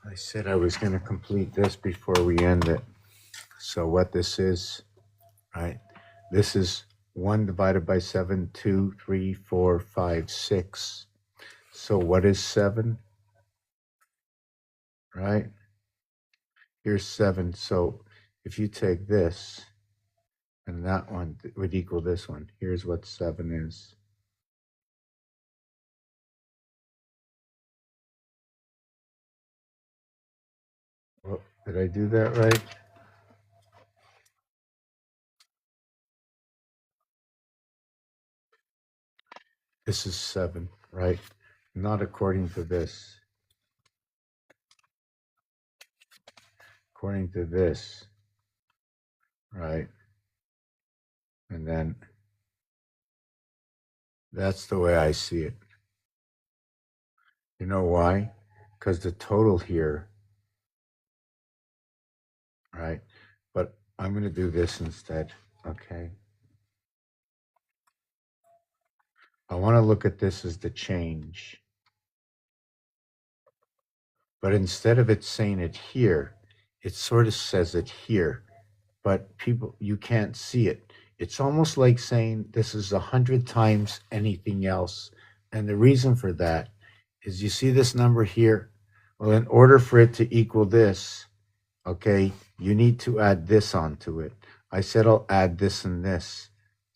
I said I was going to complete this before we end it. So what this is, right? This is 1 divided by 7, 2, 3, 4, 5, 6. So what is 7? Right? Here's 7. So if you take this, and that one would equal this one. Here's what 7 is. Well, did I do that right? This is 7, right? Not according to this. According to this, right? And then that's the way I see it. You know why? Because the total here, right? But I'm going to do this instead. Okay. I want to look at this as the change. But instead of it saying it here, it sort of says it here. But people, you can't see it. It's almost like saying this is 100 times anything else. And the reason for that is you see this number here? Well, in order for it to equal this, okay, you need to add this onto it. I said I'll add this and this.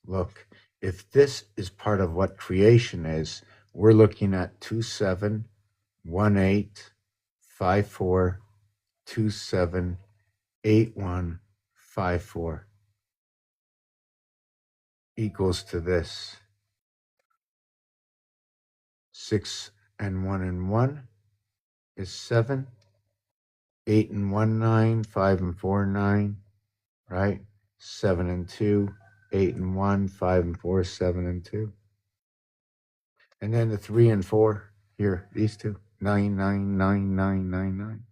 Look, if this is part of what creation is, we're looking at 271854278154 equals to this. 6 and 1 and 1 is 7. 8 and 1, 9. 5 and 4, 9. Right? 7 and 2. 8 and 1. 5 and 4, 7 and 2. And then the 3 and 4 here, these two. 9, 9, 9, 9, 9, 9.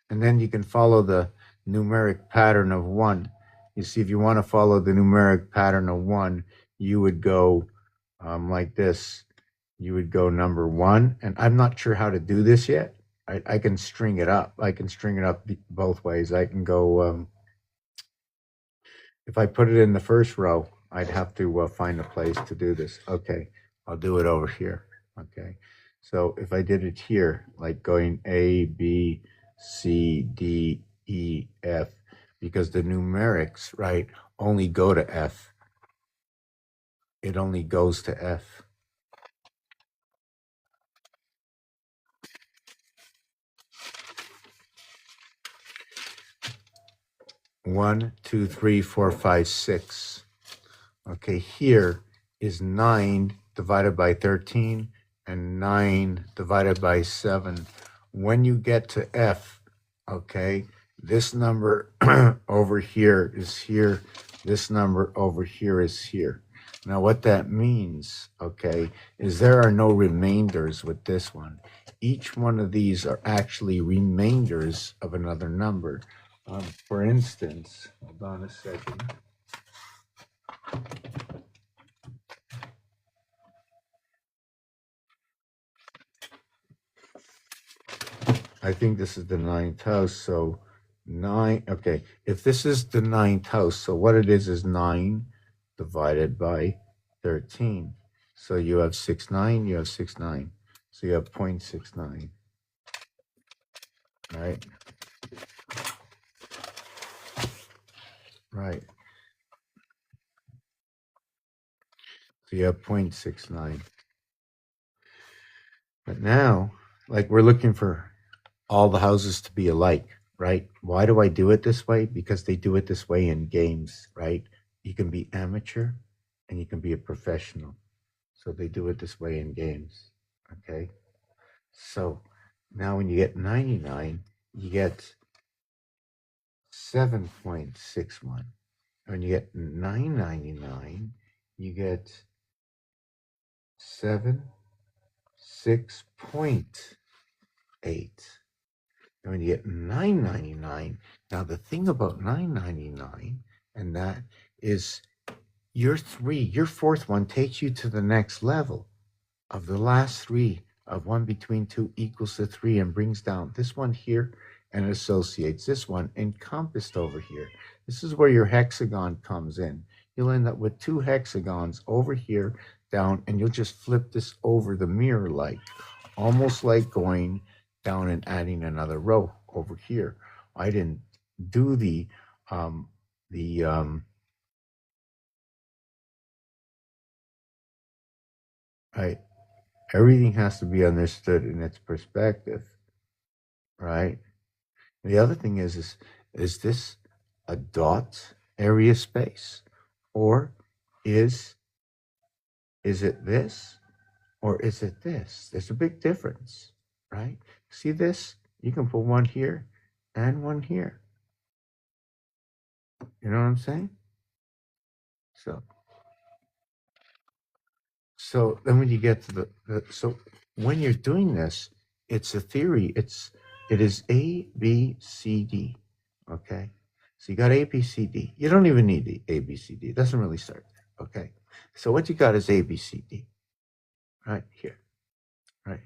And then you can follow the numeric pattern of 1. You see, if you want to follow the numeric pattern of 1, you would go like this. You would go number 1. And I'm not sure how to do this yet. I can string it up. I can string it up both ways. I can go, if I put it in the first row, I'd have to find a place to do this. Okay, I'll do it over here. Okay, so if I did it here, like going A, B, C, D, E, F, because the numerics, right, only go to F. It only goes to F. One, two, three, four, five, six. Okay, here is 9 divided by 13 and 9 divided by 7. When you get to F, okay, this number over here is here. This number over here is here. Now, what that means, okay, is there are no remainders with this one. Each one of these are actually remainders of another number. For instance, hold on a second. I think this is the 9th house, so 9, okay. If this is the 9th house, so what it is 9 divided by 13. So you have 6, 9, you have 6, 9. So you have 0.69, right? Right. So you have 0.69. But now, like we're looking for all the houses to be alike, right? Why do I do it this way? Because they do it this way in games, right? You can be amateur and you can be a professional. So they do it this way in games, okay? So now when you get 99, you get 7.61. When you get 999, you get 6.8. And when you get 999, now the thing about 999 and that is your fourth one takes you to the next level of the last 3 of 1 between 2 equals to 3 and brings down this one here and associates this one encompassed over here. This is where your hexagon comes in. You'll end up with 2 hexagons over here down, and you'll just flip this over the mirror like, almost like going down and adding another row over here. I didn't do right. Everything has to be understood in its perspective, right? The other thing is this a dot area space, or is it this, or is it this? There's a big difference, right? See this? You can put one here and one here. You know what I'm saying? So then when you get to so when you're doing this, it's a theory. It is A, B, C, D. Okay. So you got A, B, C, D. You don't even need the A, B, C, D. It doesn't really start there. Okay. So what you got is A, B, C, D. Right here. Right.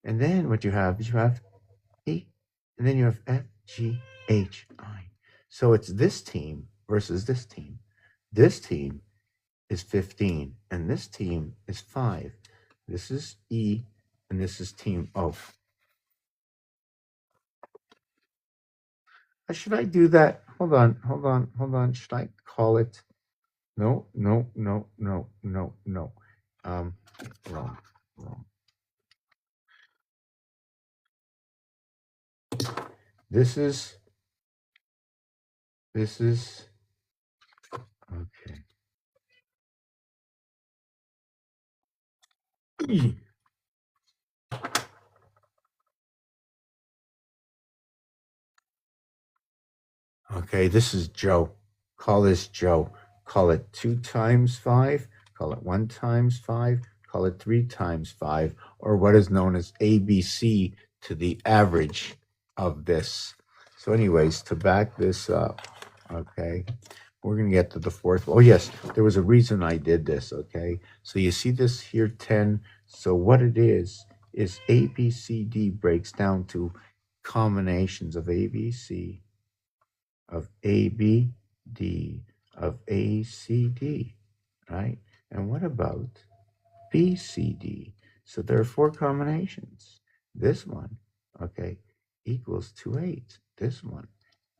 And then what you have is you have E. And then you have F, G, H, I. So it's this team versus this team. This team is 15, and this team is 5. This is E, and this is team O. Should I do that? Hold on. Should I call it? No. Um, wrong. This is okay. Okay, this is Joe. Call this Joe. Call it 2 times 5. Call it 1 times 5. Call it 3 times 5, or what is known as ABC to the average of this. So, anyways, to back this up, okay, we're going to get to the fourth. Oh, yes, there was a reason I did this, okay? So, you see this here 10. So, what it is ABCD breaks down to combinations of ABC, of AB, D, of ACD, right? And what about BCD? So there are 4 combinations. This one, okay, equals to 8. This one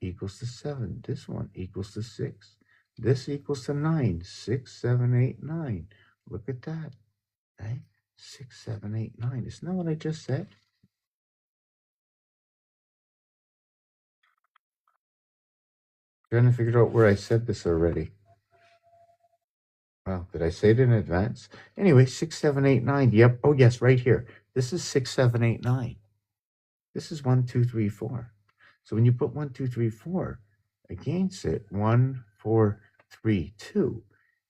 equals to 7. This one equals to 6. This equals to 9. 6, 7, 8, 9. Look at that, right? 6, 7, 8, 9. Isn't that what I just said? Trying to figure out where I said this already. Well, did I say it in advance? Anyway, 6, 7, 8, 9. Yep. Oh, yes, right here. This is 6, 7, 8, 9. This is 1, 2, 3, 4. So when you put 1, 2, 3, 4 against it, 1, 4, 3, 2,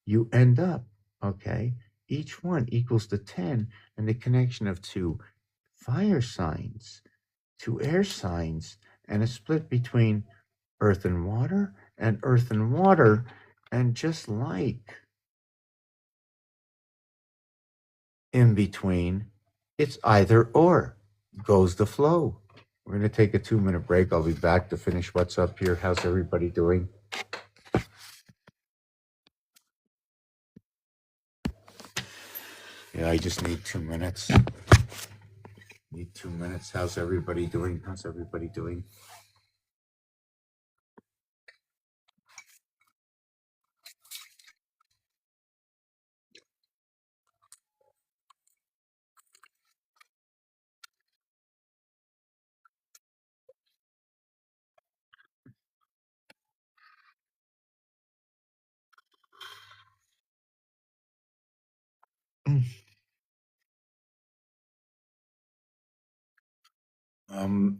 you end up, okay, each one equals to 10, and the connection of 2 fire signs, 2 air signs, and a split between earth and water, and just like in between, it's either or. Goes the flow. We're going to take a 2-minute break. I'll be back to finish what's up here. How's everybody doing? Yeah, I just need 2 minutes. Need 2 minutes. How's everybody doing?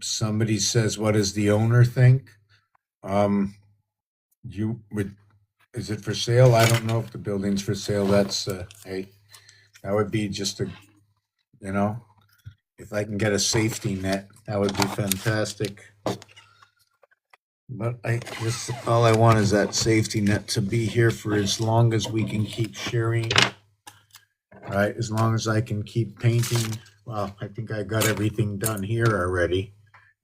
Somebody says, what does the owner think? You would, is it for sale? I don't know if the building's for sale. That's, hey, that would be just a, you know, if I can get a safety net, that would be fantastic. But just all I want is that safety net to be here for as long as we can keep sharing, right? As long as I can keep painting. Well, I think I got everything done here already.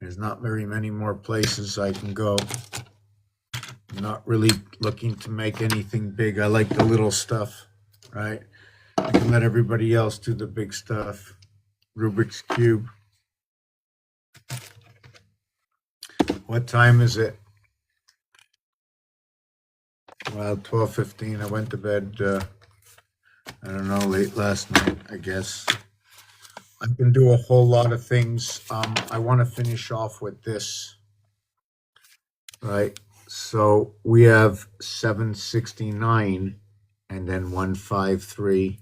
There's not very many more places I can go. I'm not really looking to make anything big. I like the little stuff, right? I can let everybody else do the big stuff. Rubik's Cube. What time is it? Well, 12:15. I went to bed, I don't know, late last night, I guess. I can do a whole lot of things. I want to finish off with this, right? So we have 769 and then 153.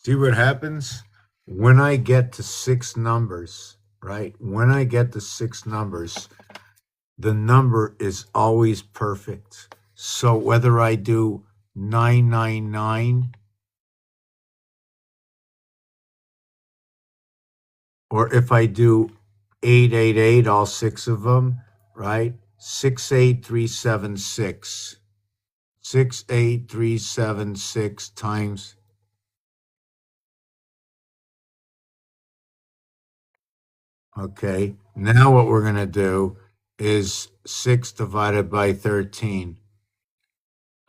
See what happens? When I get to 6 numbers, right? When I get to 6 numbers, the number is always perfect. So whether I do 999 or if I do 888, all 6 of them, right? 68376. 68376 times. Okay. Now what we're going to do is 6 divided by 13.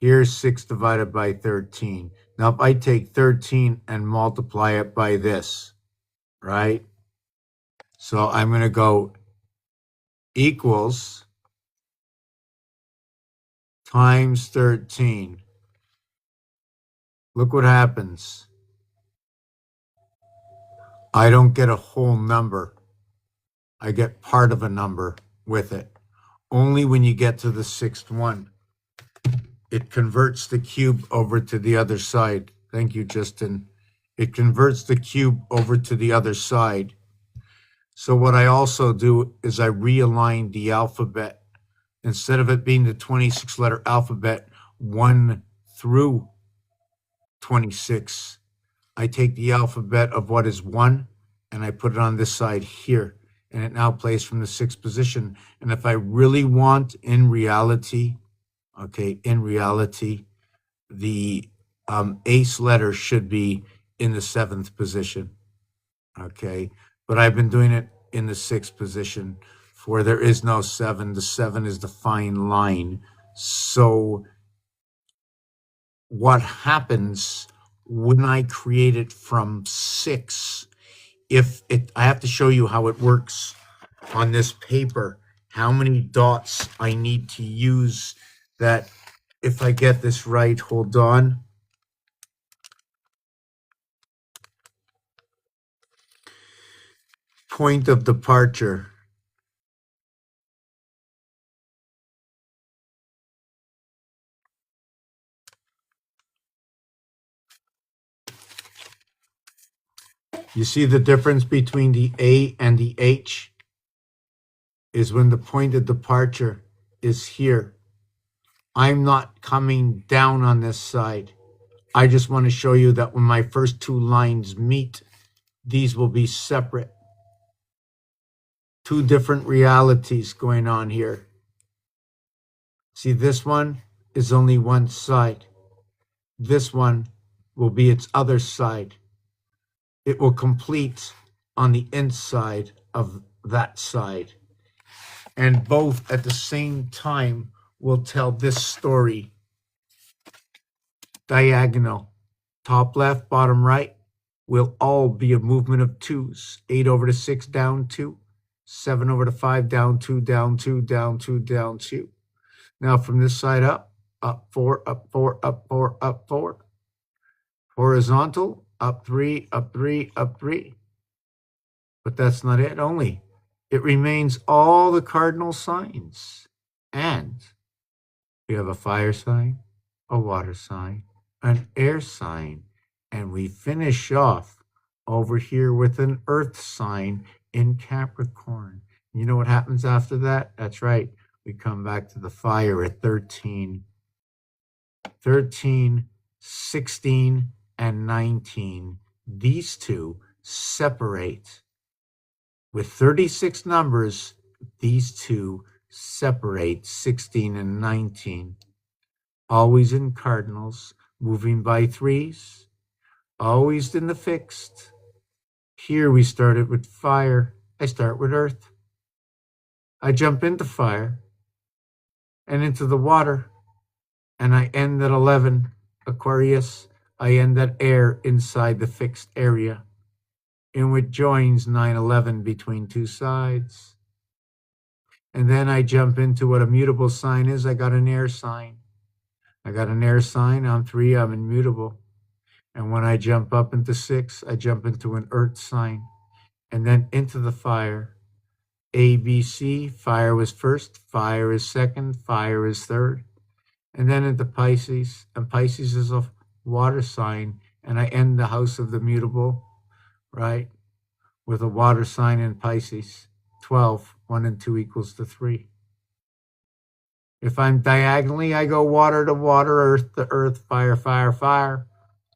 Here's 6 divided by 13. Now, if I take 13 and multiply it by this, right? So I'm going to go equals times 13. Look what happens. I don't get a whole number. I get part of a number with it. Only when you get to the 6th one. It converts the cube over to the other side. Thank you, Justin. It converts the cube over to the other side. So what I also do is I realign the alphabet. Instead of it being the 26-letter alphabet, 1 through 26, I take the alphabet of what is 1 and I put it on this side here. And it now plays from the 6th position. And if I really want, in reality, the ace letter should be in the 7th position. Okay. But I've been doing it in the 6th position, for there is no 7. The 7 is the fine line. So what happens when I create it from 6? I have to show you how it works on this paper, how many dots I need to use. That if I get this right, hold on. Point of departure. You see the difference between the A and the H is when the point of departure is here. I'm not coming down on this side. I just want to show you that when my first 2 lines meet, these will be separate. 2 different realities going on here. See, this one is only one side. This one will be its other side. It will complete on the inside of that side. And both at the same time will tell this story. Diagonal, top left, bottom right, will all be a movement of 2s. 8 over to 6, down 2. 7 over to 5, down 2, down 2, down 2, down 2. Now from this side up 4, up 4, up 4, up 4. Horizontal, up 3, up 3, up 3. But that's not it only. It remains all the cardinal signs. And we have a fire sign, a water sign, an air sign, and we finish off over here with an earth sign in Capricorn. You know what happens after that? That's right. We come back to the fire at 13, 16, and 19. These two separate. With 36 numbers, these two separate 16 and 19. Always in cardinals, moving by 3s, always in the fixed. Here we started with fire. I start with earth. I jump into fire and into the water, and I end at 11, Aquarius. I end at air inside the fixed area, in which joins 9/11 between 2 sides. And then I jump into what a mutable sign is. I got an air sign. I'm 3, I'm immutable. And when I jump up into 6, I jump into an earth sign. And then into the fire. A, B, C, fire was first, fire is second, fire is third. And then into Pisces. And Pisces is a water sign. and I end the house of the mutable, right, with a water sign in Pisces. 12, 1 and 2 equals to 3. If I'm diagonally, I go water to water, earth to earth, fire, fire, fire,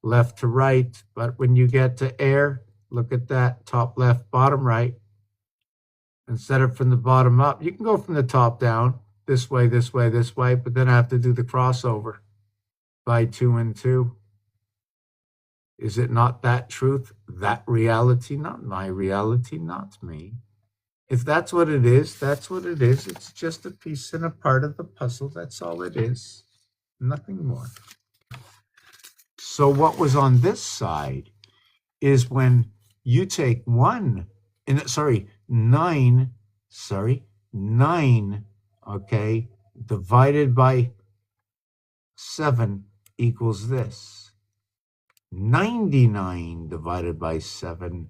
left to right. But when you get to air, look at that, top left, bottom right. Instead of from the bottom up, you can go from the top down, this way, this way, this way, but then I have to do the crossover by 2 and 2. Is it not that truth, that reality, not my reality, not me? If that's what it is, that's what it is. It's just a piece and a part of the puzzle. That's all it is. Nothing more. So what was on this side is when you take 9, okay, divided by 7 equals this. 99 divided by 7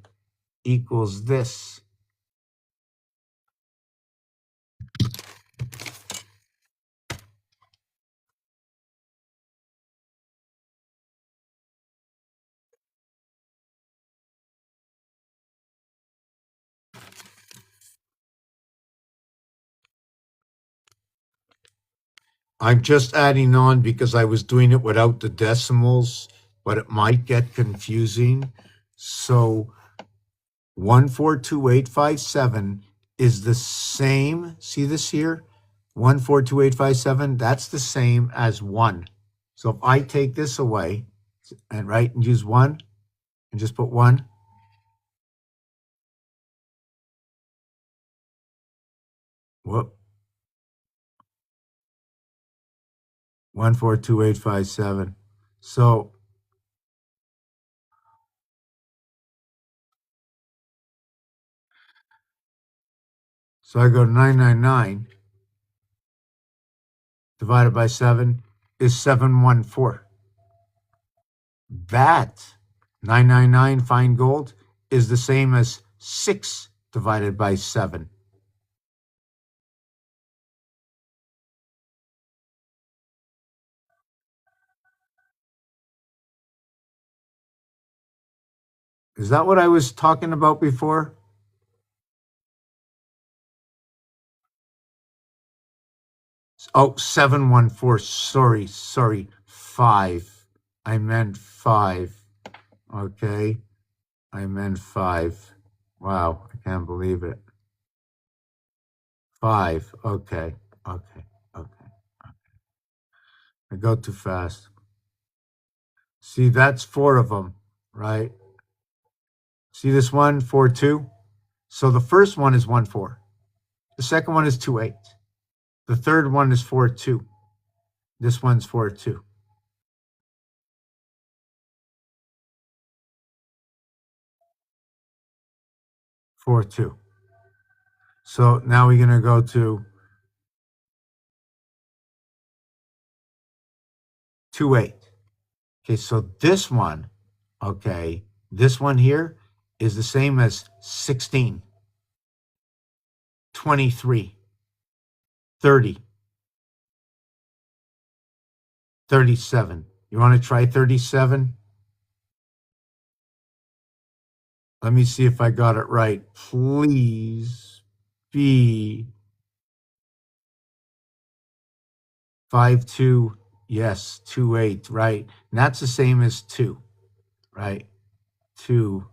equals this. I'm just adding on because I was doing it without the decimals, but it might get confusing. So 142857 is the same. See this here? 142857, that's the same as 1. So if I take this away and use 1 and just put 1, whoop, 142857. So I go 999 divided by 7 is 714. That 999 fine gold is the same as 6 divided by 7. Is that what I was talking about before? Oh, 714. Sorry. 5. I meant 5. Okay. I meant 5. Wow. I can't believe it. 5. Okay. I go too fast. See, that's 4 of them, right? See this one, 4, 2? So the first one is 1, 4. The second one is 2, 8. The third one is 4, 2. This one's 4, 2. 4, 2. So now we're going to go to 2, 8. Okay, so this one, okay, this one here is the same as 16, 23, 30, 37. You want to try 37? Let me see if I got it right. Please be 5, 2. Yes, 2, 8, right? And that's the same as 2, right? 2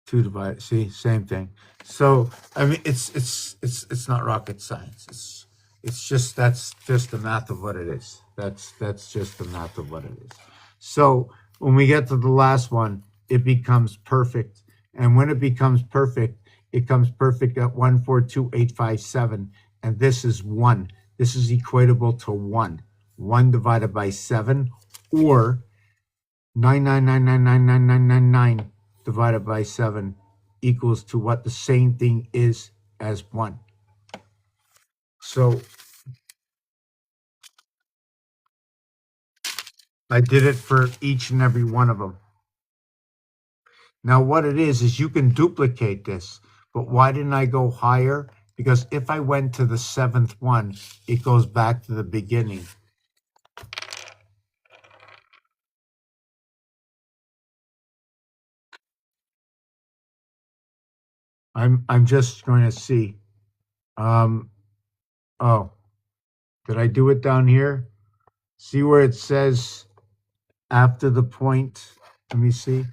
divided. See, same thing. So I mean, it's not rocket science. It's just that's just the math of what it is. That's just the math of what it is. So when we get to the last one, it becomes perfect, and when it becomes perfect, it comes perfect at 142857, and this is 1. This is equatable to 1. 1 divided by 7, or 999999999 divided by 7 equals to what the same thing is as 1. So I did it for each and every one of them. Now what it is you can duplicate this, but why didn't I go higher? Because if I went to the 7th one, it goes back to the beginning. I'm just going to see. Um, oh, did I do it down here? See where it says after the point? Let me see.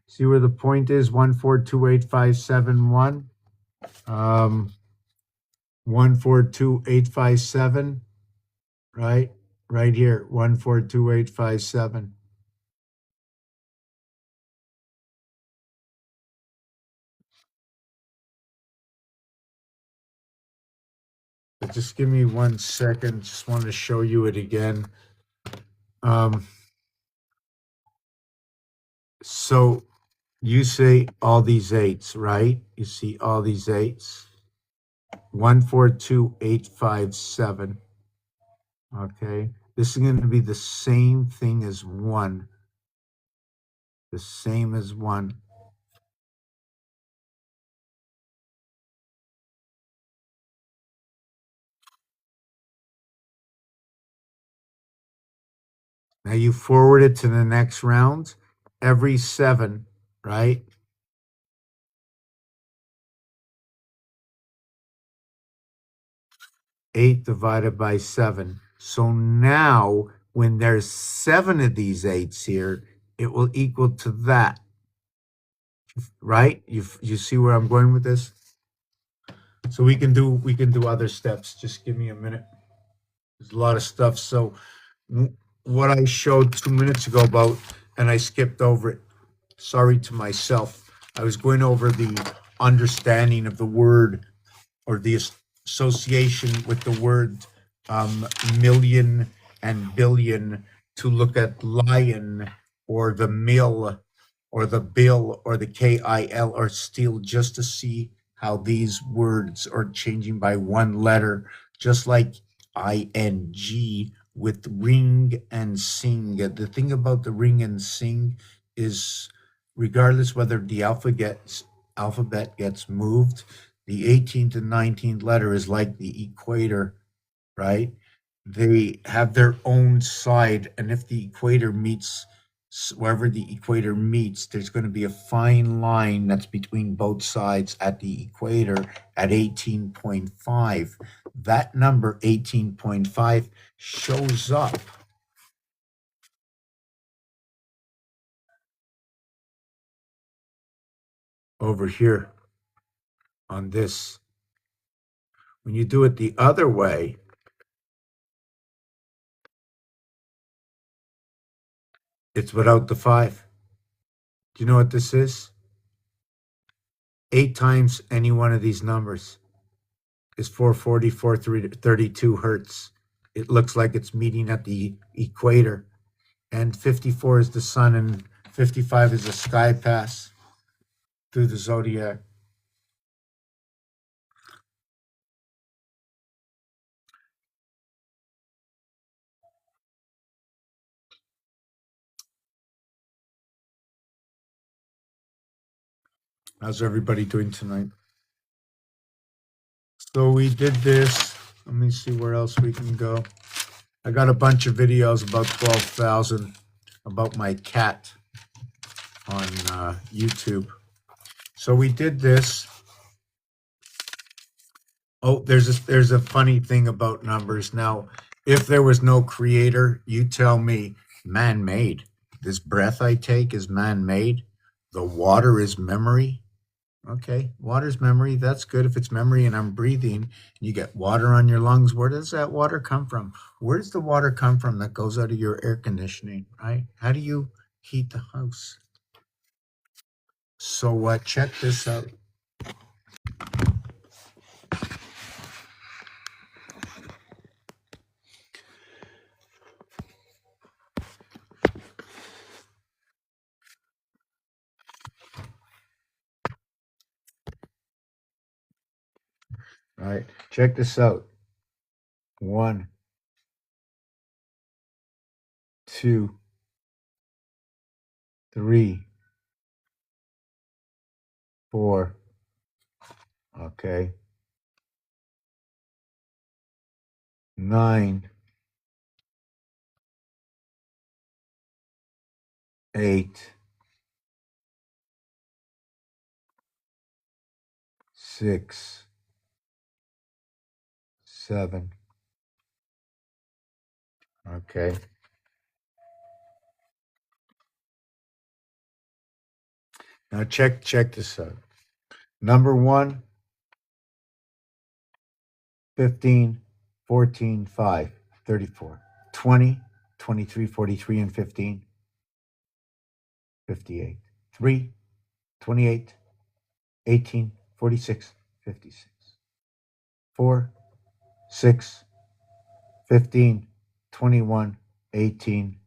See where the point is? 1428571. 142857. Right? Right here. 142857. But just give me 1 second. Just want to show you it again. Um, so you say all these eights, right? You see all these eights. 142857. Okay. This is going to be the same thing as one. The same as one. Now you forward it to the next round. Every seven, right? 8 divided by 7. So now, when there's 7 of these 8s here, it will equal to that, right? You see where I'm going with this? So we can do other steps. Just give me a minute. There's a lot of stuff. So what I showed 2 minutes ago about, and I skipped over it. Sorry to myself. I was going over the understanding of the word, or the association with the word million and billion, to look at lion or the mill or the bill or the KIL or steel, just to see how these words are changing by one letter, just like ing with ring and sing. The thing about the ring and sing is, regardless whether the alphabet gets moved, the 18th and 19th letter is like the equator, right? They have their own side, and if the equator meets, wherever the equator meets, there's going to be a fine line that's between both sides at the equator at 18.5. That number, 18.5, shows up over here on this. When you do it the other way, it's without the 5. Do you know what this is? 8 times any one of these numbers is 440, 432 hertz. It looks like it's meeting at the equator. And 54 is the sun, and 55 is a sky pass through the zodiac. How's everybody doing tonight? So we did this. Let me see where else we can go. I got a bunch of videos, about 12,000, about my cat on YouTube. So we did this. Oh, there's a funny thing about numbers. Now, if there was no creator, you tell me, man-made. This breath I take is man-made. The water is memory. Okay, water's memory. That's good if it's memory and I'm breathing. You get water on your lungs. Where does that water come from? Where does the water come from that goes out of your air conditioning, right? How do you heat the house? So check this out. All right, check this out. 1, 2, 3, 4. Okay. 9, 8, 6, 7. Okay. Now check this out. Number 1, 15, 14, 5, 34. 20, 23, 43, and 15, 58. 3, 28, 18, 46, 56. 4, 6, 15, 21, 18,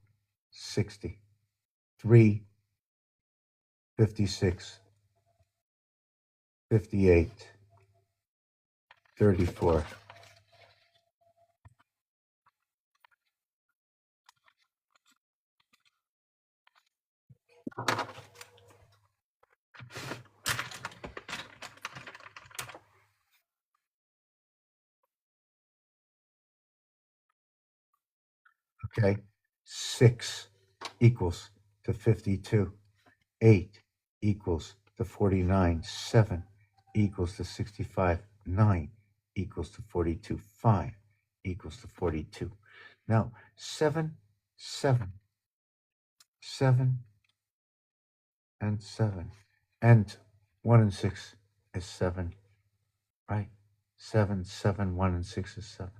60. 3, 56, 58, 34. Okay. 6 equals to 52. 8 equals to 49. 7 equals to 65. 9 equals to 42. 5 equals to 42. Now, 7, 7, 7, and 7. And 1 and 6 is 7, right? 7, 7, 1 and 6 is 7.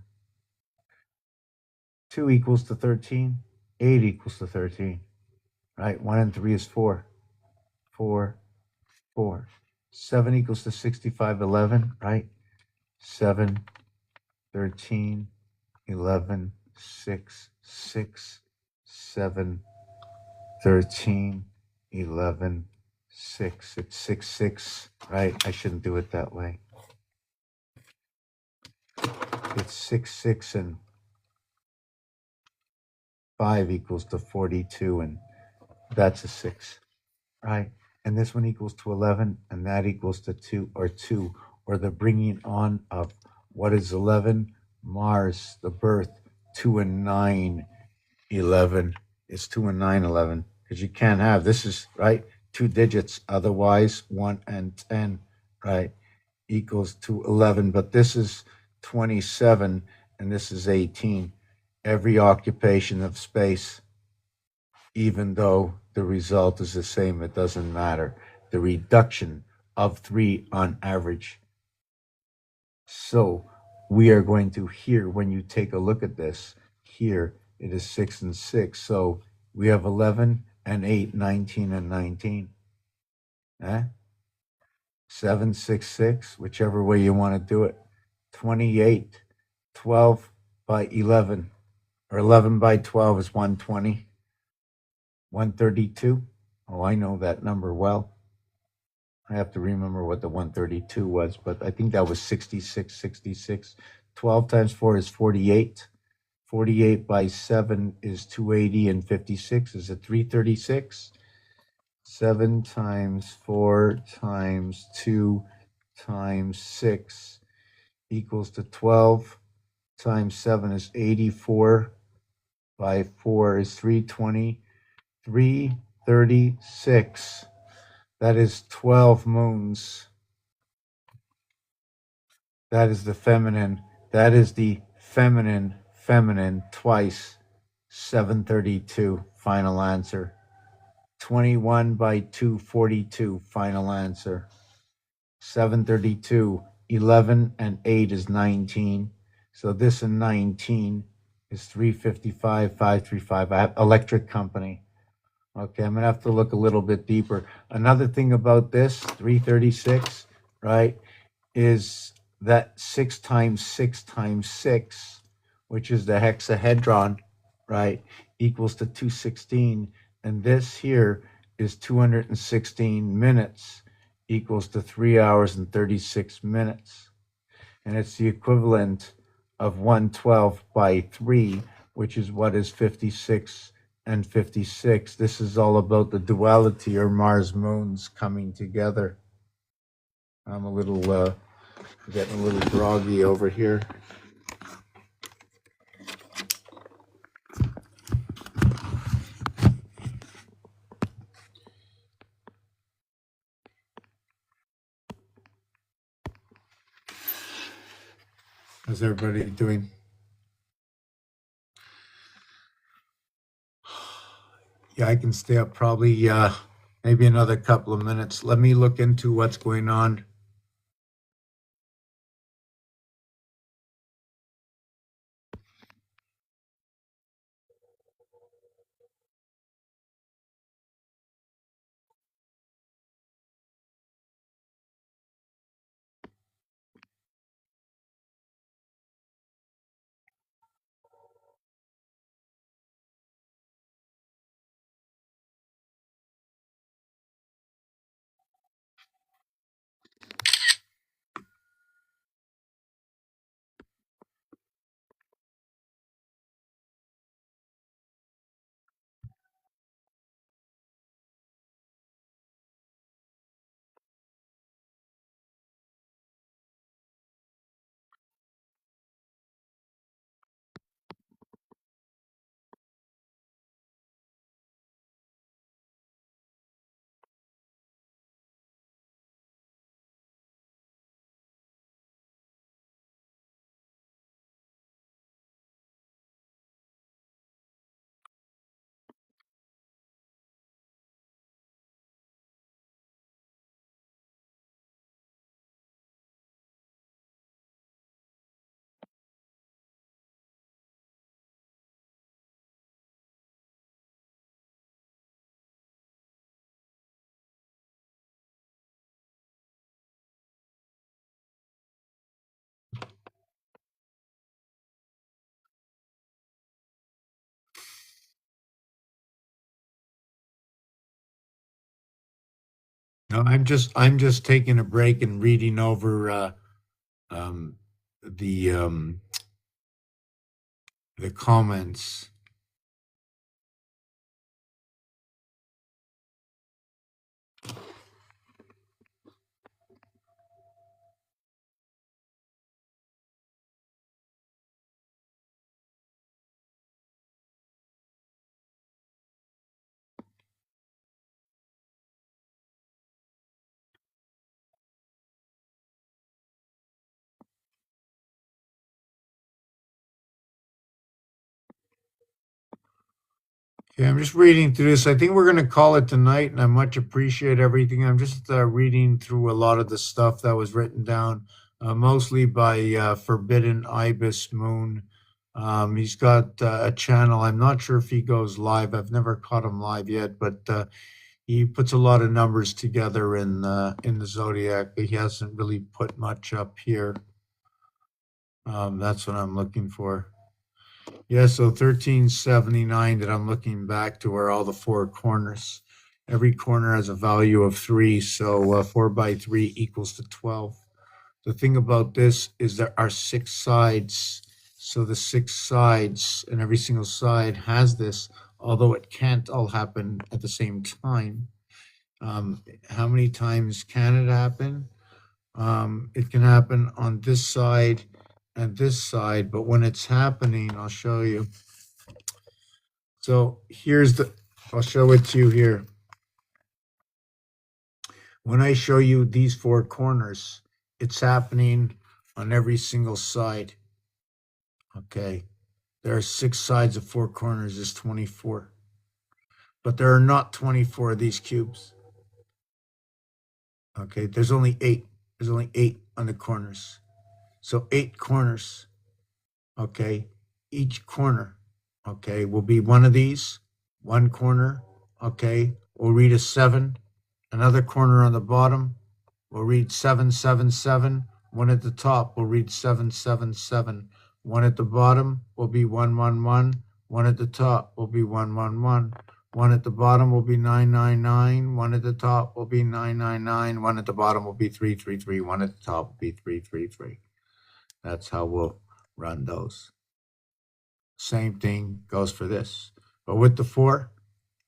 2 equals to 13. 8 equals to 13, right? 1 and 3 is 4. 4, 4. 7 equals to 65, 11, right? 7, 13, 11, 6, 6, 7, 13, 11, 6. It's 6, 6, right? I shouldn't do it that way. It's 6, 6, and 5 equals to 42, and that's a 6, right? And this one equals to 11, and that equals to 2, or the bringing on of what is 11? Mars, the birth, 2 and 9, 11. It's 2 and 9, 11, because you can't have, this is, right, 2 digits, otherwise 1 and 10, right, equals to 11, but this is 27, and this is 18. Every occupation of space, even though the result is the same, it doesn't matter. The reduction of 3 on average. So we are going to here, when you take a look at this, here it is 6 and 6. So we have 11 and 8, 19 and 19. 7, 6, 6, whichever way you want to do it. 28, 12 by 11, or 11 by 12 is 120. 132. Oh, I know that number well. I have to remember what the 132 was, but I think that was 66, 66. 12 times 4 is 48. 48 by 7 is 280, and 56 is a 336. 7 times 4 times 2 times 6 equals to 12. Times 7 is 84. By 4 is 320. 336. That is 12 moons. That is the feminine. That is the feminine twice. 732. Final answer. 21 by 242. Final answer. 732. 11 and 8 is 19. So this and 19 is 355, 535. I have electric company. Okay, I'm gonna have to look a little bit deeper. Another thing about this 336, right, is that 6 times 6 times 6, which is the hexahedron, right, equals to 216, and this here is 216 minutes equals to 3 hours and 36 minutes, and it's the equivalent of 112 by 3, which is what is 56 and 56. This is all about the duality, or Mars moons coming together. I'm a little getting a little groggy over here. How's everybody doing? Yeah, I can stay up probably maybe another couple of minutes. Let me look into what's going on. No, I'm just taking a break and reading over um, the um, the comments. Yeah, I'm just reading through this. I think we're going to call it tonight, and I much appreciate everything. I'm just reading through a lot of the stuff that was written down, mostly by Forbidden Ibis Moon. He's got a channel. I'm not sure if he goes live. I've never caught him live yet, but he puts a lot of numbers together in the zodiac. He hasn't really put much up here. That's what I'm looking for. Yeah, so 1379 that I'm looking back to are all the four corners. Every corner has a value of 3, so 4 by 3 equals to 12. The thing about this is there are 6 sides. So the 6 sides, and every single side has this, although it can't all happen at the same time. How many times can it happen? It can happen on this side and this side, but when it's happening, I'll show you. So I'll show it to you here. When I show you these 4 corners, it's happening on every single side. Okay. There are 6 sides of 4 corners is 24. But there are not 24 of these cubes. Okay. There's only 8. There's only 8 on the corners. So 8 corners. Okay. Each corner, okay, will be one of these. One corner, okay, we'll read a 7. Another corner on the bottom, we'll read 777. One at the top, we'll read 777. One at the bottom will be 111. One at the top will be 111. One at the bottom will be 999. One at the top will be 999. One at the bottom will be 333. One at the top will be 333. That's how we'll run those. Same thing goes for this. But with the 4,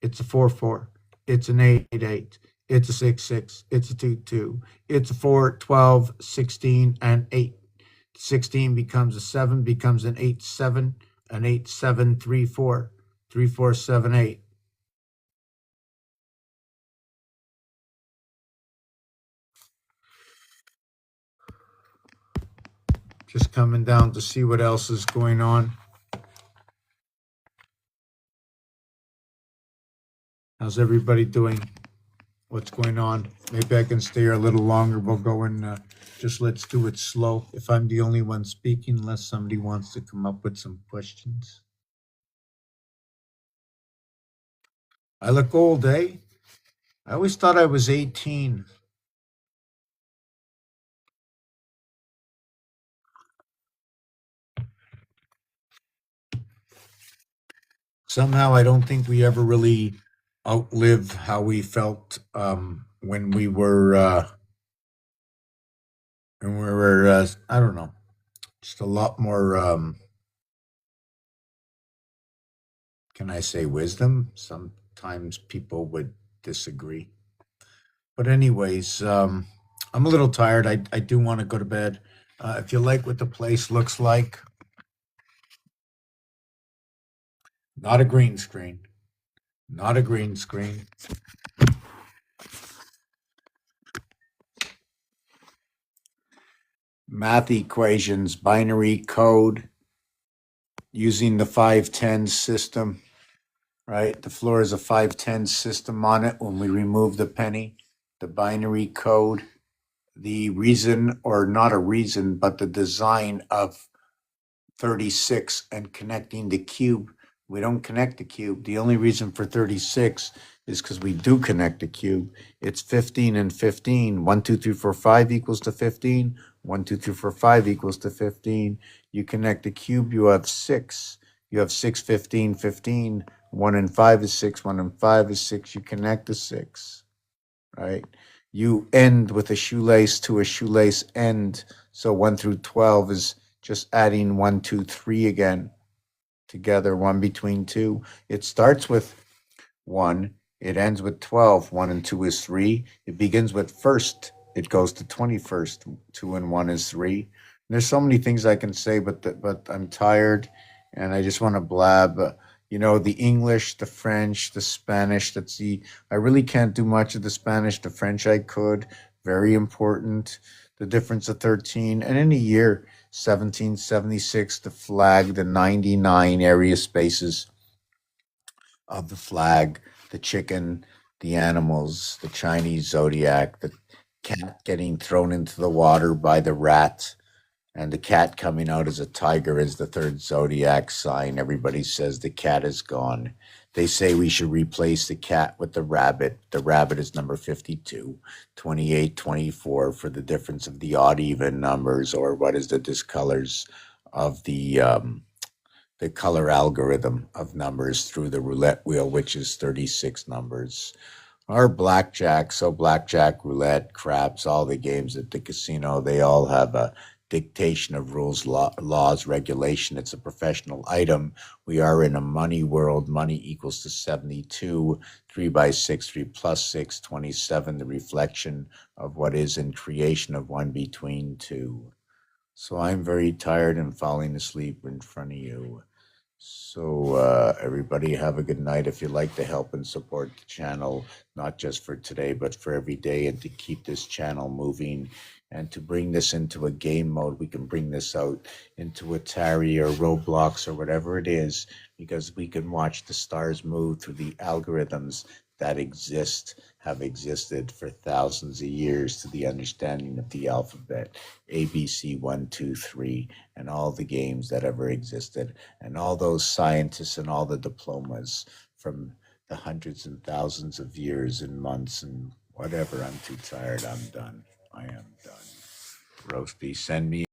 it's a 4-4. It's an 8-8. It's a 6-6. It's a 2-2. It's a 4, 12, 16, and 8. 16 becomes a 7, becomes an 8-7, an 8-7, 3-4, 3-4, 7-8. Just coming down to see what else is going on. How's everybody doing? What's going on? Maybe I can stay here a little longer. We'll go and just let's do it slow. If I'm the only one speaking, unless somebody wants to come up with some questions. I look old, eh? I always thought I was 18. Somehow I don't think we ever really outlive how we felt when we were I don't know, just a lot more can I say wisdom? Sometimes people would disagree. But anyways, I'm a little tired. I do want to go to bed. If you like what the place looks like, not a green screen. Not a green screen. Math equations, binary code, using the 510 system, right? The floor is a 510 system on it when we remove the penny. The binary code, the reason, or not a reason, but the design of 36 and connecting the cube. We don't connect the cube. The only reason for 36 is because we do connect the cube. It's 15 and 15. 1, 2, 3, 4, 5 equals to 15. 1, 2, 3, 4, 5 equals to 15. You connect the cube, you have 6. You have 6, 15, 15. 1 and 5 is 6. 1 and 5 is 6. You connect the 6, right? You end with a shoelace to a shoelace end. So 1 through 12 is just adding 1, 2, 3 again together, 1 between 2. It starts with 1, it ends with 12. 1 and 2 is 3. It begins with first, it goes to 21st. 2 and 1 is 3. And there's so many things I can say, but I'm tired and I just want to blab. You know, the English, the French, the Spanish, I really can't do much of the Spanish. The French I could, very important. The difference of 13. And in a year, 1776, the flag, the 99 area spaces of the flag, the chicken, the animals, the Chinese zodiac, the cat getting thrown into the water by the rat, and the cat coming out as a tiger is the third zodiac sign. Everybody says the cat is gone. They say we should replace the cat with the rabbit. The rabbit is number 52, 28, 24 for the difference of the odd even numbers, or what is the discolors of the color algorithm of numbers through the roulette wheel, which is 36 numbers. Or blackjack. So blackjack, roulette, craps, all the games at the casino, they all have a dictation of rules, laws, regulation. It's a professional item. We are in a money world. Money equals to 72. 3 by 6, 3 plus 6, 27, the reflection of what is in creation of 1 between 2. So I'm very tired and falling asleep in front of you. So everybody have a good night. If you'd like to help and support the channel, not just for today, but for every day, and to keep this channel moving and to bring this into a game mode, we can bring this out into Atari or Roblox or whatever it is, because we can watch the stars move through the algorithms that have existed for thousands of years to the understanding of the alphabet, ABC 1, 2, 3, and all the games that ever existed, and all those scientists and all the diplomas from the hundreds and thousands of years and months and whatever. I'm too tired. I'm done. I am done. Roasty, send me